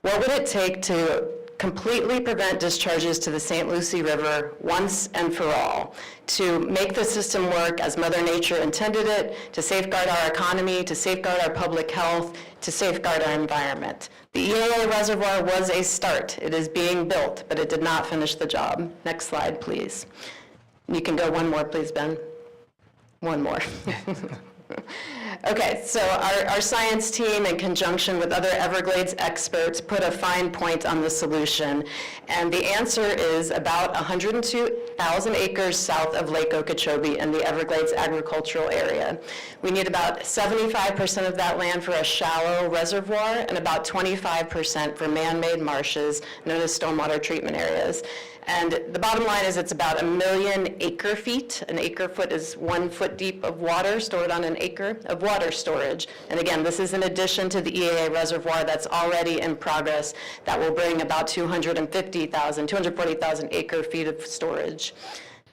What would it take to completely prevent discharges to the St. Lucie River once and for all, to make the system work as Mother Nature intended it, to safeguard our economy, to safeguard our public health, to safeguard our environment? The EAA reservoir was a start. It is being built, but it did not finish the job. Next slide, please. You can go one more, please, Ben. One more. Okay, so our science team, in conjunction with other Everglades experts, put a fine point on the solution, and the answer is about 102,000 acres south of Lake Okeechobee in the Everglades agricultural area. We need about 75% of that land for a shallow reservoir and about 25% for man-made marshes known as stormwater treatment areas. And the bottom line is it's about 1 million acre feet. An acre foot is 1 foot deep of water stored on an acre of water storage. And again, this is in addition to the EAA reservoir that's already in progress that will bring about 240,000 acre feet of storage.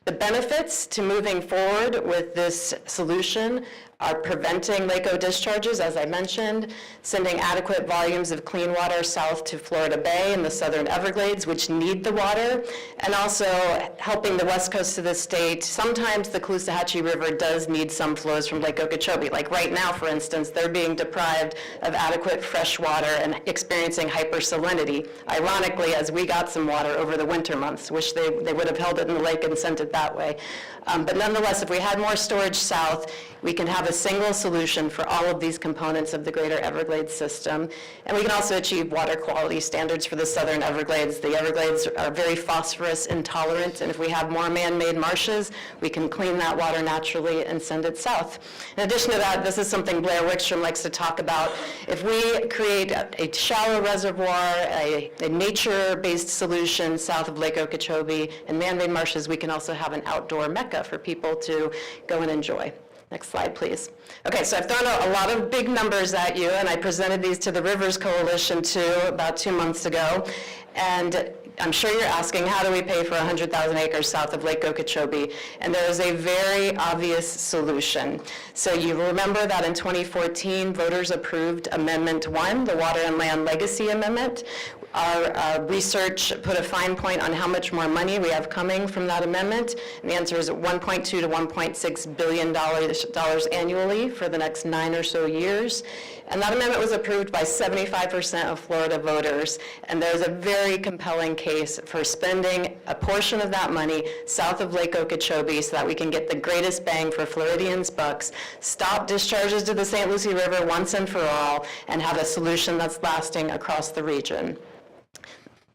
The benefits to moving forward with this solution are preventing Lake O discharges, as I mentioned, sending adequate volumes of clean water south to Florida Bay and the southern Everglades, which need the water, and also helping the west coast of the state. Sometimes the Caloosahatchee River does need some flows from Lake Okeechobee. Like right now, for instance, they're being deprived of adequate fresh water and experiencing hypersalinity. Ironically, as we got some water over the winter months, wish they would have held it in the lake and sent it that way. But nonetheless, if we had more storage south, we can have a single solution for all of these components of the greater Everglades system. And we can also achieve water quality standards for the southern Everglades. The Everglades are very phosphorus intolerant, and if we have more man-made marshes, we can clean that water naturally and send it south. In addition to that, this is something Blair Wickstrom likes to talk about. If we create a shallow reservoir, a nature-based solution south of Lake Okeechobee and man-made marshes, we can also have an outdoor mecca for people to go and enjoy. Next slide, please. Okay, so I've thrown out a lot of big numbers at you, and I presented these to the Rivers Coalition too about 2 months ago. And I'm sure you're asking, how do we pay for 100,000 acres south of Lake Okeechobee? And there is a very obvious solution. So you remember that in 2014, voters approved Amendment 1, the Water and Land Legacy Amendment. Our research put a fine point on how much more money we have coming from that amendment. And the answer is $1.2 to $1.6 billion annually for the next 9 or so years. And that amendment was approved by 75% of Florida voters. And there's a very compelling case for spending a portion of that money south of Lake Okeechobee so that we can get the greatest bang for Floridians' bucks, stop discharges to the St. Lucie River once and for all, and have a solution that's lasting across the region.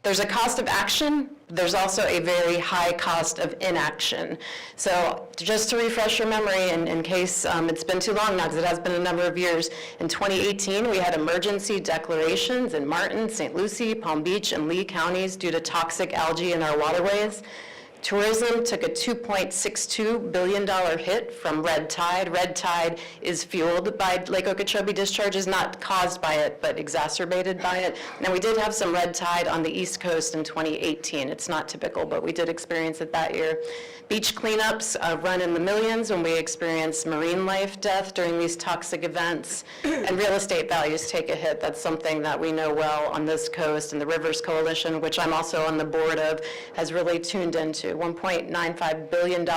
There's a cost of action. There's also a very high cost of inaction. So just to refresh your memory, in case it's been too long now, because it has been a number of years, in 2018, we had emergency declarations in Martin, St. Lucie, Palm Beach, and Lee counties due to toxic algae in our waterways. Tourism took a $2.62 billion hit from red tide. Red tide is fueled by Lake Okeechobee discharges, not caused by it, but exacerbated by it. Now, we did have some red tide on the East Coast in 2018. It's not typical, but we did experience it that year. Beach cleanups run in the millions when we experience marine life death during these toxic events, and real estate values take a hit. That's something that we know well on this coast, and the Rivers Coalition, which I'm also on the board of, has really tuned into. $1.95 billion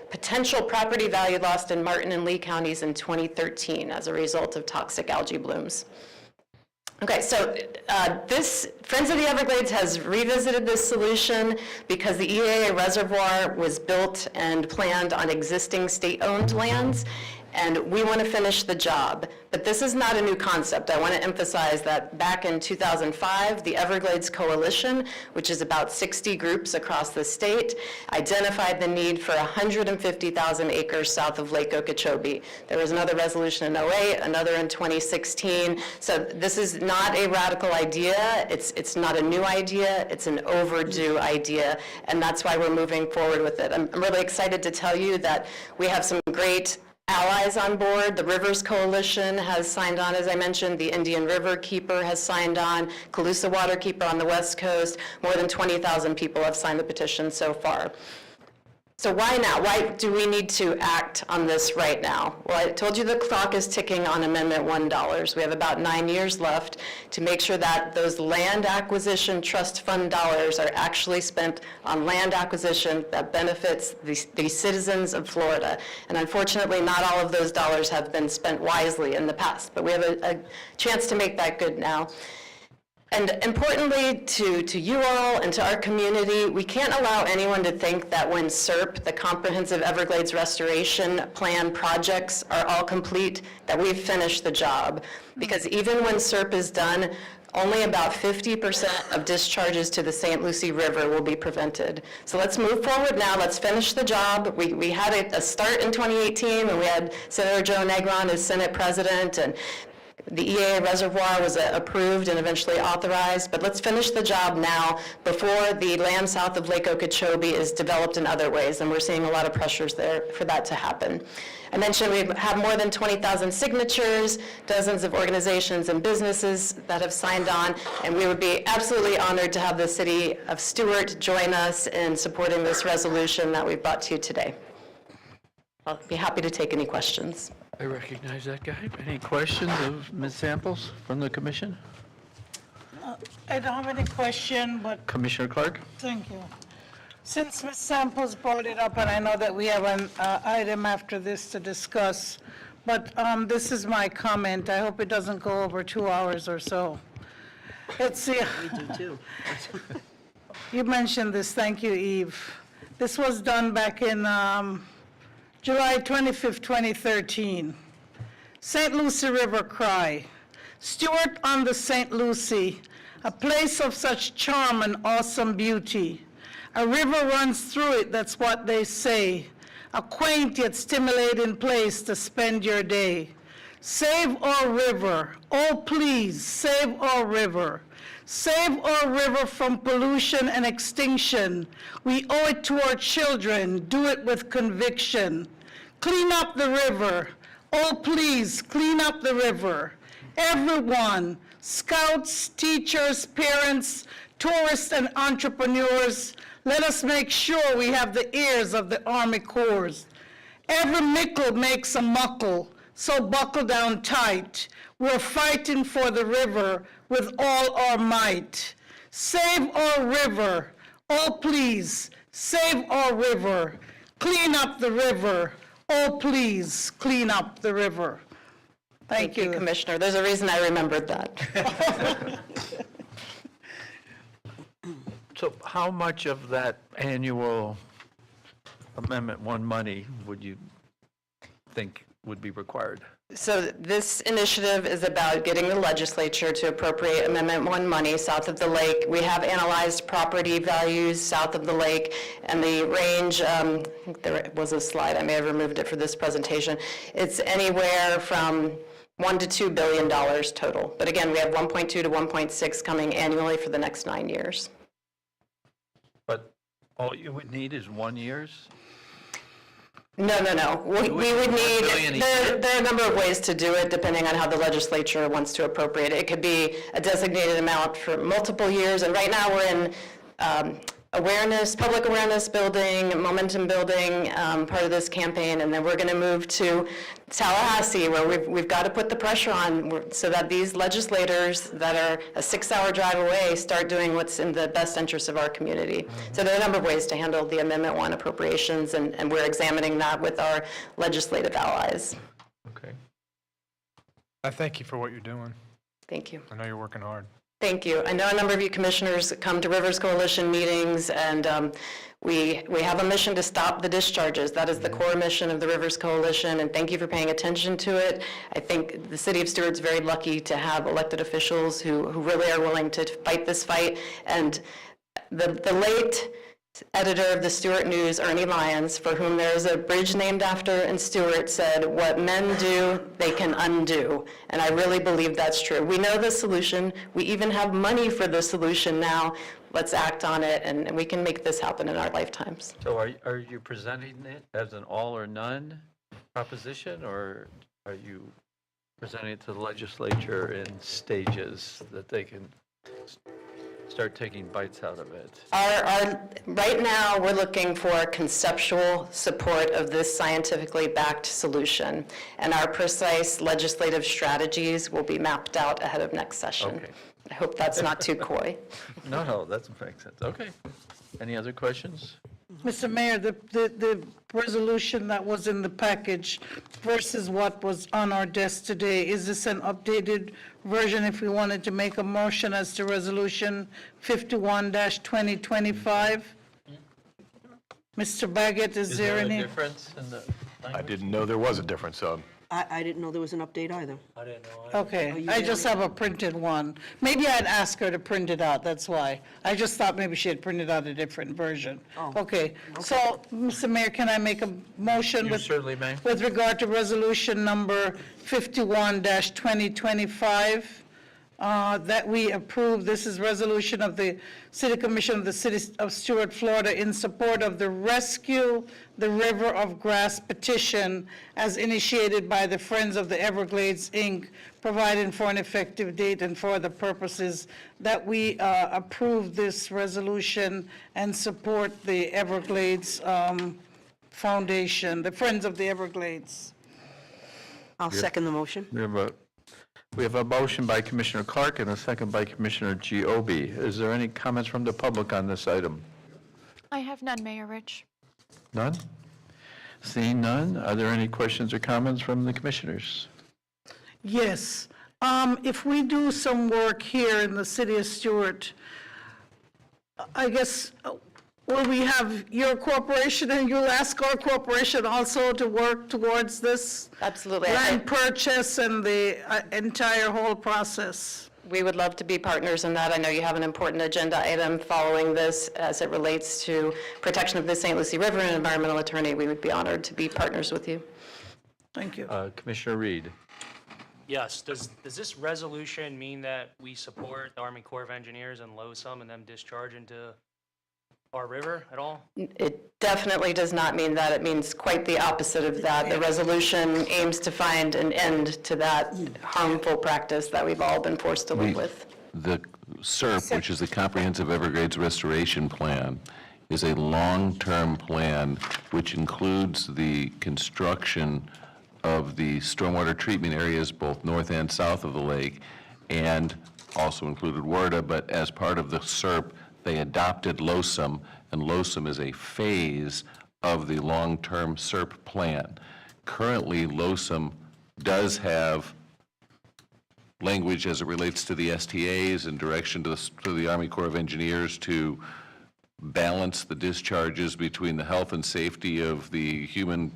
potential property value lost in Martin and Lee counties in 2013 as a result of toxic algae blooms. Okay, so this Friends of the Everglades has revisited this solution because the EAA reservoir was built and planned on existing state-owned lands, and we want to finish the job. But this is not a new concept. I want to emphasize that back in 2005, the Everglades Coalition, which is about 60 groups across the state, identified the need for 150,000 acres south of Lake Okeechobee. There was another resolution in 2008, another in 2016. So this is not a radical idea. It's not a new idea. It's an overdue idea, and that's why we're moving forward with it. I'm really excited to tell you that we have some great allies on board. The Rivers Coalition has signed on, as I mentioned. The Indian River Keeper has signed on. Calusa Waterkeeper on the West Coast. More than 20,000 people have signed the petition so far. So why now? Why do we need to act on this right now? Well, I told you the clock is ticking on Amendment $1. We have about 9 years left to make sure that those land acquisition trust fund dollars are actually spent on land acquisition that benefits the citizens of Florida. And unfortunately, not all of those dollars have been spent wisely in the past, but we have a chance to make that good now. And importantly, to you all and to our community, we can't allow anyone to think that when SERP, the Comprehensive Everglades Restoration Plan projects are all complete, that we've finished the job. Because even when SERP is done, only about 50% of discharges to the St. Lucie River will be prevented. So let's move forward now. Let's finish the job. We had a start in 2018, and we had Senator Joe Negron as Senate President, and the EAA reservoir was approved and eventually authorized, but let's finish the job now before the land south of Lake Okeechobee is developed in other ways, and we're seeing a lot of pressures there for that to happen. I mentioned we have more than 20,000 signatures, dozens of organizations and businesses that have signed on, and we would be absolutely honored to have the City of Stuart join us in supporting this resolution that we've brought to you today. I'll be happy to take any questions. I recognize that guy. Any questions of Ms. Samples from the commission? I don't have any question, but Commissioner Clark? thank you. Since Ms. Samples brought it up, and I know that we have an item after this to discuss, but this is my comment. I hope it doesn't go over 2 hours or so. It's the... We do too. You mentioned this. Thank you, Eve. This was done back in July 25th, 2013. St. Lucie River Cry. Stuart on the St. Lucie, a place of such charm and awesome beauty. A river runs through it, that's what they say. A quaint yet stimulating place to spend your day. Save our river, oh please, save our river. Save our river from pollution and extinction. We owe it to our children, do it with conviction. Clean up the river. Oh, please, clean up the river. Everyone, scouts, teachers, parents, tourists, and entrepreneurs, let us make sure we have the ears of the Army Corps. Every mickle makes a muckle, so buckle down tight. We're fighting for the river with all our might. Save our river. Oh, please, save our river. Clean up the river. Oh, please, clean up the river. Thank you. Commissioner. There's a reason I remembered that. So how much of that annual Amendment 1 money would you think would be required? So this initiative is about getting the legislature to appropriate Amendment 1 money south of the lake. We have analyzed property values south of the lake, and the range, I think there was a slide, I may have removed it for this presentation. It's anywhere from $1 to $2 billion total. But again, we have 1.2 to 1.6 coming annually for the next 9 years. But All you would need is 1 year's? No. We would need, billion a there are a number of ways to do it, depending on how the legislature wants to appropriate it. It could be a designated amount for multiple years, and right now we're in public awareness building, momentum building, part of this campaign, and then we're going to move to Tallahassee, where we've got to put the pressure on so that these legislators that are a 6-hour drive away start doing what's in the best interest of our community. So there are a number of ways to handle the Amendment 1 appropriations, and we're examining that with our legislative allies. Okay. I thank you for what you're doing. Thank you. I know you're working hard. Thank you. I know a number of you commissioners come to Rivers Coalition meetings, and we have a mission to stop the discharges. That is the core mission of the Rivers Coalition, and thank you for paying attention to it. I think the city of Stuart's very lucky to have elected officials who really are willing to fight this fight. And the late editor of the Stuart News, Ernie Lyons, for whom there is a bridge named after in Stuart, said, "What men do, they can undo." And I really believe that's true. We know the solution. We even have money for the solution now. Let's act on it, and we can make this happen in our lifetimes. So are you presenting it as an all or none proposition, or are you presenting it to the legislature in stages that they can start taking bites out of it? Right now, we're looking for conceptual support of this scientifically backed solution, and our precise legislative strategies will be mapped out ahead of next session. Okay. I hope that's not too coy. No, that makes sense. Okay. Any other questions? Mr. Mayor, the resolution that was in the package versus what was on our desk today, is this an updated version if we wanted to make a motion as to Resolution 51-2025? Mr. Baggett, is there any? Difference in the I didn't know there was a difference, so. I didn't know there was an update either. I didn't know. Okay, I just have a printed one. Maybe I'd ask her to print it out, that's why. I just thought maybe she had printed out a different version. Okay, so, Mr. Mayor, can I make a motion You with? certainly may. With regard to resolution number 51-2025, that we approve, this is resolution of the City Commission of the City of Stuart, Florida, in support of the Rescue the River of Grass petition as initiated by the Friends of the Everglades, Inc., providing for an effective date and for the purposes that we approve this resolution and support the Everglades Foundation, the Friends of the Everglades. I'll second the motion. We have a motion by Commissioner Clark and a second by Commissioner Giobbe. Is there any comments from the public on this item? I have none, Mayor Rich. None? Seeing none, are there any questions or comments from the commissioners? Yes. If we do some work here in the city of Stuart, I guess, will we have your corporation and you'll ask our corporation also to work towards this? Absolutely. Land purchase and the entire whole process? We would love to be partners in that. I know you have an important agenda item following this as it relates to protection of the St. Lucie River and environmental attorney. We would be honored to be partners with you. Thank you. Commissioner Reed. Yes, does this resolution mean that we support the Army Corps of Engineers and LOSUM and them discharge into our river at all? It definitely does not mean that. It means quite the opposite of that. The resolution aims to find an end to that harmful practice that we've all been forced to live with. The SERP, which is the Comprehensive Everglades Restoration Plan, is a long-term plan which includes the construction of the stormwater treatment areas both north and south of the lake, and also included WERDA, but as part of the SERP, they adopted LOSUM, and LOSUM is a phase of the long-term SERP plan. Currently, LOSUM does have language as it relates to the STAs and direction to the Army Corps of Engineers to balance the discharges between the health and safety of the human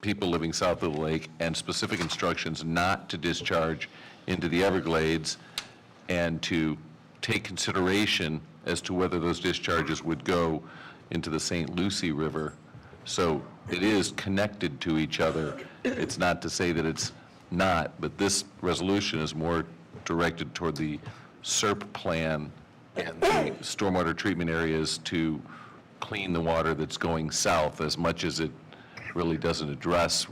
people living south of the lake, and specific instructions not to discharge into the Everglades, and to take consideration as to whether those discharges would go into the St. Lucie River. So it is connected to each other. It's not to say that it's not, but this resolution is more directed toward the SERP plan and the stormwater treatment areas to clean the water that's going south as much as it really doesn't address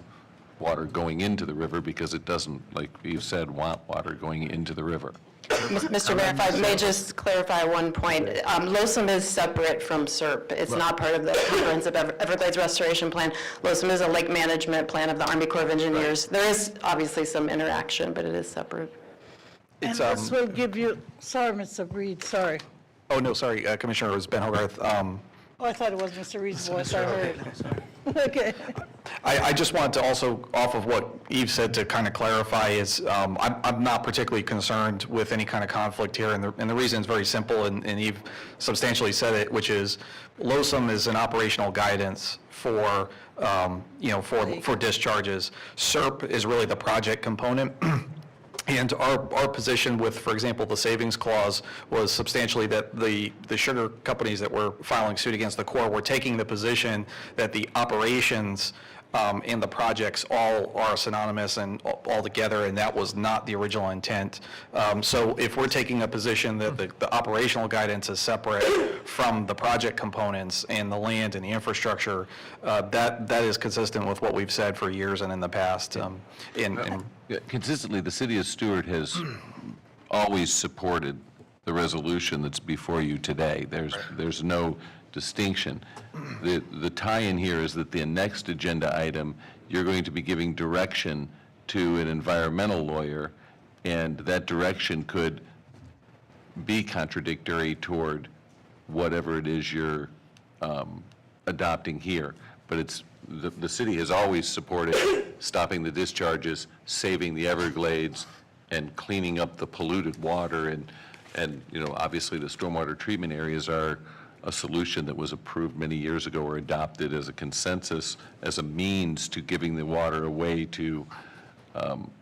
water going into the river, because it doesn't, like you said, want water going into the river. Mr. Mayor, if I may just clarify one point. LOSUM is separate from SERP. It's not part of the comprehensive Everglades Restoration Plan. LOSUM is a lake management plan of the Army Corps of Engineers. There is obviously some interaction, but it is separate. And this will give you, sorry, Mr. Reed, sorry. Oh, no, sorry, Commissioner, it was Ben Hogarth. Oh, I thought it was Mr. Reed's voice I heard. Okay. I just wanted to also, off of what Eve said, to kind of clarify is, I'm not particularly concerned with any kind of conflict here, and the reason is very simple, and Eve substantially said it, which is LOSUM is an operational guidance for, for discharges. SERP is really the project component. And our position with, for example, the savings clause was substantially that the sugar companies that were filing suit against the Corps were taking the position that the operations and the projects all are synonymous and all together, and that was not the original intent. So if we're taking a position that the operational guidance is separate from the project components and the land and the infrastructure, that is consistent with what we've said for years and in the past. Consistently, the city of Stuart has always supported the resolution that's before you today. There's no distinction. The tie-in here is that the next agenda item, you're going to be giving direction to an environmental lawyer, and that direction could be contradictory toward whatever it is you're adopting here. But it's, the city has always supported stopping the discharges, saving the Everglades, and cleaning up the polluted water, and obviously the stormwater treatment areas are a solution that was approved many years ago or adopted as a consensus, as a means to giving the water a way to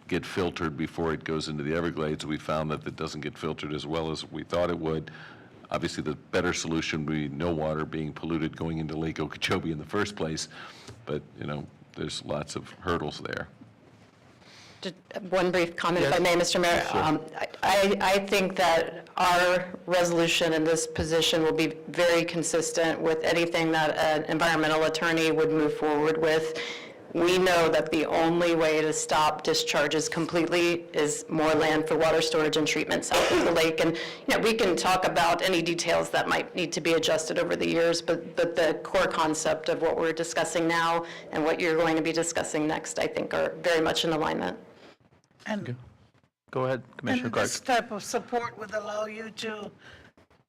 get filtered before it goes into the Everglades. We found that it doesn't get filtered as well as we thought it would. Obviously, the better solution would be no water being polluted going into Lake Okeechobee in the first place, but, there's lots of hurdles there. Just one brief comment, if I may, Mr. Mayor. I think that our resolution in this position will be very consistent with anything that an environmental attorney would move forward with. We know that the only way to stop discharges completely is more land for water storage and treatment south of the lake. And, we can talk about any details that might need to be adjusted over the years, but the core concept of what we're discussing now and what you're going to be discussing next, I think, are very much in alignment. And Go ahead, Commissioner Clark. this type of support would allow you to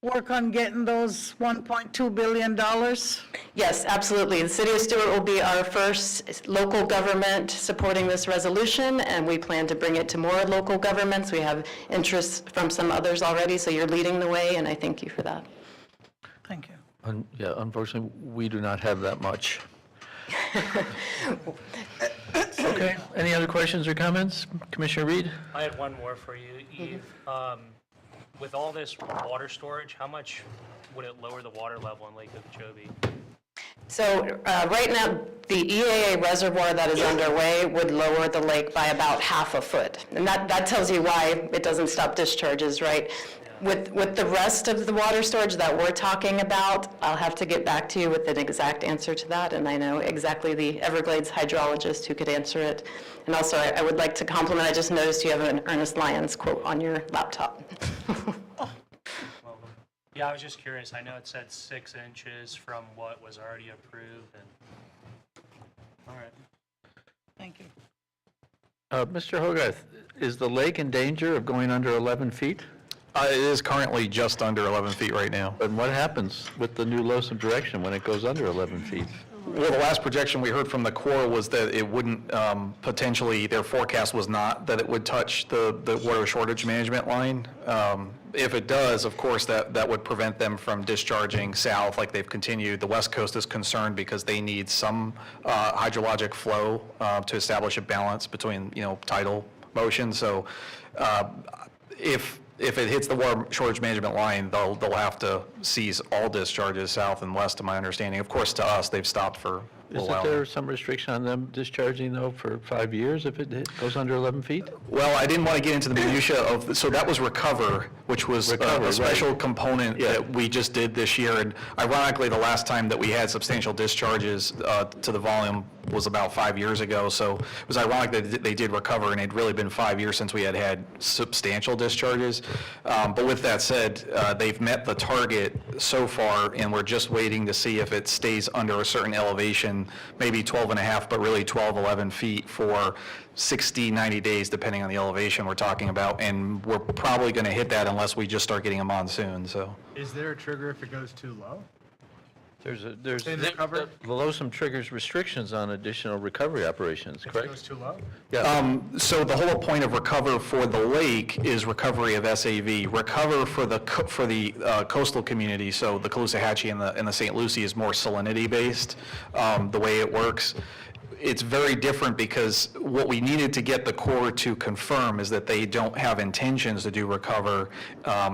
work on getting those $1.2 billion? Yes, absolutely. The City of Stuart will be our first local government supporting this resolution, and we plan to bring it to more local governments. We have interest from some others already, so you're leading the way, and I thank you for that. Thank you. Yeah, unfortunately, we do not have that much. Okay, any other questions or comments? Commissioner Reed? I had one more for you, Eve. With all this water storage, how much would it lower the water level in Lake Okeechobee? So right now, the EAA reservoir that is underway would lower the lake by about half a foot. And that tells you why it doesn't stop discharges, right? With the rest of the water storage that we're talking about, I'll have to get back to you with an exact answer to that, and I know exactly the Everglades hydrologist who could answer it. And also, I would like to compliment, I just noticed you have an Ernest Lyons quote on your laptop. Yeah, I was just curious. I know it said 6 inches from what was already approved, and, all right. Thank you. Mr. Hogarth, is the lake in danger of going under 11 feet? It is currently just under 11 feet right now. And what happens with the new LOSUM direction when it goes under 11 feet? Well, the last projection we heard from the Corps was that it wouldn't potentially, their forecast was not that it would touch the water shortage management line. If it does, of course, that would prevent them from discharging south like they've continued. The West Coast is concerned because they need some hydrologic flow to establish a balance between, tidal motion. So if if it hits the water shortage management line, they'll have to cease all discharges south and west, to my understanding. Of course, to us, they've stopped for a little Isn't while. there some restriction on them discharging, though, for 5 years if it goes under 11 feet? Well, I didn't want to get into the minutia of, so that was Recover, which was a special component that we just did this year. And ironically, the last time that we had substantial discharges to the volume was about 5 years ago. So it was ironic that they did Recover, and it'd really been 5 years since we had substantial discharges. But with that said, they've met the target so far, and we're just waiting to see if it stays under a certain elevation, maybe 12 and a half, but really 12, 11 feet for 60, 90 days, depending on the elevation we're talking about. And we're probably going to hit that unless we just start getting a monsoon, so. Is there a trigger if it goes too low? There's In Recover? the LOSUM triggers restrictions on additional recovery operations, If it correct? goes too low? So the whole point of Recover for the lake is recovery of SAV. Recover for the coastal community, so the Caloosahatchee and the St. Lucie is more salinity-based, the way it works. It's very different because what we needed to get the Corps to confirm is that they don't have intentions to do Recover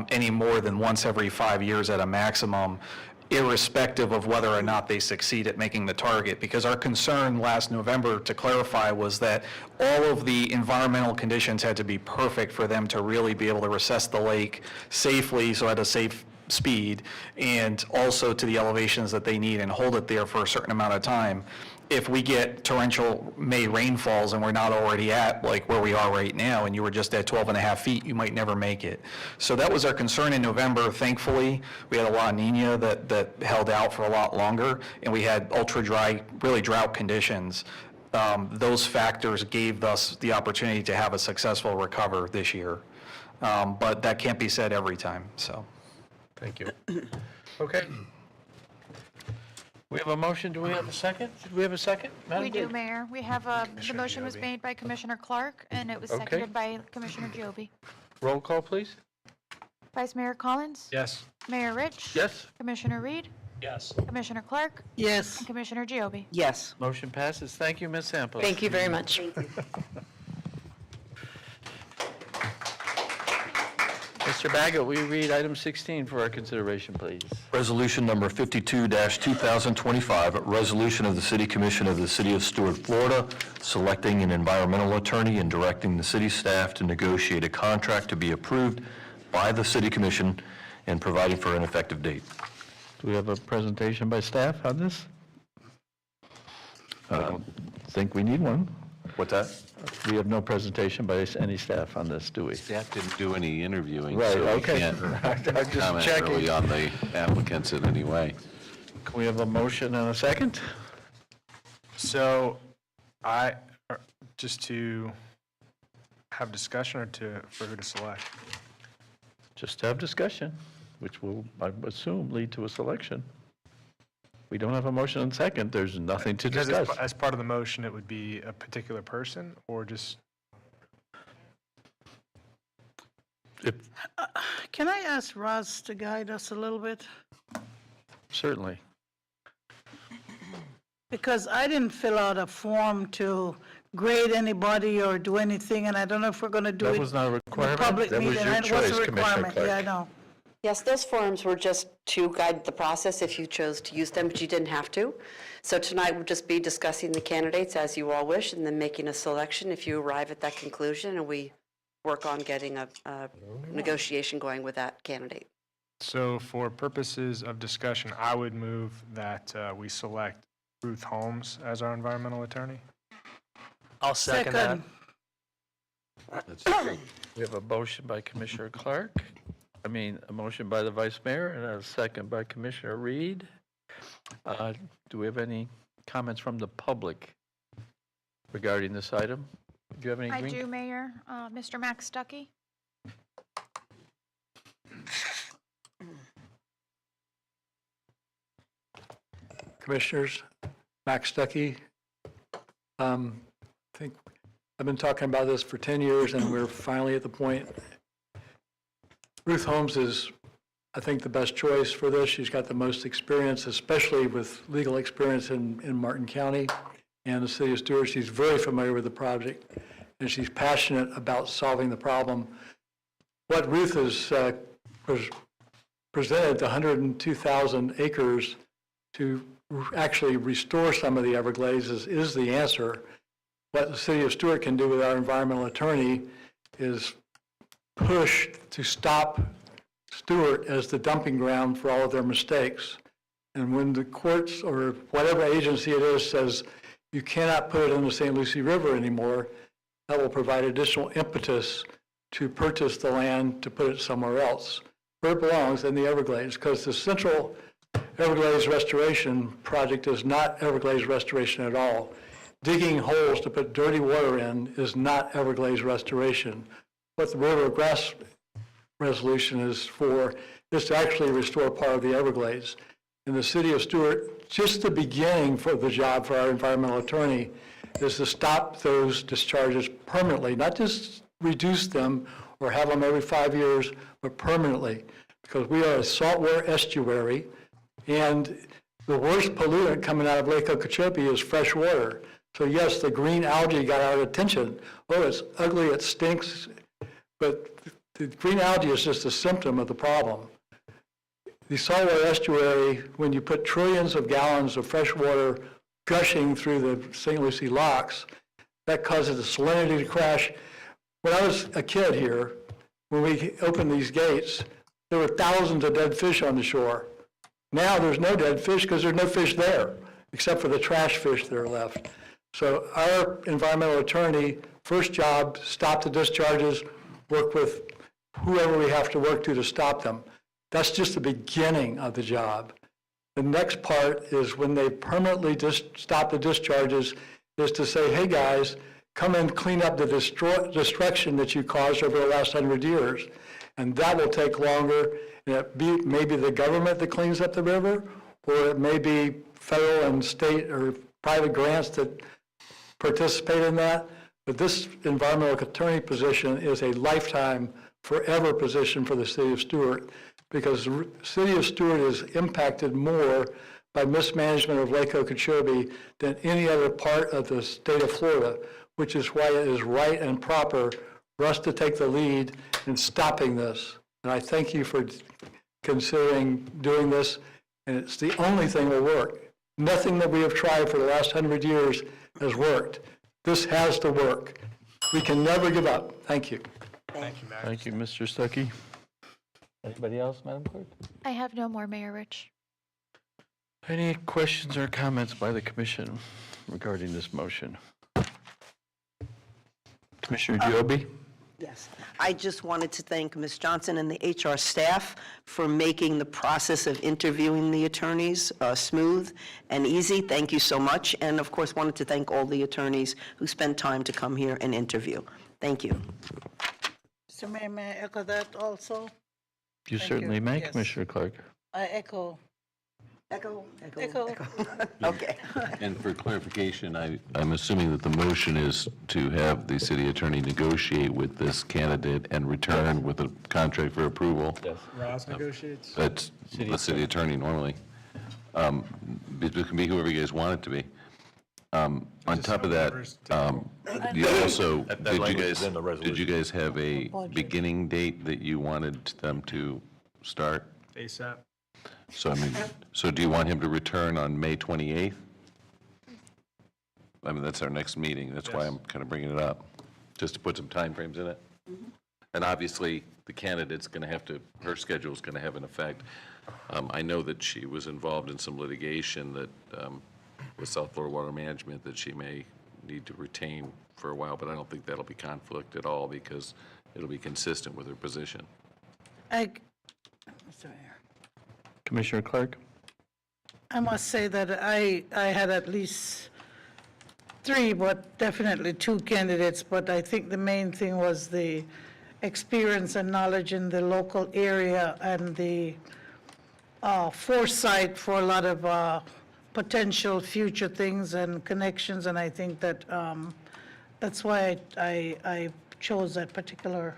any more than once every 5 years at a maximum, irrespective of whether or not they succeed at making the target. Because our concern last November, to clarify, was that all of the environmental conditions had to be perfect for them to really be able to recess the lake safely, so at a safe speed, and also to the elevations that they need and hold it there for a certain amount of time. If we get torrential May rainfalls and we're not already at like where we are right now, and you were just at 12 and a half feet, you might never make it. So that was our concern in November. Thankfully, we had a La Nina that held out for a lot longer, and we had ultra dry, really drought conditions. Those factors gave us the opportunity to have a successful Recover this year. But that can't be said every time, so. Thank you. Okay. We have a motion. Do we have a second? Did we have a second? Madam We do, Clerk? Mayor. We have the motion was made by Commissioner Clark, and it was Okay. seconded by Commissioner Joby. Roll call, please. Vice Mayor Collins? Yes. Mayor Rich? Yes. Commissioner Reed? Yes. Commissioner Clark? Yes. And Commissioner Joby? Yes. Motion passes. Thank you, Ms. Samples. Thank you very much. Mr. Baggett, will you read item 16 for our consideration, please? Resolution number 52-2025, a resolution of the City Commission of the City of Stuart, Florida, selecting an environmental attorney and directing the city staff to negotiate a contract to be approved by the City Commission and providing for an effective date. Do we have a presentation by staff on this? I don't think we need one. What's that? We have no presentation by any staff on this, do we? Staff didn't do any interviewing, Right, so we okay. can't I'm just comment checking. really on the applicants in any way. Can we have a motion and a second? So just to have discussion or for who to select? Just to have discussion, which will, I assume, lead to a selection. We don't have a motion and second, there's nothing to Because discuss. as part of the motion, it would be a particular person or just? Can I ask Roz to guide us a little bit? Certainly. Because I didn't fill out a form to grade anybody or do anything, and I don't know if we're going to do it. That was not a in a requirement. public That was meeting. your It was a choice, Commissioner requirement. Clark. Yeah, I know. Yes, those forms were just to guide the process if you chose to use them, but you didn't have to. So tonight we'll just be discussing the candidates as you all wish, and then making a selection if you arrive at that conclusion, and we work on getting a negotiation going with that candidate. So for purposes of discussion, I would move that we select Ruth Holmes as our environmental attorney. I'll second that. We have a motion by Commissioner Clark, a motion by the Vice Mayor, and a second by Commissioner Reed. Do we have any comments from the public regarding this item? Do you have any? I do, Mayor. Mr. Max Stuckey? Commissioners, Max Stuckey. I think I've been talking about this for 10 years, and we're finally at the point. Ruth Holmes is, I think, the best choice for this. She's got the most experience, especially with legal experience in Martin County and the city of Stuart. She's very familiar with the project, and she's passionate about solving the problem. what Ruth has presented, the 102,000 acres to actually restore some of the Everglades is the answer. What the city of Stuart can do with our environmental attorney is push to stop Stuart as the dumping ground for all of their mistakes. And when the courts or whatever agency it is says you cannot put it in the St. Lucie River anymore, that will provide additional impetus to purchase the land to put it somewhere else, where it belongs, in the Everglades, because the Central Everglades Restoration Project is not Everglades restoration at all. Digging holes to put dirty water in is not Everglades restoration. What the River of Grass resolution is for is to actually restore part of the Everglades. In the city of Stuart, just the beginning for the job for our environmental attorney is to stop those discharges permanently, not just reduce them or have them every 5 years, but permanently, because we are a saltwater estuary, and the worst pollutant coming out of Lake Okeechobee is fresh water. So yes, the green algae got our attention. Oh, it's ugly, it stinks, but the green algae is just a symptom of the problem. The saltwater estuary, when you put trillions of gallons of fresh water gushing through the St. Lucie locks, that causes the salinity to crash. When I was a kid here, when we opened these gates, there were thousands of dead fish on the shore. Now there's no dead fish because there's no fish there, except for the trash fish that are left. So our environmental attorney, first job, stop the discharges, work with whoever we have to work to stop them. That's just the beginning of the job. The next part is when they permanently stop the discharges, is to say, hey guys, come and clean up the destruction that you caused over the last 100 years. And that will take longer. And it may be the government that cleans up the river, or it may be federal and state or private grants that participate in that. But this environmental attorney position is a lifetime, forever position for the city of Stuart, because the city of Stuart is impacted more by mismanagement of Lake Okeechobee than any other part of the state of Florida, which is why it is right and proper for us to take the lead in stopping this. And I thank you for considering doing this, and it's the only thing that will work. Nothing that we have tried for the last 100 years has worked. This has to work. We can never give up. Thank you. Thank you, Mayor. Thank you, Mr. Stuckey. Anybody else, Madam Clerk? I have no more, Mayor Rich. Any questions or comments by the commission regarding this motion? Commissioner Giobi? Yes. I just wanted to thank Ms. Johnson and the HR staff for making the process of interviewing the attorneys smooth and easy. Thank you so much. And of course, wanted to thank all the attorneys who spent time to come here and interview. Thank you. Mr. Mayor, may I echo that also? You Thank certainly you. may, Yes. Commissioner Clark. I echo. Echo. Okay. And for clarification, I'm assuming that the motion is to have the city attorney negotiate with this candidate and return with a contract for approval. Yes. Ross negotiates? That's the city attorney normally. It can be whoever you guys want it to be. On top of that, you also, That did you language guys, is in the did you guys have a beginning date that you wanted them to start? ASAP. So I mean, so do you want him to return on May 28th? I mean, that's our next meeting. That's why I'm kind of bringing it up, just to put some timeframes in it. And obviously, the candidate's going to have to, her schedule's going to have an effect. I know that she was involved in some litigation that, with South Florida Water Management, that she may need to retain for a while, but I don't think that'll be conflict at all because it'll be consistent with her position. Mr. Mayor. Commissioner Clark? I must say that I had at least 3, but definitely 2 candidates, but I think the main thing was the experience and knowledge in the local area and the foresight for a lot of potential future things and connections, and I think that that's why I chose that particular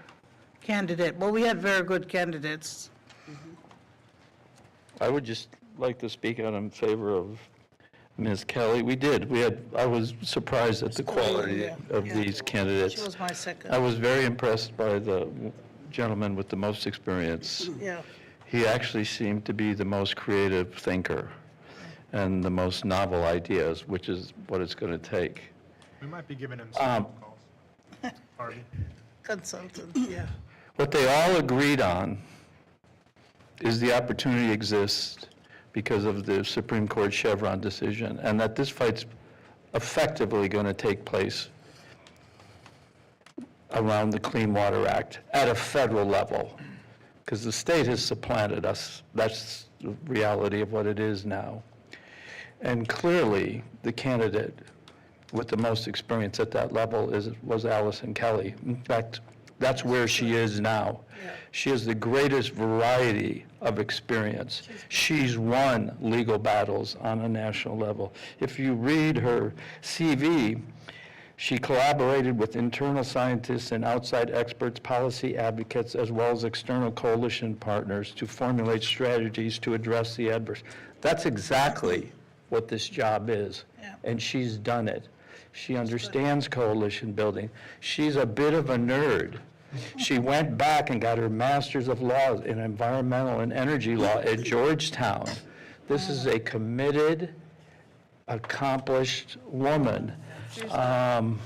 candidate. But we had very good candidates. I would just like to speak out in favor of Ms. Kelly. I was surprised at the quality of these candidates. She was my second. I was very impressed by the gentleman with the most experience, Yeah. he actually seemed to be the most creative thinker and the most novel ideas, which is what it's going to take. We might be giving him some phone calls. Harvey. Consultant, yeah. What they all agreed on is the opportunity exists because of the Supreme Court Chevron decision, and that this fight's effectively going to take place around the Clean Water Act at a federal level, because the state has supplanted us. That's the reality of what it is now. And clearly, the candidate with the most experience at that level was Allison Kelly. In fact, that's where she is now. She has the greatest variety of experience. She's won legal battles on a national level. If you read her CV, she collaborated with internal scientists and outside experts, policy advocates, as well as external coalition partners to formulate strategies to address the adverse. That's exactly what this job is, and she's done it. She understands coalition building. She's a bit of a nerd. She went back and got her Master's of Law in Environmental and Energy Law at Georgetown. This is a committed, accomplished woman. I'm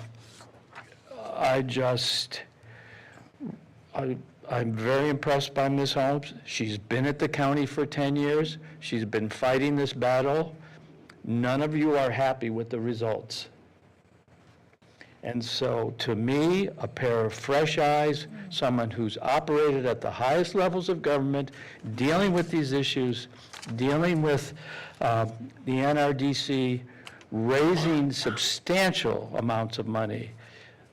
very impressed by Ms. Holmes. She's been at the county for 10 years. She's been fighting this battle. None of you are happy with the results. And so, to me, a pair of fresh eyes, someone who's operated at the highest levels of government, dealing with these issues, dealing with the NRDC, raising substantial amounts of money.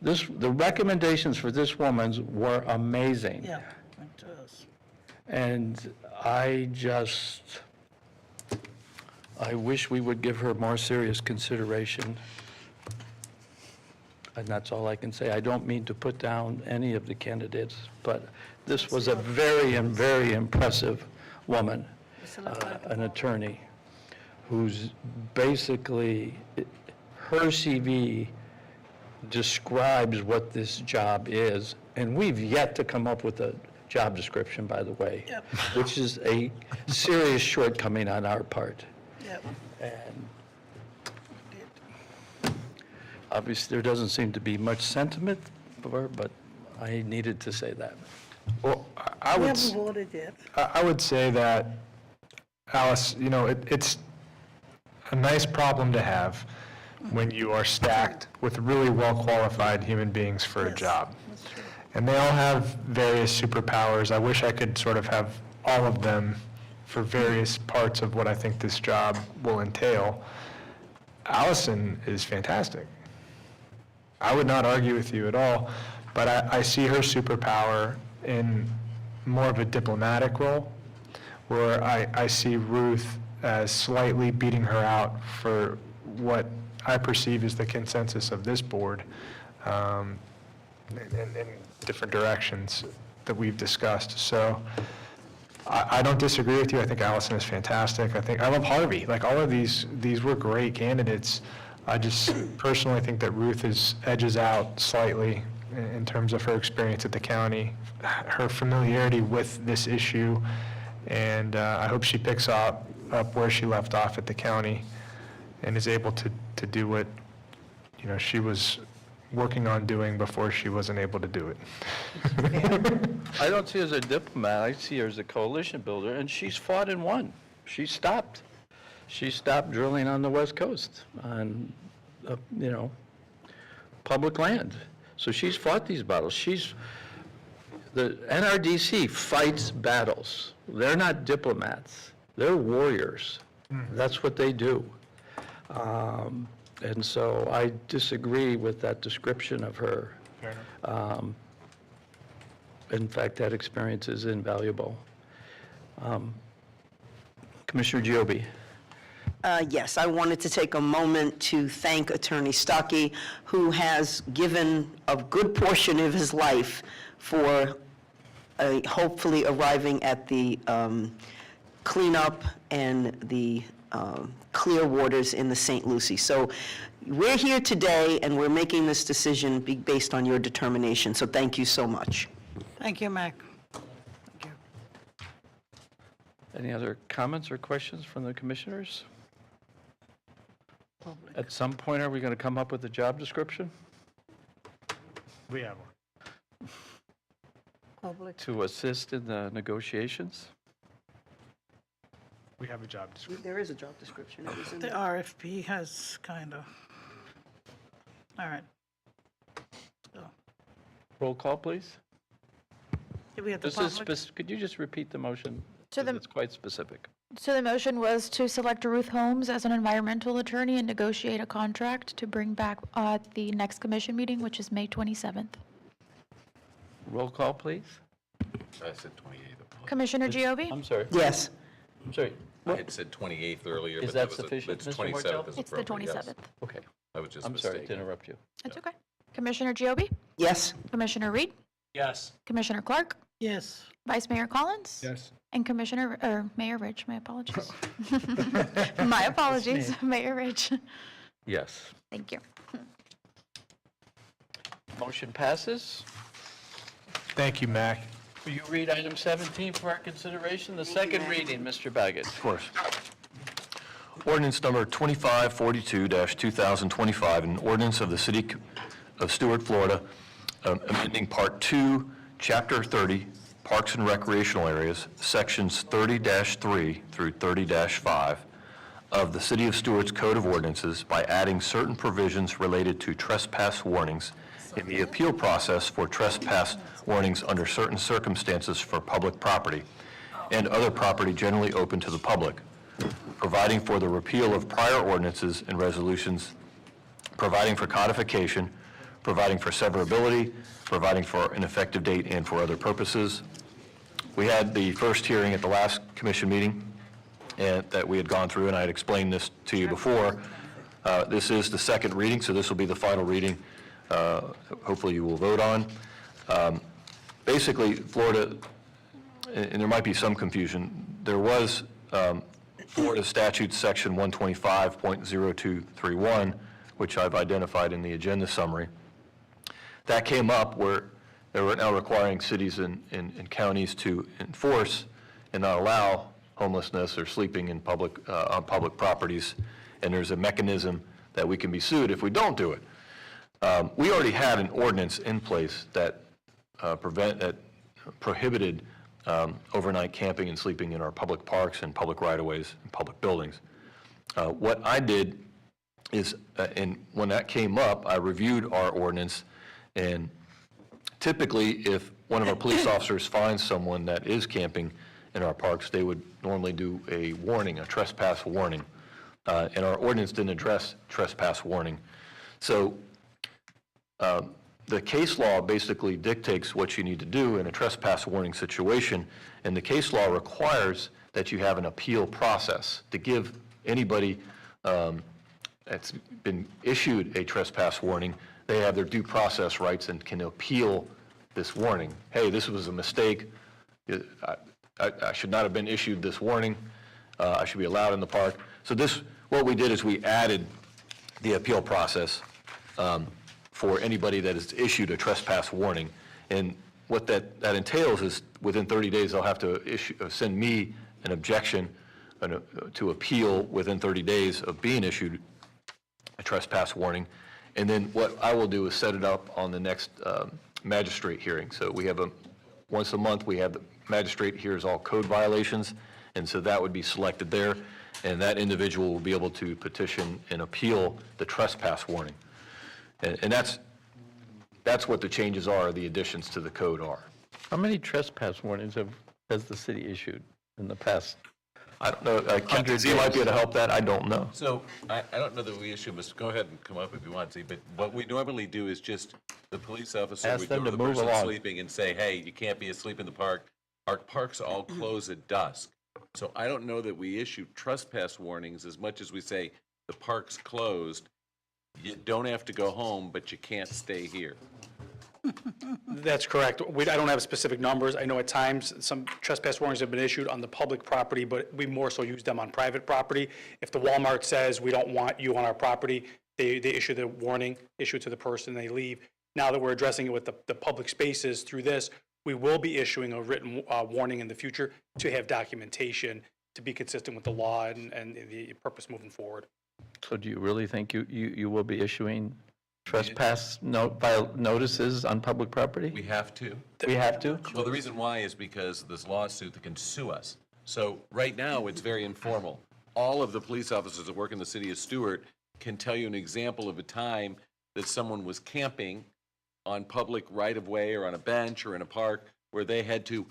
The recommendations for this woman were amazing. Yeah, it does. And I wish we would give her more serious consideration. And that's all I can say. I don't mean to put down any of the candidates, but this was a very impressive woman, an attorney, who's basically, her CV describes what this job is, and we've yet to come up with a job description, by the way, which is a serious shortcoming on our part. Yep. And obviously, there doesn't seem to be much sentiment for her, but I needed to say that. Well, We haven't voted yet. I would say that, Alice, you know, it's a nice problem to have when you are stacked with really well-qualified human beings for a job. And they all have various superpowers. I wish I could sort of have all of them for various parts of what I think this job will entail. Allison is fantastic. I would not argue with you at all, but I see her superpower in more of a diplomatic role, where I see Ruth as slightly beating her out for what I perceive as the consensus of this board in different directions that we've discussed. So I don't disagree with you. I think Allison is fantastic. I love Harvey. Like, all of these were great candidates. I just personally think that Ruth edges out slightly in terms of her experience at the county, her familiarity with this issue, and I hope she picks up where she left off at the county and is able to do what, you know, she was working on doing before she wasn't able to do it. I don't see her as a diplomat. I see her as a coalition builder, and she's fought and won. She stopped drilling on the West Coast on, you know, public land. So she's fought these battles. The NRDC fights battles. They're not diplomats. They're warriors. That's what they do. And so I disagree with that description of her. In fact, that experience is invaluable. Commissioner Giobbe. Yes, I wanted to take a moment to thank Attorney Stuckey, who has given a good portion of his life for hopefully arriving at the cleanup and the clear waters in the St. Lucie. So we're here today, and we're making this decision based on your determination, so thank you so much. Thank you, Mac. Any other comments or questions from the commissioners? At some point, are we going to come up with a job description We have one. Public. to assist in the negotiations? We have a job description. There is a job description. It was in The RFP has kind of, all right. So, Roll call, please. did we have the This is, public? could you just repeat the motion? So the- It's quite specific. So the motion was to select Ruth Holmes as an environmental attorney and negotiate a contract to bring back at the next commission meeting, which is May 27th. Roll call, please. I said 28th. Commissioner Giovi? I'm sorry. Yes. I'm sorry. I had said 28th earlier, Is but that was a- sufficient, it's Mr. 27th Martell? is It's the appropriate, yes. 27th. Okay. I was just I'm sorry to mistaken. interrupt you. That's okay. Commissioner Giovi? Yes. Commissioner Reed? Yes. Commissioner Clark? Yes. Vice Mayor Collins? Yes. And Mayor Rich, my apologies. My apologies, Mayor Rich. Yes. Thank you. Motion passes. Thank you, Mac. Will you read item 17 for our consideration? The second reading, Mr. Baggett. Of course. Ordinance number 2542-2025, an ordinance of the City of Stuart, Florida, amending Part 2, Chapter 30, Parks and Recreational Areas, Sections 30-3 through 30-5 of the City of Stuart's Code of Ordinances by adding certain provisions related to trespass warnings in the appeal process for trespass warnings under certain circumstances for public property and other property generally open to the public, providing for the repeal of prior ordinances and resolutions, providing for codification, providing for severability, providing for an effective date and for other purposes. We had the first hearing at the last commission meeting and that we had gone through, and I had explained this to you before. This is the second reading, so this will be the final reading. Hopefully you will vote on. Basically, Florida, and there might be some confusion, there was Florida statute section 125.0231, which I've identified in the agenda summary. That came up where they were now requiring cities and counties to enforce and not allow homelessness or sleeping in on public properties, and there's a mechanism that we can be sued if we don't do it. We already had an ordinance in place that prohibited overnight camping and sleeping in our public parks and public right-of-ways and public buildings. What I did is, and when that came up, I reviewed our ordinance, and typically, if one of our police officers finds someone that is camping in our parks, they would normally do a warning, a trespass warning. And our ordinance didn't address trespass warning. So the case law basically dictates what you need to do in a trespass warning situation, and the case law requires that you have an appeal process to give anybody that's been issued a trespass warning, they have their due process rights and can appeal this warning. Hey, this was a mistake. I should not have been issued this warning. I should be allowed in the park. So what we did is we added the appeal process for anybody that is issued a trespass warning. And what that entails is within 30 days, they'll have to send me an objection to appeal within 30 days of being issued a trespass warning. And then what I will do is set it up on the next magistrate hearing. So we have once a month, we have the magistrate hears all code violations, and so that would be selected there, and that individual will be able to petition and appeal the trespass warning. And that's what the changes are, the additions to the code are. How many trespass warnings has the city issued in the past? I don't know, Kendra, you might be able to help that, I don't know. So I don't know that we issue, go ahead and come up if you want to, but what we normally do is just the police officer Ask would them go to to the move person along. sleeping and say, hey, you can't be asleep in the park. Our parks all close at dusk. So I don't know that we issue trespass warnings as much as we say the park's closed. You don't have to go home, but you can't stay here. That's correct. I don't have specific numbers. I know at times some trespass warnings have been issued on the public property, but we more so use them on private property. If the Walmart says, we don't want you on our property, they issue the warning, issue it to the person, they leave. Now that we're addressing it with the public spaces through this, We will be issuing a written warning in the future to have documentation to be consistent with the law and the purpose moving forward. So do you really think you will be issuing trespass notices on public property? We have to. We have to? Well, the reason why is because this lawsuit that can sue us. So right now, it's very informal. All of the police officers that work in the city of Stuart can tell you an example of a time that someone was camping on public right-of-way or on a bench or in a park where they had to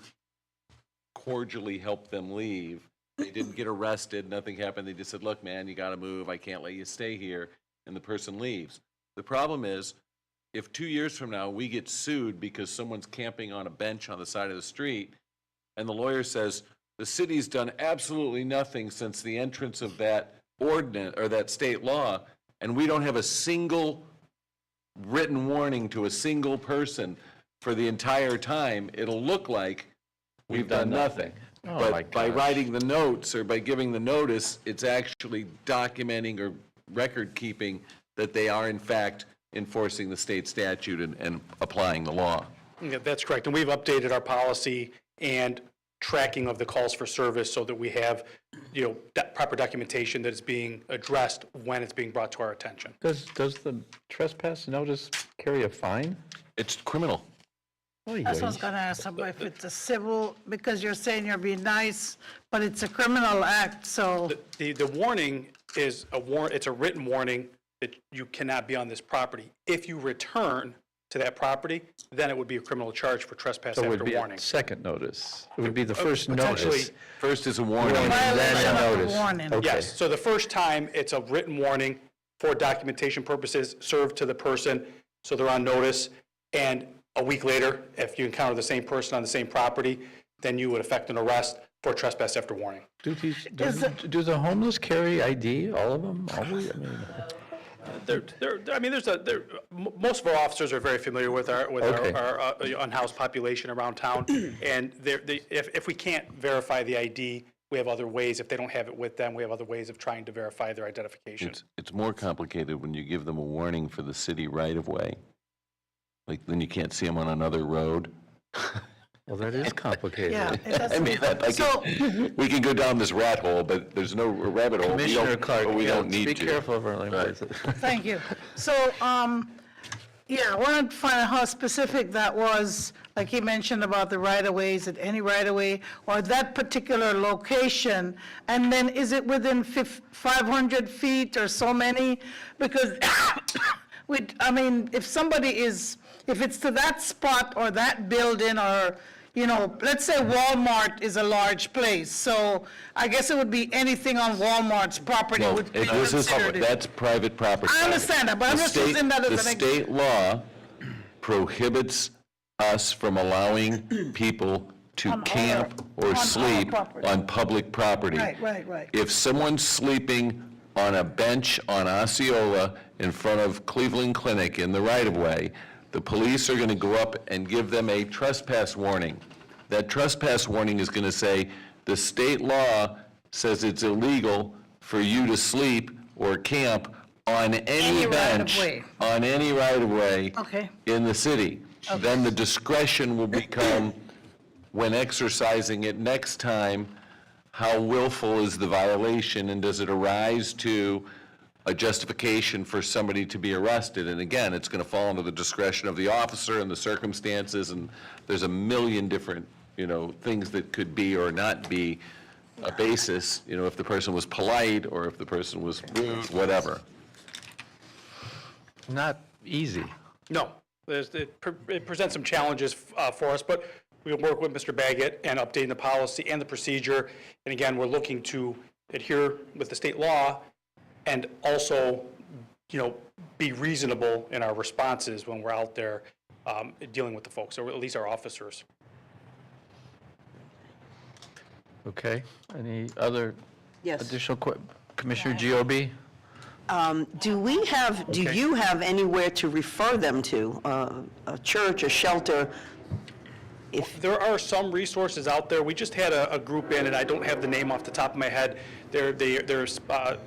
cordially help them leave. They didn't get arrested, nothing happened. They just said, look, man, you got to move. I can't let you stay here. And the person leaves. The problem is, if 2 years from now we get sued because someone's camping on a bench on the side of the street, and the lawyer says, the city's done absolutely nothing since the entrance of that ordinance or that state law, and we don't have a single written warning to a single person for the entire time, it'll look like we've done nothing. Oh, my But by gosh. writing the notes or by giving the notice, it's actually documenting or record keeping that they are in fact enforcing the state statute and applying the law. Yeah, that's correct. And we've updated our policy and tracking of the calls for service so that we have, proper documentation that is being addressed when it's being brought to our attention. Does the trespass notice carry a fine? It's criminal. That's what I was going to ask, about if it's a civil, because you're saying you're being nice, but it's a criminal act, so. The warning is it's a written warning that you cannot be on this property. If you return to that property, then it would be a criminal charge for trespass So it after would be a warning. second notice. It would be the first Potentially- notice. First is a warning. And then Violation a of the notice. warning. Okay. Yes, so the first time, it's a written warning for documentation purposes served to the person, so they're on notice. And a week later, if you encounter the same person on the same property, then you would effect an arrest for trespass after warning. Do the homeless carry ID, all of them? Always? I mean, Most of our officers are very familiar with our Okay. unhoused population around town. And if we can't verify the ID, we have other ways. If they don't have it with them, we have other ways of trying to verify their identification. It's more complicated when you give them a warning for the city right-of-way. Like, then you can't see them on another road. well, that is complicated. Yeah, it I mean, we can go down this rat hole, but there's no rabbit hole. Commissioner Clark, We don't need be to. careful of our language. Thank you. So, I wanted to find out how specific that was, like he mentioned about the right-of-ways, at any right-of-way, or that particular location, and then is it within 500 feet or so many? Because, if somebody if it's to that spot or that building, or, let's say Walmart is a large place, so I guess it would be anything on Walmart's property No, would be this is, considered. that's private property. I understand that, but I'm The just state- using that as an The state law prohibits us from allowing people to camp or on our sleep property. on public property. Right. If someone's sleeping on a bench on Osceola in front of Cleveland Clinic in the right-of-way, the police are going to go up and give them a trespass warning. That trespass warning is going to say, the state law says it's illegal for you to sleep or camp on any bench, right-of-way. on any right-of-way Okay. in the city. Then the discretion will become, when exercising it next time, how willful is the violation, and does it arise to a justification for somebody to be arrested? And again, it's going to fall under the discretion of the officer and the circumstances, and there's a million different, things that could be or not be a basis, if the person was polite or if the person was rude, whatever. Not easy. No, it presents some challenges for us, but we'll work with Mr. Baggett and updating the policy and the procedure. And again, we're looking to adhere with the state law and also, be reasonable in our responses when we're out there dealing with the folks, or at least our officers. Okay. Any other Yes. additional, Commissioner Giobi? Do you have anywhere to refer them to? A church, a shelter? There are some resources out there. We just had a group in, and I don't have the name off the top of my head. They're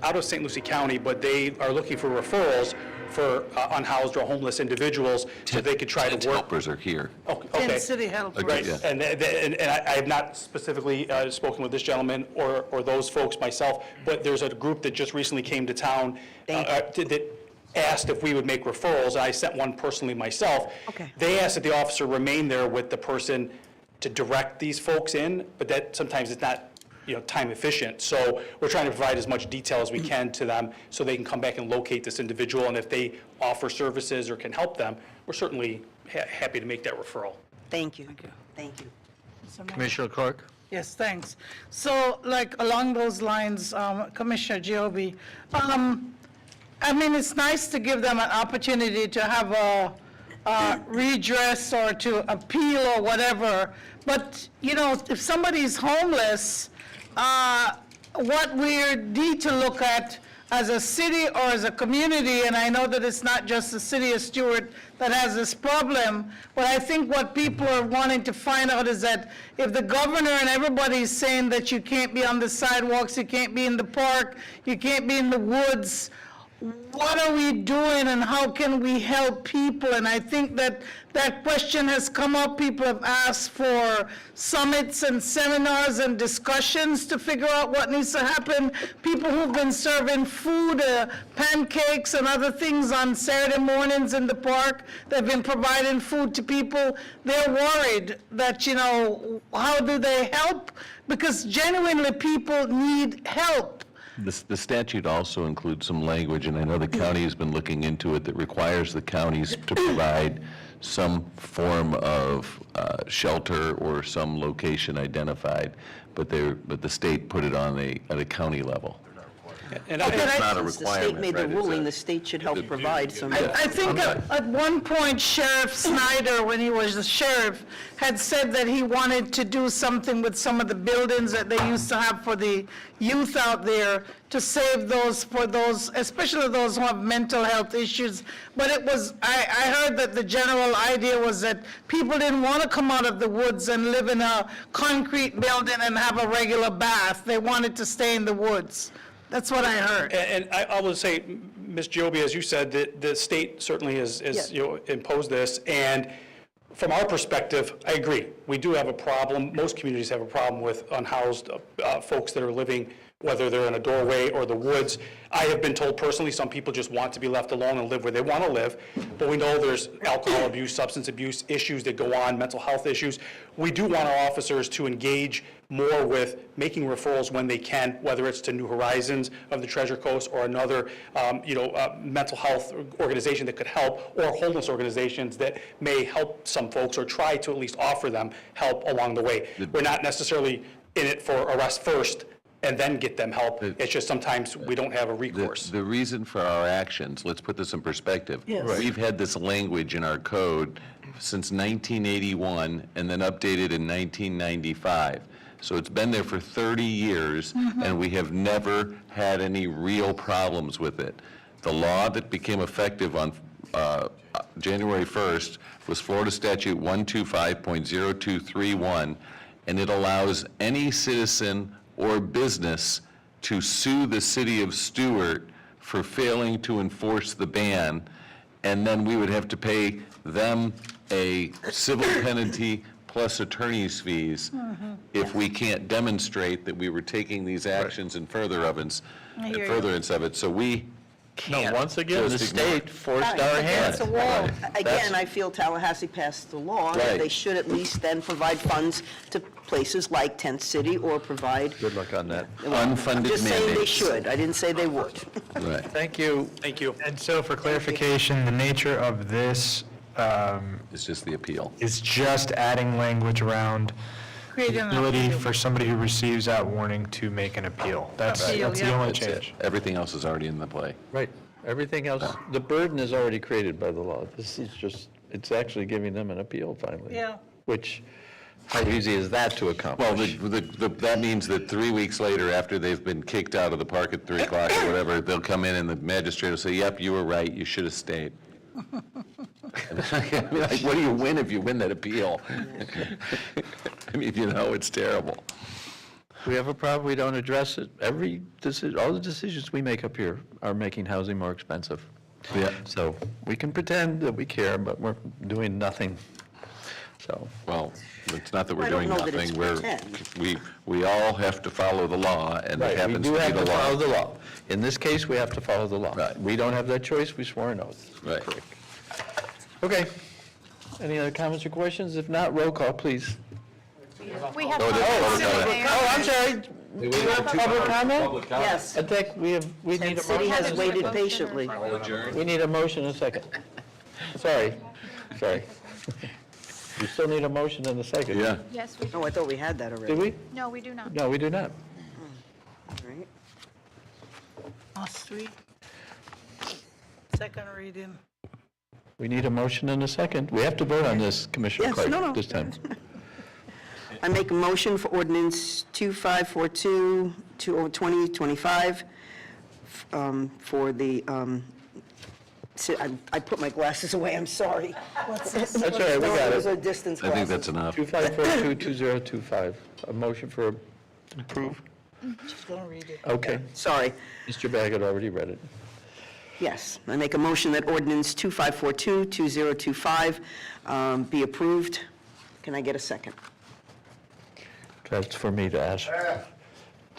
out of St. Lucie County, but they are looking for referrals for unhoused or homeless individuals, so they could try to work. Helpers are here. Okay. Tent City Helpers. Right, Yeah. and I have not specifically spoken with this gentleman or those folks myself, but there's a group that just recently came to town that asked if we would make referrals. I sent one personally myself. Okay. They asked that the officer remain there with the person to direct these folks in, but that sometimes it's not, time efficient. So we're trying to provide as much detail as we can to them so they can come back and locate this individual. And if they offer services or can help them, we're certainly happy to make that referral. Thank you. Thank you. Commissioner Clark? Yes, thanks. So, like, along those lines, Commissioner Giobbe, it's nice to give them an opportunity to have a redress or to appeal or whatever, but, if somebody's homeless, what we need to look at as a city or as a community, and I know that it's not just the city of Stuart that has this problem, but I think what people are wanting to find out is that if the governor and everybody is saying that you can't be on the sidewalks, you can't be in the park, you can't be in the woods, what are we doing and how can we help people? And I think that that question has come up. People have asked for summits and seminars and discussions to figure out what needs to happen. People who've been serving food, pancakes and other things on Saturday mornings in the park, they've been providing food to people. They're worried that, how do they help? Because genuinely people need help. The statute also includes some language, and I know the county has been looking into it, that requires the counties to provide some form of shelter or some location identified, but the state put it on at a county level. And It's not a Since the requirement, state made the right? It's ruling, a- the state should help provide some. I think at one point Sheriff Snyder, when he was the sheriff, had said that he wanted to do something with some of the buildings that they used to have for the youth out there to save those, for those, especially those who have mental health issues. But it was, I heard that the general idea was that people didn't want to come out of the woods and live in a concrete building and have a regular bath. They wanted to stay in the woods. That's what I heard. And I will say, Ms. Giobbe, as you said, that the state certainly has imposed this, and from our perspective, I agree. We do have a problem. Most communities have a problem with unhoused folks that are living, whether they're in a doorway or the woods. I have been told personally, some people just want to be left alone and live where they want to live, but we know there's alcohol abuse, substance abuse issues that go on, mental health issues. We do want our officers to engage more with making referrals when they can, whether it's to New Horizons of the Treasure Coast or another, mental health organization that could help, or homeless organizations that may help some folks or try to at least offer them help along the way. We're not necessarily in it for arrest first and then get them help. It's just sometimes we don't have a recourse. The reason for our actions, let's put this in perspective. Yes. Right. We've had this language in our code since 1981 and then updated in 1995. So it's been there for 30 years, and we have never had any real problems with it. The law that became effective on January 1st was Florida Statute 125.0231, and it allows any citizen or business to sue the city of Stuart for failing to enforce the ban, and then we would have to pay them a civil penalty plus attorney's fees if we can't demonstrate that we were taking these actions in furtherance of it. So we can't. Once again, the just ignore it. state forced our hand. That's a wall. Again, I feel Tallahassee passed the law, Right. and they should at least then provide funds to places like Tent City or provide. Good luck on that. I'm Unfunded just saying they mandates. should. I didn't say they would. Right. Thank you. Thank you. And so for clarification, the nature of this It's just the appeal. is just adding language around Creating the an ability appeal. for somebody who receives that warning to make an appeal. That's Appeal, the yeah. only That's it. change. Everything else is already in the play. Right. Everything else, the burden is already created by the law. This is just, it's actually giving them an appeal finally. Yeah. Which, how easy is that to Well, accomplish? that means that 3 weeks later, after they've been kicked out of the park at 3 o'clock or whatever, they'll come in and the magistrate will say, yep, you were right, you should have stayed. I mean, like, what do you win if you win that appeal? I mean, it's terrible. We have a problem, we don't address it. All the decisions we make up here are making housing more expensive. Yeah. So we can pretend that we care, but we're doing nothing. So, Well, it's not that we're I don't doing know that it's nothing. We all have to follow the law, and it right, we happens do to be have the to follow law. the law. In this case, we have to follow the law. Right. We don't have that choice, we swore an oath. Right. Okay. Any other comments or questions? If not, roll call, please. We have. No, that's- Oh, I'm sorry. Do we have public comment? Yes. I think we need And a city motion. has waited patiently. We need a motion and a second. Sorry. We still need a motion and a second. Yeah. Yes, we do. Oh, I thought we had that already. Did we? No, we do not. No, we do not. All right. Us three. Second reading. We need a motion and a second. We have to vote on this, Commissioner Yes, no. Clark, this time. I make a motion for ordinance 2542, 2025, for the, I put my glasses away, I'm sorry. What's this? That's all right, we got Those are it. distance I think glasses. that's enough. 2542-2025. A motion for approve? She's gonna read it. Okay. Sorry. Mr. Baggett already read it. Yes, I make a motion that ordinance 2542, 2025 be approved. Can I get a second? That's for me to ask.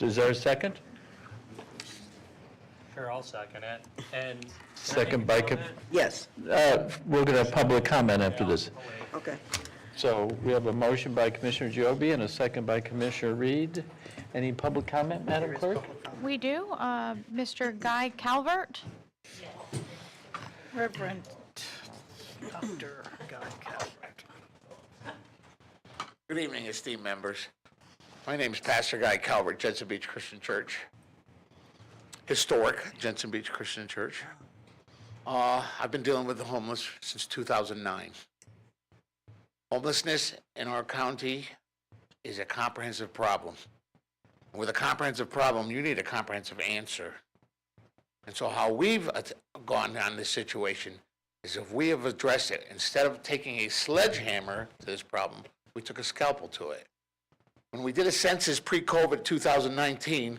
Is there a second? Sure, I'll second it. And Second by, Yes. we're going to have public comment after this. Okay. So we have a motion by Commissioner Giobbe and a second by Commissioner Reed. Any public comment, Madam Clerk? We do. Mr. Guy Calvert? Reverend Dr. Guy Calvert. Good evening, esteemed members. My name is Pastor Guy Calvert, Jensen Beach Christian Church. Historic Jensen Beach Christian Church. I've been dealing with the homeless since 2009. Homelessness in our county is a comprehensive problem. With a comprehensive problem, you need a comprehensive answer. And so how we've gone on this situation is if we have addressed it, instead of taking a sledgehammer to this problem, we took a scalpel to it. When we did a census pre-COVID 2019,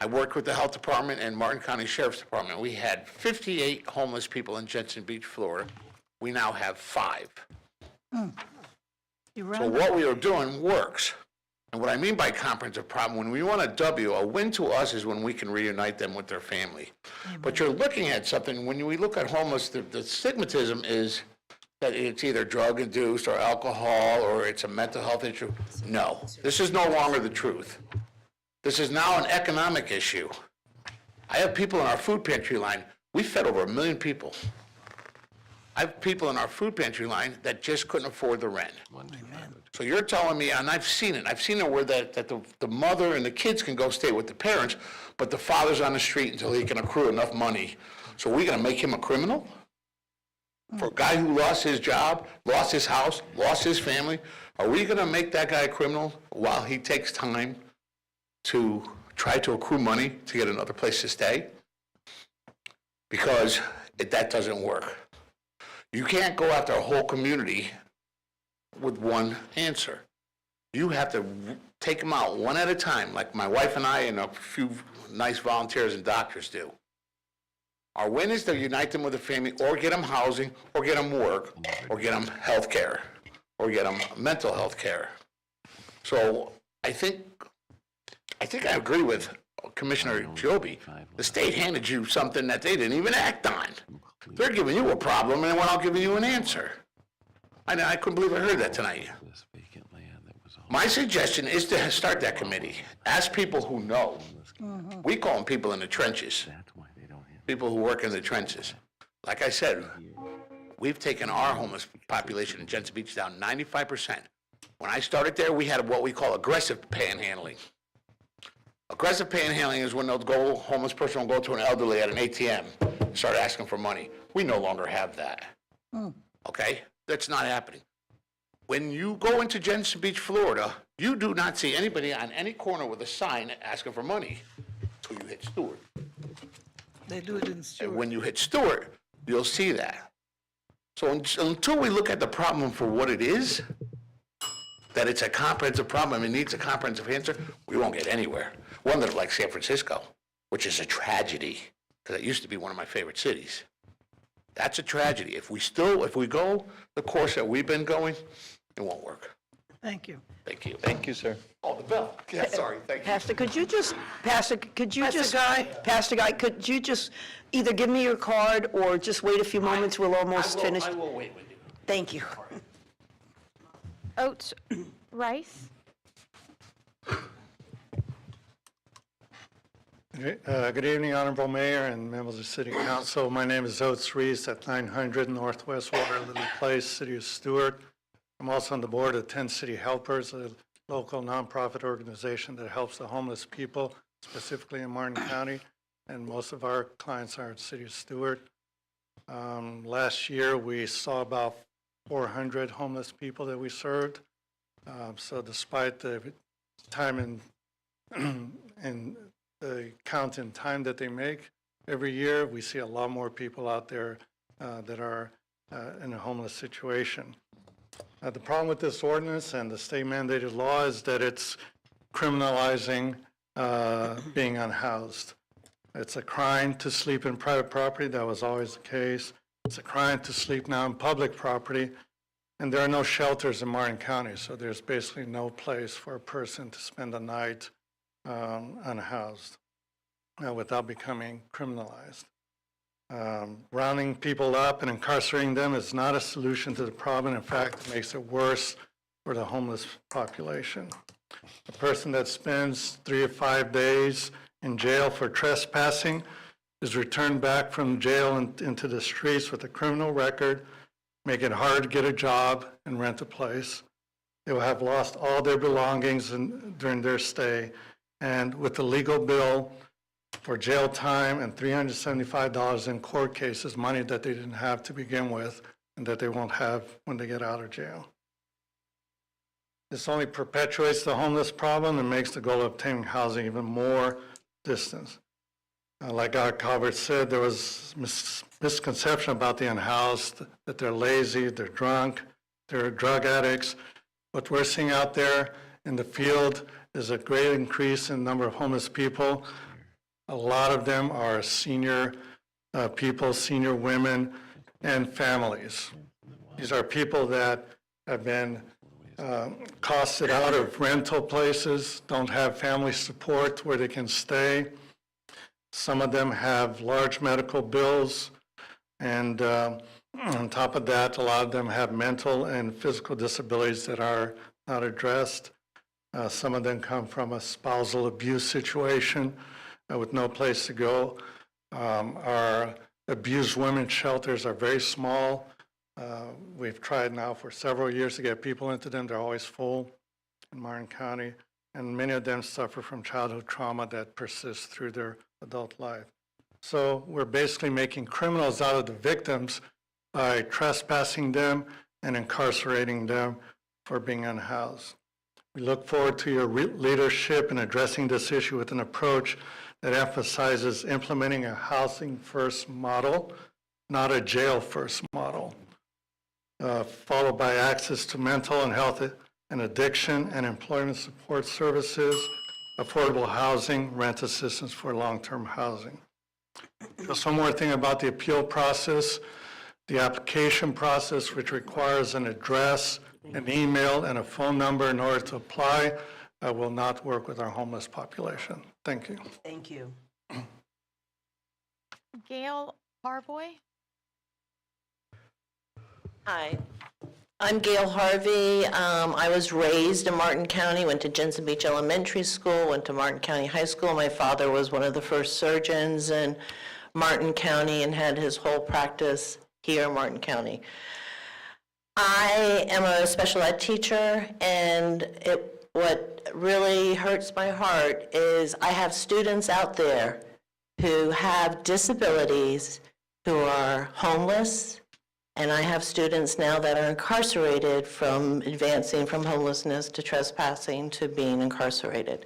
I worked with the Health Department and Martin County Sheriff's Department. We had 58 homeless people in Jensen Beach, Florida. We now have 5. So what we are doing works. And what I mean by comprehensive problem, when we want a W, a win to us is when we can reunite them with their family. But you're looking at something, when we look at homeless, the stigmatism is that it's either drug-induced or alcohol or it's a mental health issue. No, this is no longer the truth. This is now an economic issue. I have people in our food pantry line, we fed over 1 million people. I have people in our food pantry line that just couldn't afford the rent. So you're telling me, and I've seen it where that the mother and the kids can go stay with the parents, but the father's on the street until he can accrue enough money. So we're gonna make him a criminal? For a guy who lost his job, lost his house, lost his family, are we gonna make that guy a criminal while he takes time to try to accrue money to get another place to stay? Because that doesn't work. You can't go after a whole community with one answer. You have to take them out one at a time, like my wife and I and a few nice volunteers and doctors do. Our win is to unite them with a family, or get them housing, or get them work, or get them health care, or get them mental health care. So I think I agree with Commissioner Giobbe. The state handed you something that they didn't even act on. They're giving you a problem, and we're not giving you an answer. I couldn't believe I heard that tonight. My suggestion is to start that committee. Ask people who know. We call them people in the trenches. People who work in the trenches. Like I said, we've taken our homeless population in Jensen Beach down 95%. When I started there, we had what we call aggressive panhandling. Aggressive panhandling is when homeless person will go to an elderly at an ATM and start asking for money. We no longer have that. Okay? That's not happening. When you go into Jensen Beach, Florida, you do not see anybody on any corner with a sign asking for money until you hit Stuart. They do it in Stuart. And when you hit Stuart, you'll see that. So until we look at the problem for what it is, that it's a comprehensive problem and needs a comprehensive answer, we won't get anywhere. One that like San Francisco, which is a tragedy, because it used to be one of my favorite cities. That's a tragedy. If we go the course that we've been going, it won't work. Thank you. Thank you. Thank you, sir. Oh, the bell. Yeah, sorry, thank you. Pastor, could you just, Pastor Pastor Guy, could you just either give me your card or just wait a few moments? We'll almost finish. I will wait with you. Thank you. Oates, Rice. Good evening, Honorable Mayor and members of the City Council. My name is Oates Reese at 900 Northwest Water Lily Place, City of Stuart. I'm also on the board of 10 City Helpers, a local nonprofit organization that helps the homeless people, specifically in Martin County, and most of our clients are in the City of Stuart. Last year, we saw about 400 homeless people that we served. So despite the time and the count in time that they make every year, we see a lot more people out there that are in a homeless situation. The problem with this ordinance and the state mandated law is that it's criminalizing being unhoused. It's a crime to sleep in private property. That was always the case. It's a crime to sleep now in public property. And there are no shelters in Martin County, so there's basically no place for a person to spend a night unhoused without becoming criminalized. Rounding people up and incarcerating them is not a solution to the problem. In fact, it makes it worse for the homeless population. A person that spends 3 or 5 days in jail for trespassing is returned back from jail into the streets with a criminal record, make it hard to get a job and rent a place. They will have lost all their belongings during their stay, and with the legal bill for jail time and $375 in court cases, money that they didn't have to begin with and that they won't have when they get out of jail. This only perpetuates the homeless problem and makes the goal of obtaining housing even more distant. Like our Calvert said, there was misconception about the unhoused, that they're lazy, they're drunk, they're drug addicts. What we're seeing out there in the field is a great increase in the number of homeless people. A lot of them are senior people, senior women, and families. These are people that have been costed out of rental places, don't have family support where they can stay. Some of them have large medical bills, and on top of that, a lot of them have mental and physical disabilities that are not addressed. Some of them come from a spousal abuse situation with no place to go. Our abused women's shelters are very small. We've tried now for several years to get people into them. They're always full in Martin County, and many of them suffer from childhood trauma that persists through their adult life. So we're basically making criminals out of the victims by trespassing them and incarcerating them for being unhoused. We look forward to your leadership in addressing this issue with an approach that emphasizes implementing a housing-first model, not a jail-first model, followed by access to mental and health and addiction and employment support services, affordable housing, rent assistance for long-term housing. Just one more thing about the appeal process. The application process, which requires an address, an email, and a phone number in order to apply, will not work with our homeless population. Thank you. Thank you. Gail Harboy. Hi, I'm Gail Harvey. I was raised in Martin County, went to Jensen Beach Elementary School, went to Martin County High School. My father was one of the first surgeons in Martin County and had his whole practice here in Martin County. I am a special ed teacher, and what really hurts my heart is I have students out there who have disabilities, who are homeless, and I have students now that are incarcerated from advancing from homelessness to trespassing to being incarcerated.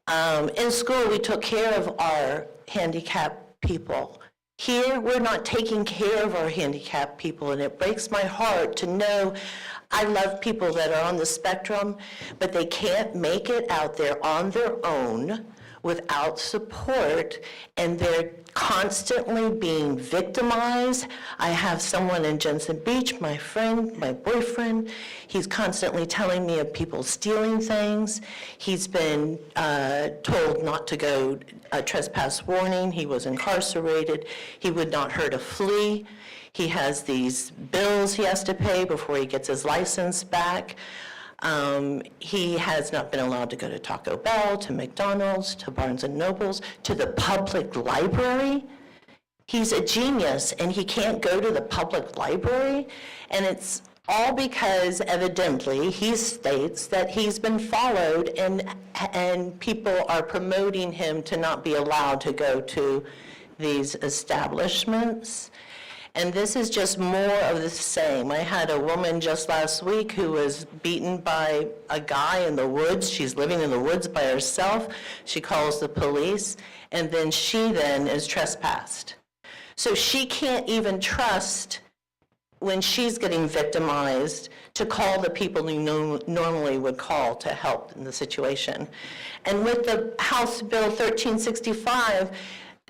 In school, we took care of our handicapped people, Here, we're not taking care of our handicapped people, and it breaks my heart to know I love people that are on the spectrum, but they can't make it out there on their own without support, and they're constantly being victimized. I have someone in Jensen Beach, my friend, my boyfriend, he's constantly telling me of people stealing things. He's been told not to go a trespass warning. He was incarcerated. He would not hurt a flea. He has these bills he has to pay before he gets his license back. He has not been allowed to go to Taco Bell, to McDonald's, to Barnes & Nobles, to the public library. He's a genius, and he can't go to the public library, and it's all because, evidently, he states that he's been followed, and people are promoting him to not be allowed to go to these establishments. And this is just more of the same. I had a woman just last week who was beaten by a guy in the woods. She's living in the woods by herself. She calls the police, and then she then is trespassed. So she can't even trust, when she's getting victimized, to call the people you normally would call to help in the situation. And with the House Bill 1365,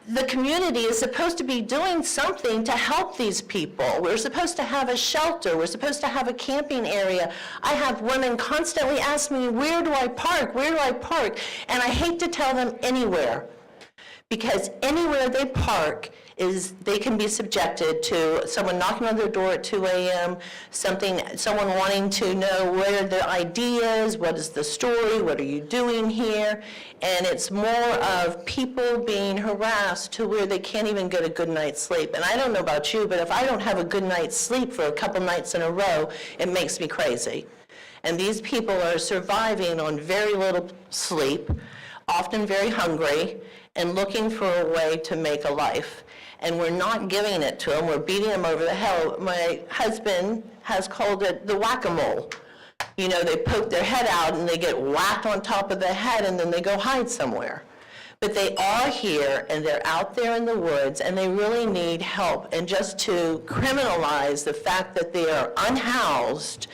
the community is supposed to be doing something to help these people. We're supposed to have a shelter. We're supposed to have a camping area. I have women constantly ask me, where do I park? Where do I park? And I hate to tell them anywhere, because anywhere they park they can be subjected to someone knocking on their door at 2 a.m., someone wanting to know where their ID is, what is the story, what are you doing here, and it's more of people being harassed to where they can't even get a good night's sleep. And I don't know about you, but if I don't have a good night's sleep for a couple nights in a row, it makes me crazy. And these people are surviving on very little sleep, often very hungry, and looking for a way to make a life. And we're not giving it to them. We're beating them over the head. My husband has called it the whack-a-mole. You know, they poke their head out and they get whacked on top of the head, and then they go hide somewhere. But they are here, and they're out there in the woods, and they really need help. And just to criminalize the fact that they are unhoused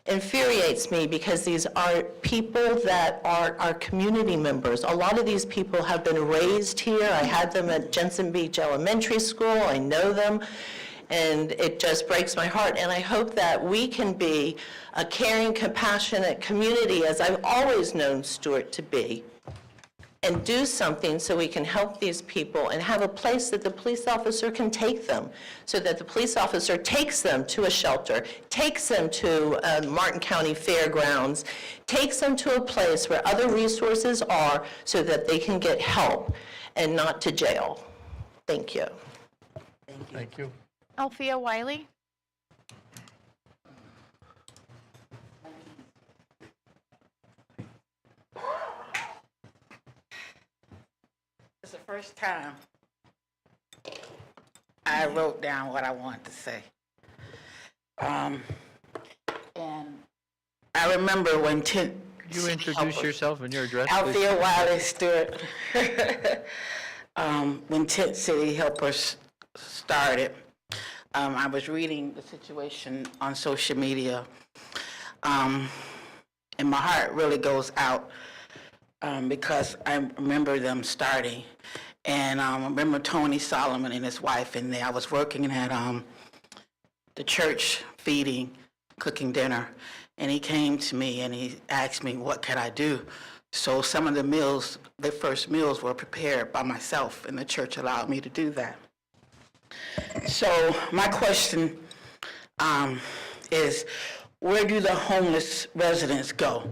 infuriates me, because these are people that are our community members. A lot of these people have been raised here. I had them at Jensen Beach Elementary School. I know them, and it just breaks my heart. And I hope that we can be a caring, compassionate community, as I've always known Stuart to be, and do something so we can help these people and have a place that the police officer can take them, so that the police officer takes them to a shelter, takes them to Martin County Fairgrounds, takes them to a place where other resources are so that they can get help and not to jail. Thank you. Thank you. Althea Wiley. It's the first time I wrote down what I wanted to say. And I remember when You introduce yourself and your address, please. Althea Wiley Stuart. When Tent City Helpers started, I was reading the situation on social media, and my heart really goes out because I remember them starting. And I remember Tony Solomon and his wife, and I was working at the church feeding, cooking dinner, and he came to me and he asked me, what could I do? So some of the meals, the first meals were prepared by myself, and the church allowed me to do that. So my question is, where do the homeless residents go?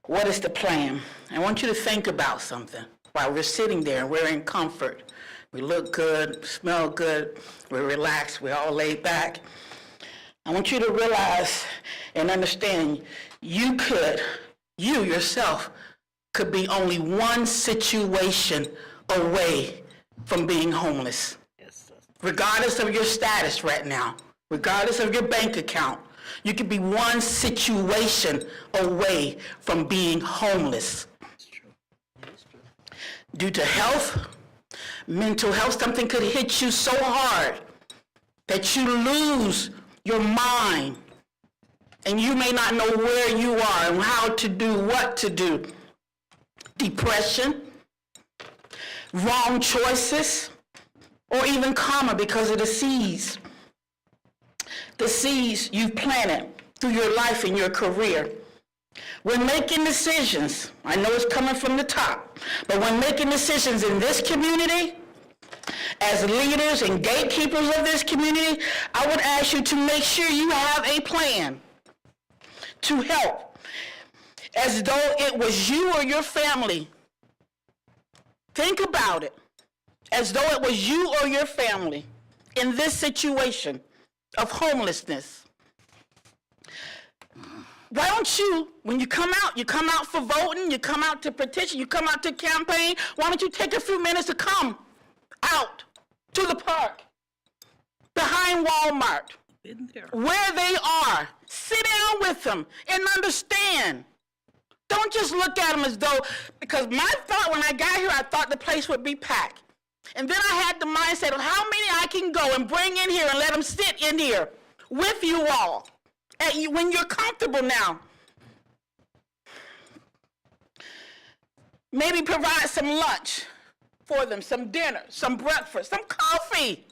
What is the plan? I want you to think about something while we're sitting there and we're in comfort. We look good, smell good, we're relaxed, we're all laid back. I want you to realize and understand you yourself could be only one situation away from being homeless. Regardless of your status right now, regardless of your bank account, you could be one situation away from being homeless. Due to health, mental health, something could hit you so hard that you lose your mind and you may not know where you are and how to do what to do. Depression, wrong choices, or even karma because of the seeds you've planted through your life and your career. When making decisions, I know it's coming from the top, but when making decisions in this community, as leaders and gatekeepers of this community, I would ask you to make sure you have a plan to help, as though it was you or your family. Think about it, as though it was you or your family in this situation of homelessness. Why don't you, when you come out for voting, you come out to petition, you come out to campaign, why don't you take a few minutes to come out to the park, behind Walmart, where they are, sit down with them and understand. Don't just look at them as though, because my thought when I got here, I thought the place would be packed. And then I had the mindset of how many I can go and bring in here and let them sit in here with you all. When you're comfortable now. Maybe provide some lunch for them, some dinner, some breakfast, some coffee.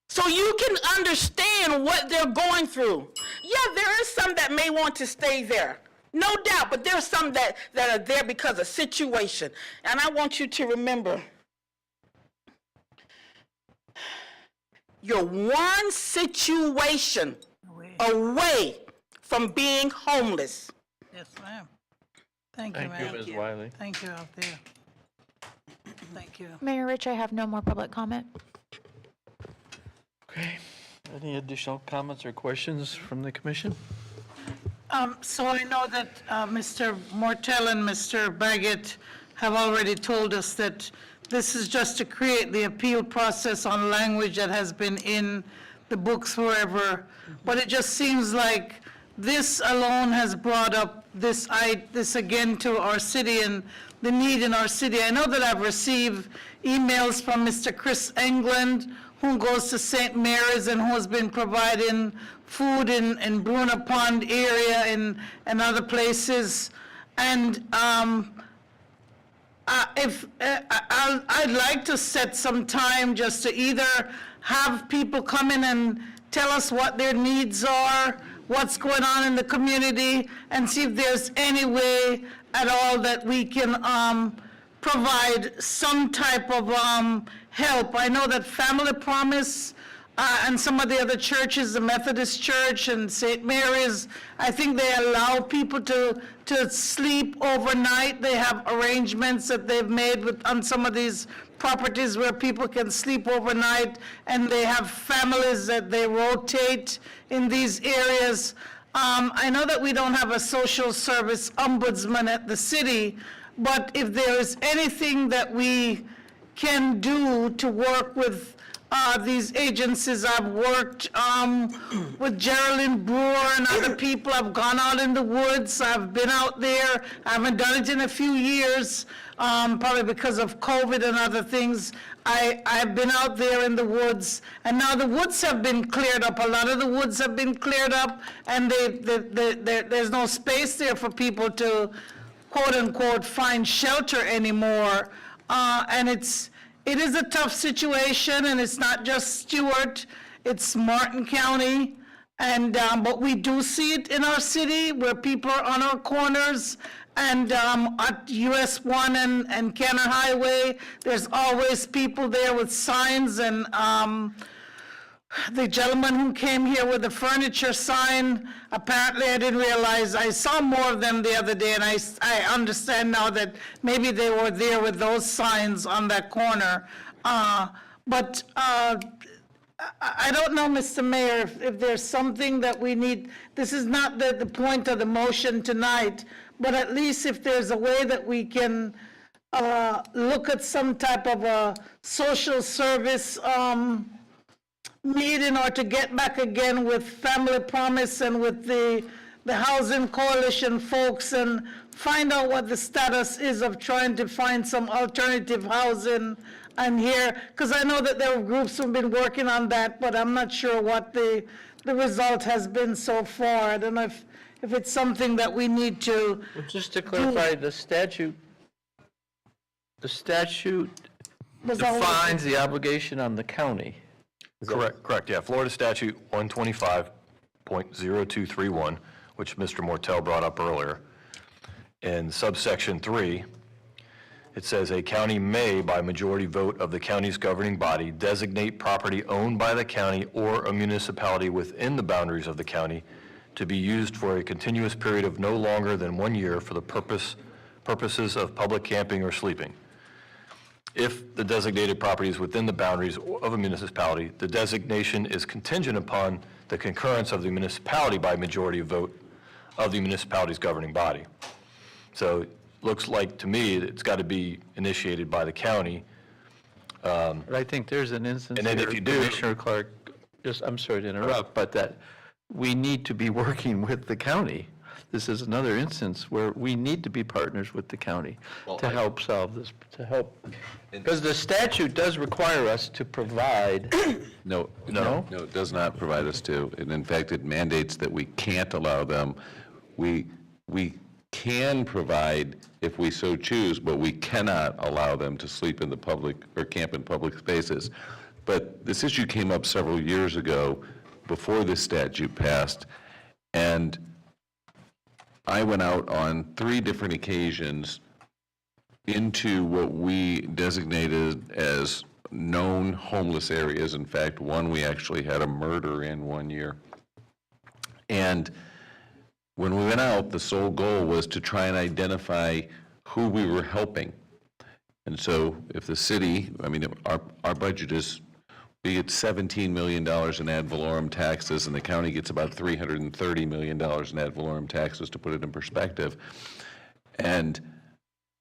So you can understand what they're going through. Yeah, there is some that may want to stay there. No doubt, but there are some that are there because of situation. And I want you to remember, you're one situation away from being homeless. Yes, ma'am. Thank you, ma'am. Thank you, Ms. Wiley. Thank you out there. Thank you. Mayor Rich, I have no more public comment. Okay. Any additional comments or questions from the commission? So I know that Mr. Mortel and Mr. Baggett have already told us that this is just to create the appeal process on language that has been in the books forever. But it just seems like this alone has brought up this again to our city and the need in our city. I know that I've received emails from Mr. Chris England, who goes to St. Mary's and who has been providing food in Bruner Pond area and other places. And I'd like to set some time just to either have people come in and tell us what their needs are, what's going on in the community, and see if there's any way at all that we can provide some type of help. I know that Family Promise and some of the other churches, the Methodist Church and St. Mary's, I think they allow people to sleep overnight. They have arrangements that they've made on some of these properties where people can sleep overnight, and they have families that they rotate in these areas. I know that we don't have a social service ombudsman at the city, but if there is anything that we can do to work with these agencies, I've worked with Geraldine Brewer and other people. I've gone out in the woods. I've been out there. I haven't done it in a few years, probably because of COVID and other things. I've been out there in the woods, and now the woods have been cleared up. A lot of the woods have been cleared up, and there's no space there for people to, quote unquote, find shelter anymore. And it is a tough situation, and it's not just Stuart, it's Martin County. And, but we do see it in our city where people are on our corners, and at US 1 and Kenner Highway, there's always people there with signs. And the gentleman who came here with the furniture sign, apparently I didn't realize, I saw more of them the other day, and I understand now that maybe they were there with those signs on that corner. But I don't know, Mr. Mayor, if there's something that we need. This is not the point of the motion tonight, but at least if there's a way that we can look at some type of a social service meeting, or to get back again with Family Promise and with the the Housing Coalition folks and find out what the status is of trying to find some alternative housing and here, because I know that there are groups who've been working on that, but I'm not sure what the result has been so far. I don't know if it's something that we need to. Well, just to clarify, the statute defines the obligation on the county. Correct, yeah. Florida Statute 125.0231, which Mr. Mortel brought up earlier. In subsection 3, it says, "A county may, by majority vote of the county's governing body, designate property owned by the county or a municipality within the boundaries of the county to be used for a continuous period of no longer than 1 year for the purposes of public camping or sleeping. If the designated property is within the boundaries of a municipality, the designation is contingent upon the concurrence of the municipality by majority vote of the municipality's governing body." So looks like to me that it's got to be initiated by the county. But I think there's an instance And then here, if you do- Commissioner Clark, I'm sorry to interrupt, but that we need to be working with the county. This is another instance where we need to be partners with the county to help solve this, because the statute does require us to provide. No, it does not provide us to. And in fact, it mandates that we can't allow them. We can provide if we so choose, but we cannot allow them to sleep in the public or camp in public spaces. But this issue came up several years ago before this statute passed, and I went out on 3 different occasions into what we designated as known homeless areas. In fact, one we actually had a murder in 1 year. And when we went out, the sole goal was to try and identify who we were helping. And so if the city, I mean, our budget is, we get $17 million in ad valorem taxes, and the county gets about $330 million in ad valorem taxes, to put it in perspective. And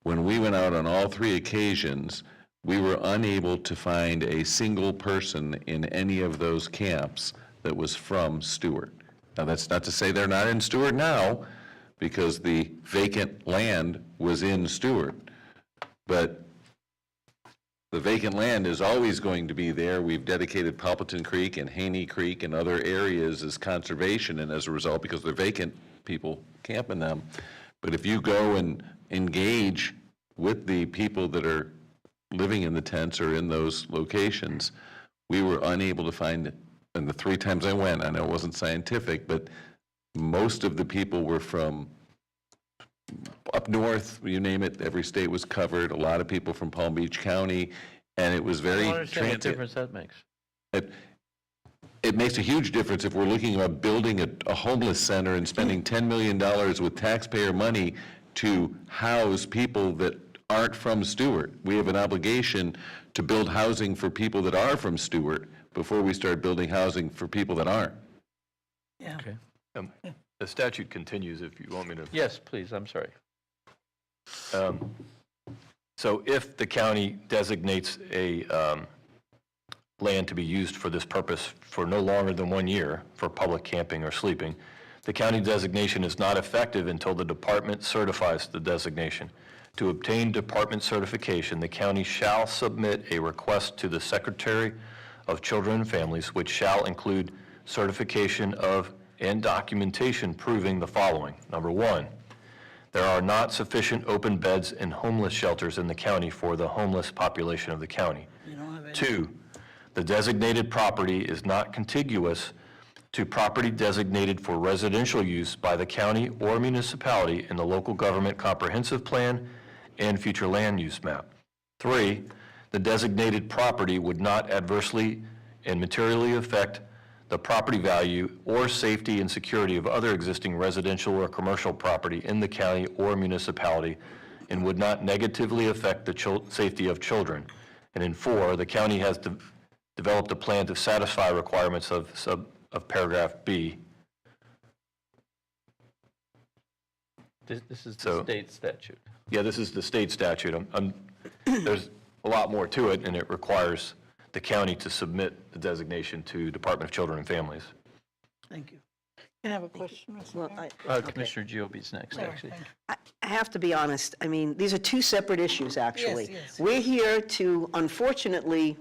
when we went out on all 3 occasions, we were unable to find a single person in any of those camps that was from Stuart. Now, that's not to say they're not in Stuart now, because the vacant land was in Stuart. But the vacant land is always going to be there. We've dedicated Palpiton Creek and Haney Creek and other areas as conservation, and as a result, because they're vacant, people camp in them. But if you go and engage with the people that are living in the tents or in those locations, we were unable to find, and the 3 times I went, I know it wasn't scientific, but most of the people were from up north, you name it, every state was covered, a lot of people from Palm Beach County, and it was I very don't understand what transient. difference that makes. It makes a huge difference if we're looking at building a homeless center and spending $10 million with taxpayer money to house people that aren't from Stuart. We have an obligation to build housing for people that are from Stuart before we start building housing for people that aren't. Yeah. Okay. The statute continues, if you want me to. Yes, please, I'm sorry. So if the county designates a land to be used for this purpose for no longer than 1 year for public camping or sleeping, the county designation is not effective until the department certifies the designation. To obtain department certification, the county shall submit a request to the Secretary of Children and Families, which shall include certification of and documentation proving the following. Number 1, there are not sufficient open beds in homeless shelters in the county for the homeless population of the county. 2, the designated property is not contiguous to property designated for residential use by the county or municipality in the local government comprehensive plan and future land use map. 3, the designated property would not adversely and materially affect the property value or safety and security of other existing residential or commercial property in the county or municipality, and would not negatively affect the safety of children. And in 4, the county has developed a plan to satisfy requirements of paragraph B. This is the state statute. Yeah, this is the state statute. There's a lot more to it, and it requires the county to submit the designation to Department of Children and Families. Thank you. Can I have a question, Mr. Well, Mayor? Commissioner Giobi's next, actually. I have to be honest, I mean, these are two separate issues, actually. yes. We're here to, unfortunately,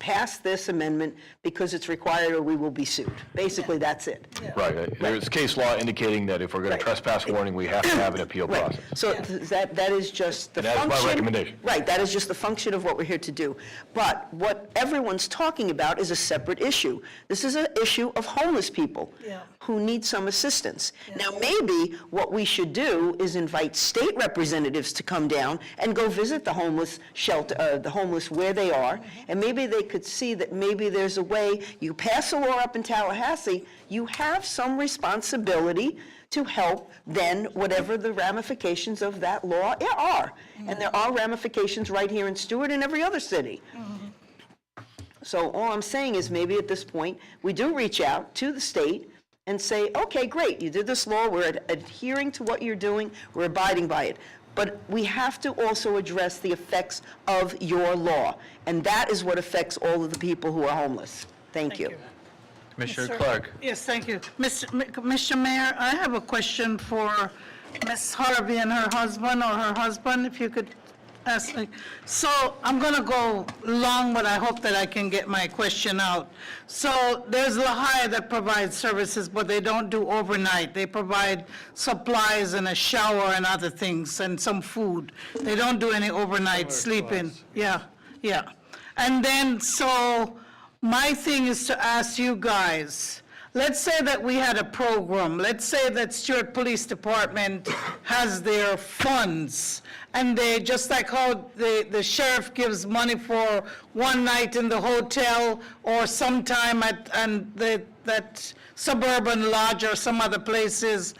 pass this amendment because it's required or we will be sued. Basically, that's it. Right. There's case law indicating that if we're going to trespass warning, we have to have an appeal Right. process. So that is just the And that function. is my recommendation. Right, that is just the function of what we're here to do. But what everyone's talking about is a separate issue. This is an issue of homeless people who need some assistance. Now, maybe what we should do is invite state representatives to come down and go visit the homeless shelter, the homeless where they are, and maybe they could see that maybe there's a way, you pass a law up in Tallahassee, you have some responsibility to help then whatever the ramifications of that law are. And there are ramifications right here in Stuart and every other city. So all I'm saying is maybe at this point, we do reach out to the state and say, okay, great, you did this law, we're adhering to what you're doing, we're abiding by it. But we have to also address the effects of your law. And that is what affects all of the people who are homeless. Thank you. Commissioner Clark. Yes, thank you. Mr. Mayor, I have a question for Ms. Harvey and her husband, or her husband, if you could ask me. So I'm going to go long, but I hope that I can get my question out. So there's La Jolla that provides services, but they don't do overnight. They provide supplies and a shower and other things and some food. They don't do any overnight sleeping. Yeah. And then, so my thing is to ask you guys, let's say that we had a program, let's say that Stuart Police Department has their funds, and they, just like how the sheriff gives money for one night in the hotel or sometime that suburban lodge or some other places.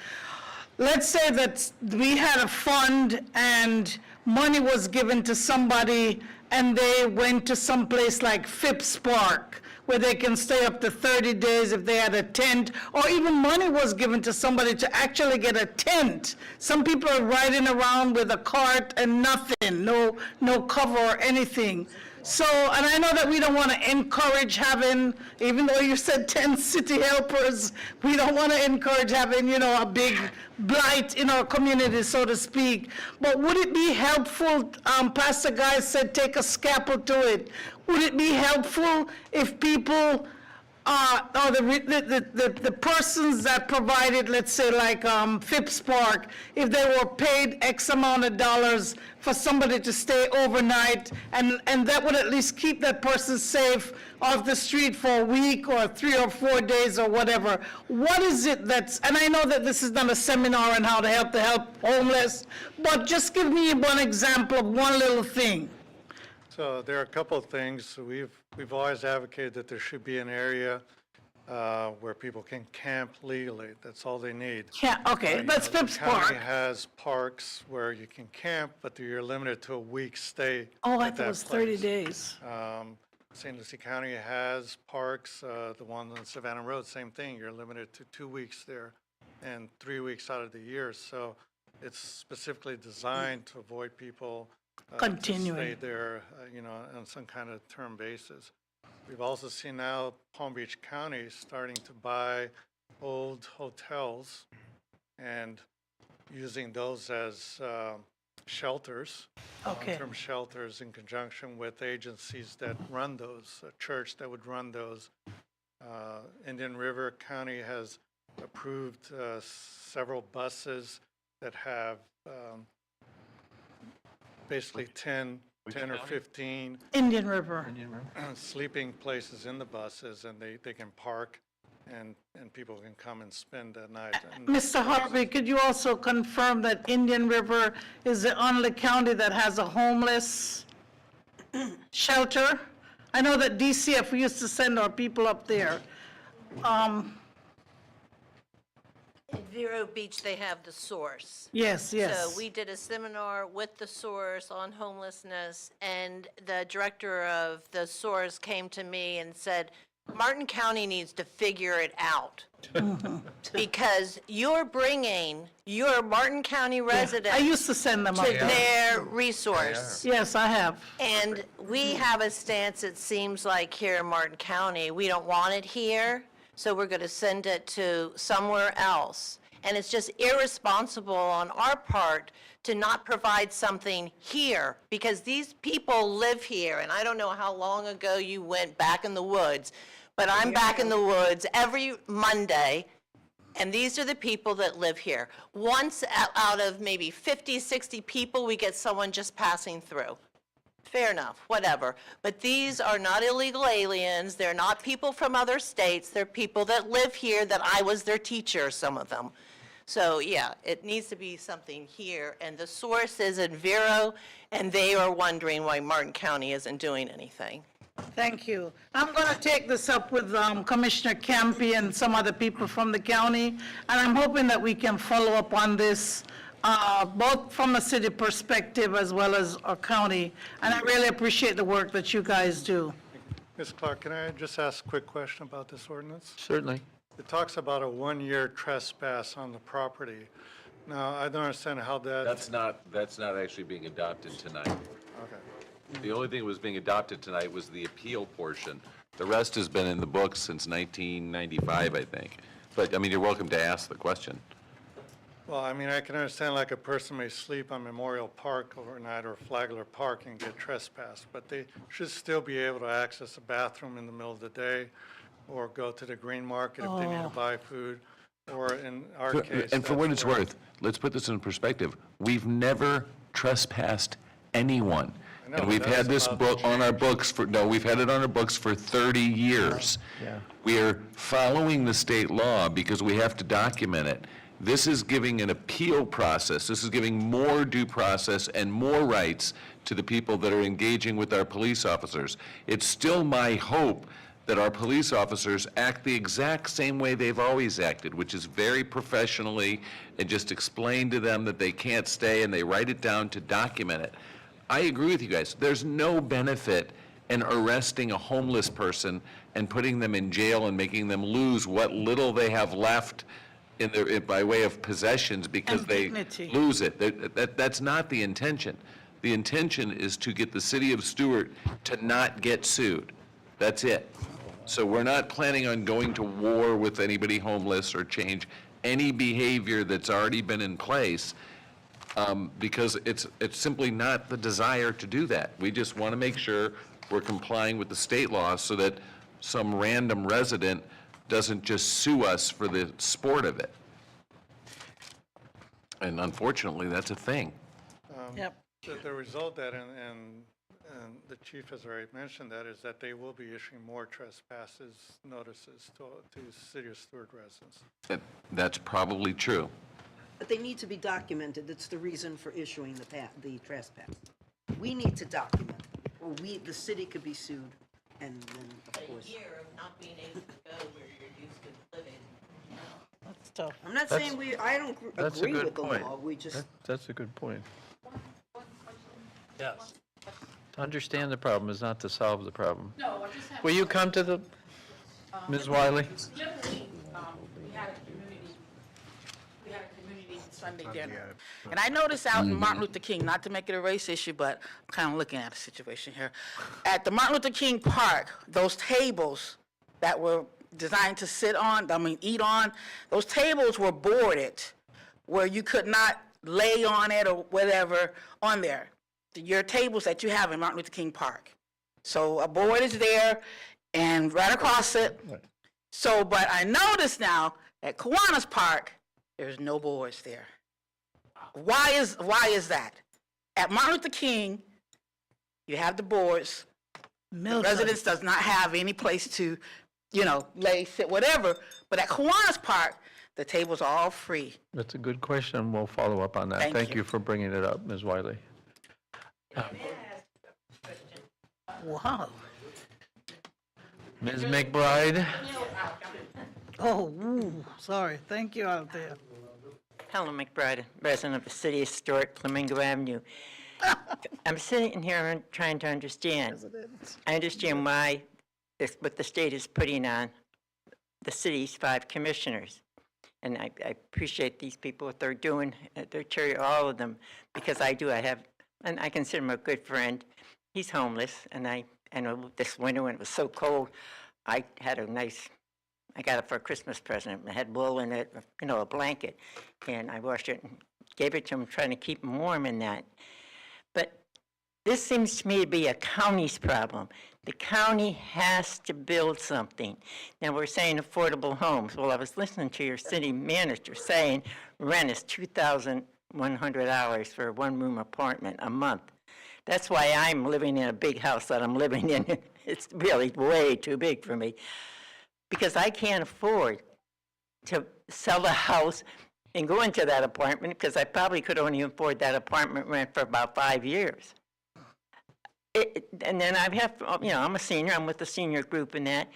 Let's say that we had a fund and money was given to somebody and they went to some place like Phipps Park, where they can stay up to 30 days if they had a tent, or even money was given to somebody to actually get a tent. Some people are riding around with a cart and nothing, no cover or anything. So, and I know that we don't want to encourage having, even though you said 10 city helpers, we don't want to encourage having, a big blight in our community, so to speak. But would it be helpful, Pastor Guy said take a scalpel to it. Would it be helpful if people, or the persons that provided, let's say like Phipps Park, if they were paid X amount of dollars for somebody to stay overnight, and that would at least keep that person safe off the street for a week or 3 or 4 days or whatever. What is it that's, and I know that this is not a seminar on how to help the homeless, but just give me one example of one little thing. So there are a couple of things. We've always advocated that there should be an area where people can camp legally. That's all they need. Yeah, okay, that's Phipps The county Park. has parks where you can camp, but you're limited to a week's stay. Oh, I at thought it that was 30 place. days. St. Lucie County has parks, the one on Savannah Road, same thing. You're limited to 2 weeks there and 3 weeks out of the year. So it's specifically designed to avoid people Continuing. to stay there, on some kind of term basis. We've also seen now Palm Beach County starting to buy old hotels and using those as shelters, Okay. long-term shelters in conjunction with agencies that run those, a church that would run those. Indian River County has approved several buses that have basically 10 or 15 Indian River. sleeping places in the buses, and they can park, and people can come and spend the night. And Mr. Harvey, could you also confirm that Indian River is the only county that has a homeless shelter? I know that DCF, we used to send our people up there. In Vero Beach, they have the Source. Yes. So we did a seminar with the Source on homelessness, and the director of the Source came to me and said, Martin County needs to figure it out. Because you're bringing your Martin County residents I used to send them up to there. their resource. Yes, I have. And we have a stance, it seems like, here in Martin County. We don't want it here, so we're going to send it to somewhere else. And it's just irresponsible on our part to not provide something here, because these people live here, and I don't know how long ago you went back in the woods, but I'm back in the woods every Monday, and these are the people that live here. Once out of maybe 50, 60 people, we get someone just passing through. Fair enough, whatever. But these are not illegal aliens. They're not people from other states. They're people that live here that I was their teacher, some of them. So, yeah, it needs to be something here. And the source is in Vero, and they are wondering why Martin County isn't doing anything. Thank you. I'm going to take this up with Commissioner Campy and some other people from the county, and I'm hoping that we can follow up on this, both from a city perspective as well as a county. And I really appreciate the work that you guys do. Ms. Clark, can I just ask a quick question about this ordinance? Certainly. It talks about a 1-year trespass on the property. Now, I don't understand how that. That's not actually being adopted tonight. Okay. The only thing that was being adopted tonight was the appeal portion. The rest has been in the books since 1995, I think. But, I mean, you're welcome to ask the question. Well, I mean, I can understand like a person may sleep on Memorial Park overnight or Flagler Park and get trespassed, but they should still be able to access a bathroom in the middle of the day or go to the green market if they need to buy food, or in our case. And for what that's it's where- worth, let's put this in perspective. We've never trespassed anyone. I know, And we've that's had this about book to on our books for, no, we've had it on our books for 30 years. Yeah. We are following the state law because we have to document it. This is giving an appeal process. This is giving more due process and more rights to the people that are engaging with our police officers. It's still my hope that our police officers act the exact same way they've always acted, which is very professionally, and just explain to them that they can't stay, and they write it down to document it. I agree with you guys. There's no benefit in arresting a homeless person and putting them in jail and making them lose what little they have left in their, by way of possessions because And they dignity. lose it. That's not the intention. The intention is to get the city of Stuart to not get sued. That's it. So we're not planning on going to war with anybody homeless or change any behavior that's already been in place, because it's simply not the desire to do that. We just want to make sure we're complying with the state law so that some random resident doesn't just sue us for the sport of it. And unfortunately, that's a thing. Yep. The result that, and the chief has already mentioned that, is that they will be issuing more trespasses notices to City of Stuart residents. That's probably true. But they need to be documented. That's the reason for issuing the trespass. We need to document, or the city could be sued, and then, of course. A year of not being able to go where you're used to living. That's tough. I'm not That's- saying I don't That's a agree good with the point. law, we just. That's a good point. Yes. To understand the problem is not to solve the problem. Will you come to the, Ms. Wiley? We had a community Sunday dinner. And I noticed out in Martin Luther King, not to make it a race issue, but I'm kind of looking at a situation here. At the Martin Luther King Park, those tables that were designed to eat on, those tables were boarded where you could not lay on it or whatever on there. Your tables that you have in Martin Luther King Park. So a board is there and right across it. So, but I noticed now at Kiwanis Park, there's no boards there. Why is that? At Martin Luther King, you have the boards. The residents does not have any place to, lay, sit, whatever. But at Kiwanis Park, the tables are all free. That's a good question. We'll follow up on that. Thank Thank you. you for bringing it up, Ms. Wiley. Wow. Ms. McBride? Oh, ooh, sorry. Thank you out there. Helen McBride, resident of the city of Stuart, Flamingo Avenue. I'm sitting here and trying to understand. I understand why what the state is putting on the city's 5 commissioners. And I appreciate these people, what they're doing, they're cheering all of them, because I consider him a good friend. He's homeless, and I know this winter when it was so cold, I had a nice I got it for a Christmas present. It had wool in it, you know, a blanket. And I washed it and gave it to him, trying to keep him warm in that. But this seems to me to be a county's problem. The county has to build something. Now, we're saying affordable homes. Well, I was listening to your city manager saying rent is $2,100 for a one-room apartment a month. That's why I'm living in a big house that I'm living in. It's really way too big for me, because I can't afford to sell the house and go into that apartment, because I probably could only afford that apartment rent for about 5 years. And then I have, you know, I'm a senior, I'm with the senior group and that.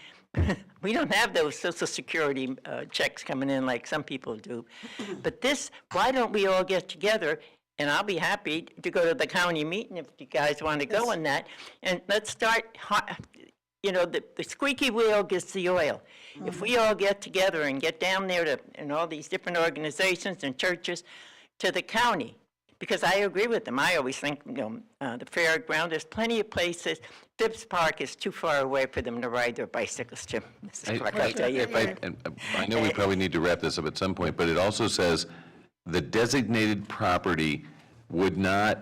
We don't have those Social Security checks coming in like some people do. But this, why don't we all get together, and I'll be happy to go to the county meeting if you guys want to go on that, and let's start, you know, the squeaky wheel gets the oil. If we all get together and get down there to, and all these different organizations and churches, to the county, because I agree with them. I always think, you know, the fairground, there's plenty of places. Phipps Park is too far away for them to ride their bicycles to. I know we probably need to wrap this up at some point, but it also says the designated property would not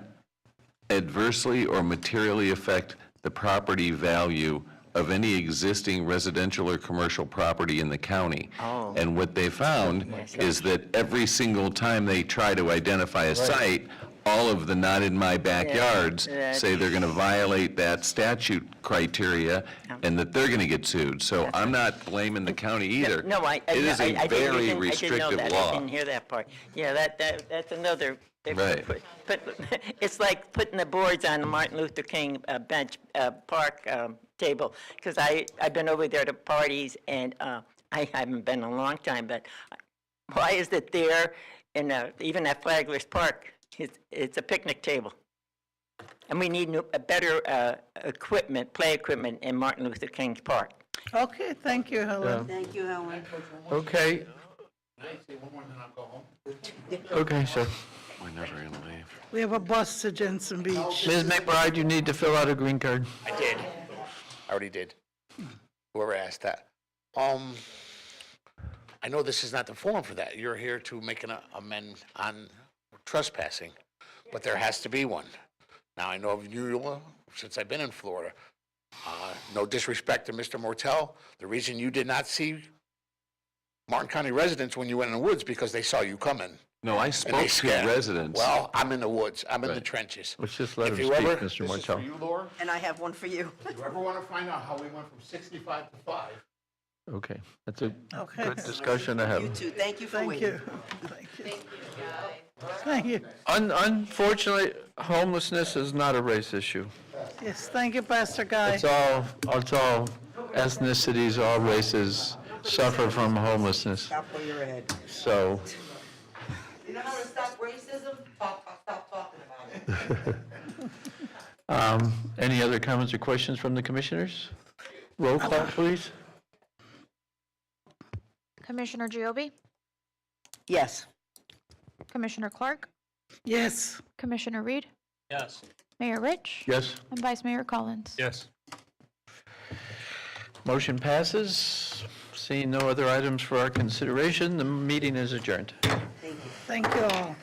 adversely or materially affect the property value of any existing residential or commercial property in the county. Oh. And what they found is that every single time they try to identify a site, all of the not in my backyards say they're going to violate that statute criteria and that they're going to get sued. So I'm not blaming the county either. No, It is a very I didn't know restrictive that. I law. didn't hear that part. Yeah, that's another. Right. But it's like putting the boards on the Martin Luther King park table, because I've been over there to parties, and I haven't been in a long time, but why is it there in even at Flagler's Park? It's a picnic table. And we need a better equipment, play equipment in Martin Luther King's Park. Okay, thank you, Helen. Thank you, Helen. Okay. Okay, sir. We're never going to leave. We have a bus to Jensen Beach. Ms. McBride, you need to fill out a green card. I did. I already did. Whoever asked that. I know this is not the forum for that. You're here to make an amend on trespassing, but there has to be one. Now, I know of you, since I've been in Florida, no disrespect to Mr. Mortel, the reason you did not see Martin County residents when you went in the woods because they saw you coming. No, I spoke to residents. Well, I'm in the woods. I'm in the trenches. Let's just let If him you speak, ever- Mr. This is for Martel. you, Laura. And I have one for you. If you ever want to find out how we went from 65 to 5, Okay, that's a Okay. good discussion to have. You too. Thank you for Thank waiting. you. Thank you. Thank you. Unfortunately, homelessness is not a race issue. Yes, thank you, Pastor Guy. It's all ethnicities, all races suffer from homelessness. Stop where you're at. So, You know how to stop racism? Stop talking about it. any other comments or questions from the commissioners? Roll call, please. Commissioner Giobi? Yes. Commissioner Clark? Yes. Commissioner Reed? Yes. Mayor Rich? Yes. And Vice Mayor Collins? Yes. Motion passes. Seeing no other items for our consideration, the meeting is adjourned. Thank you all.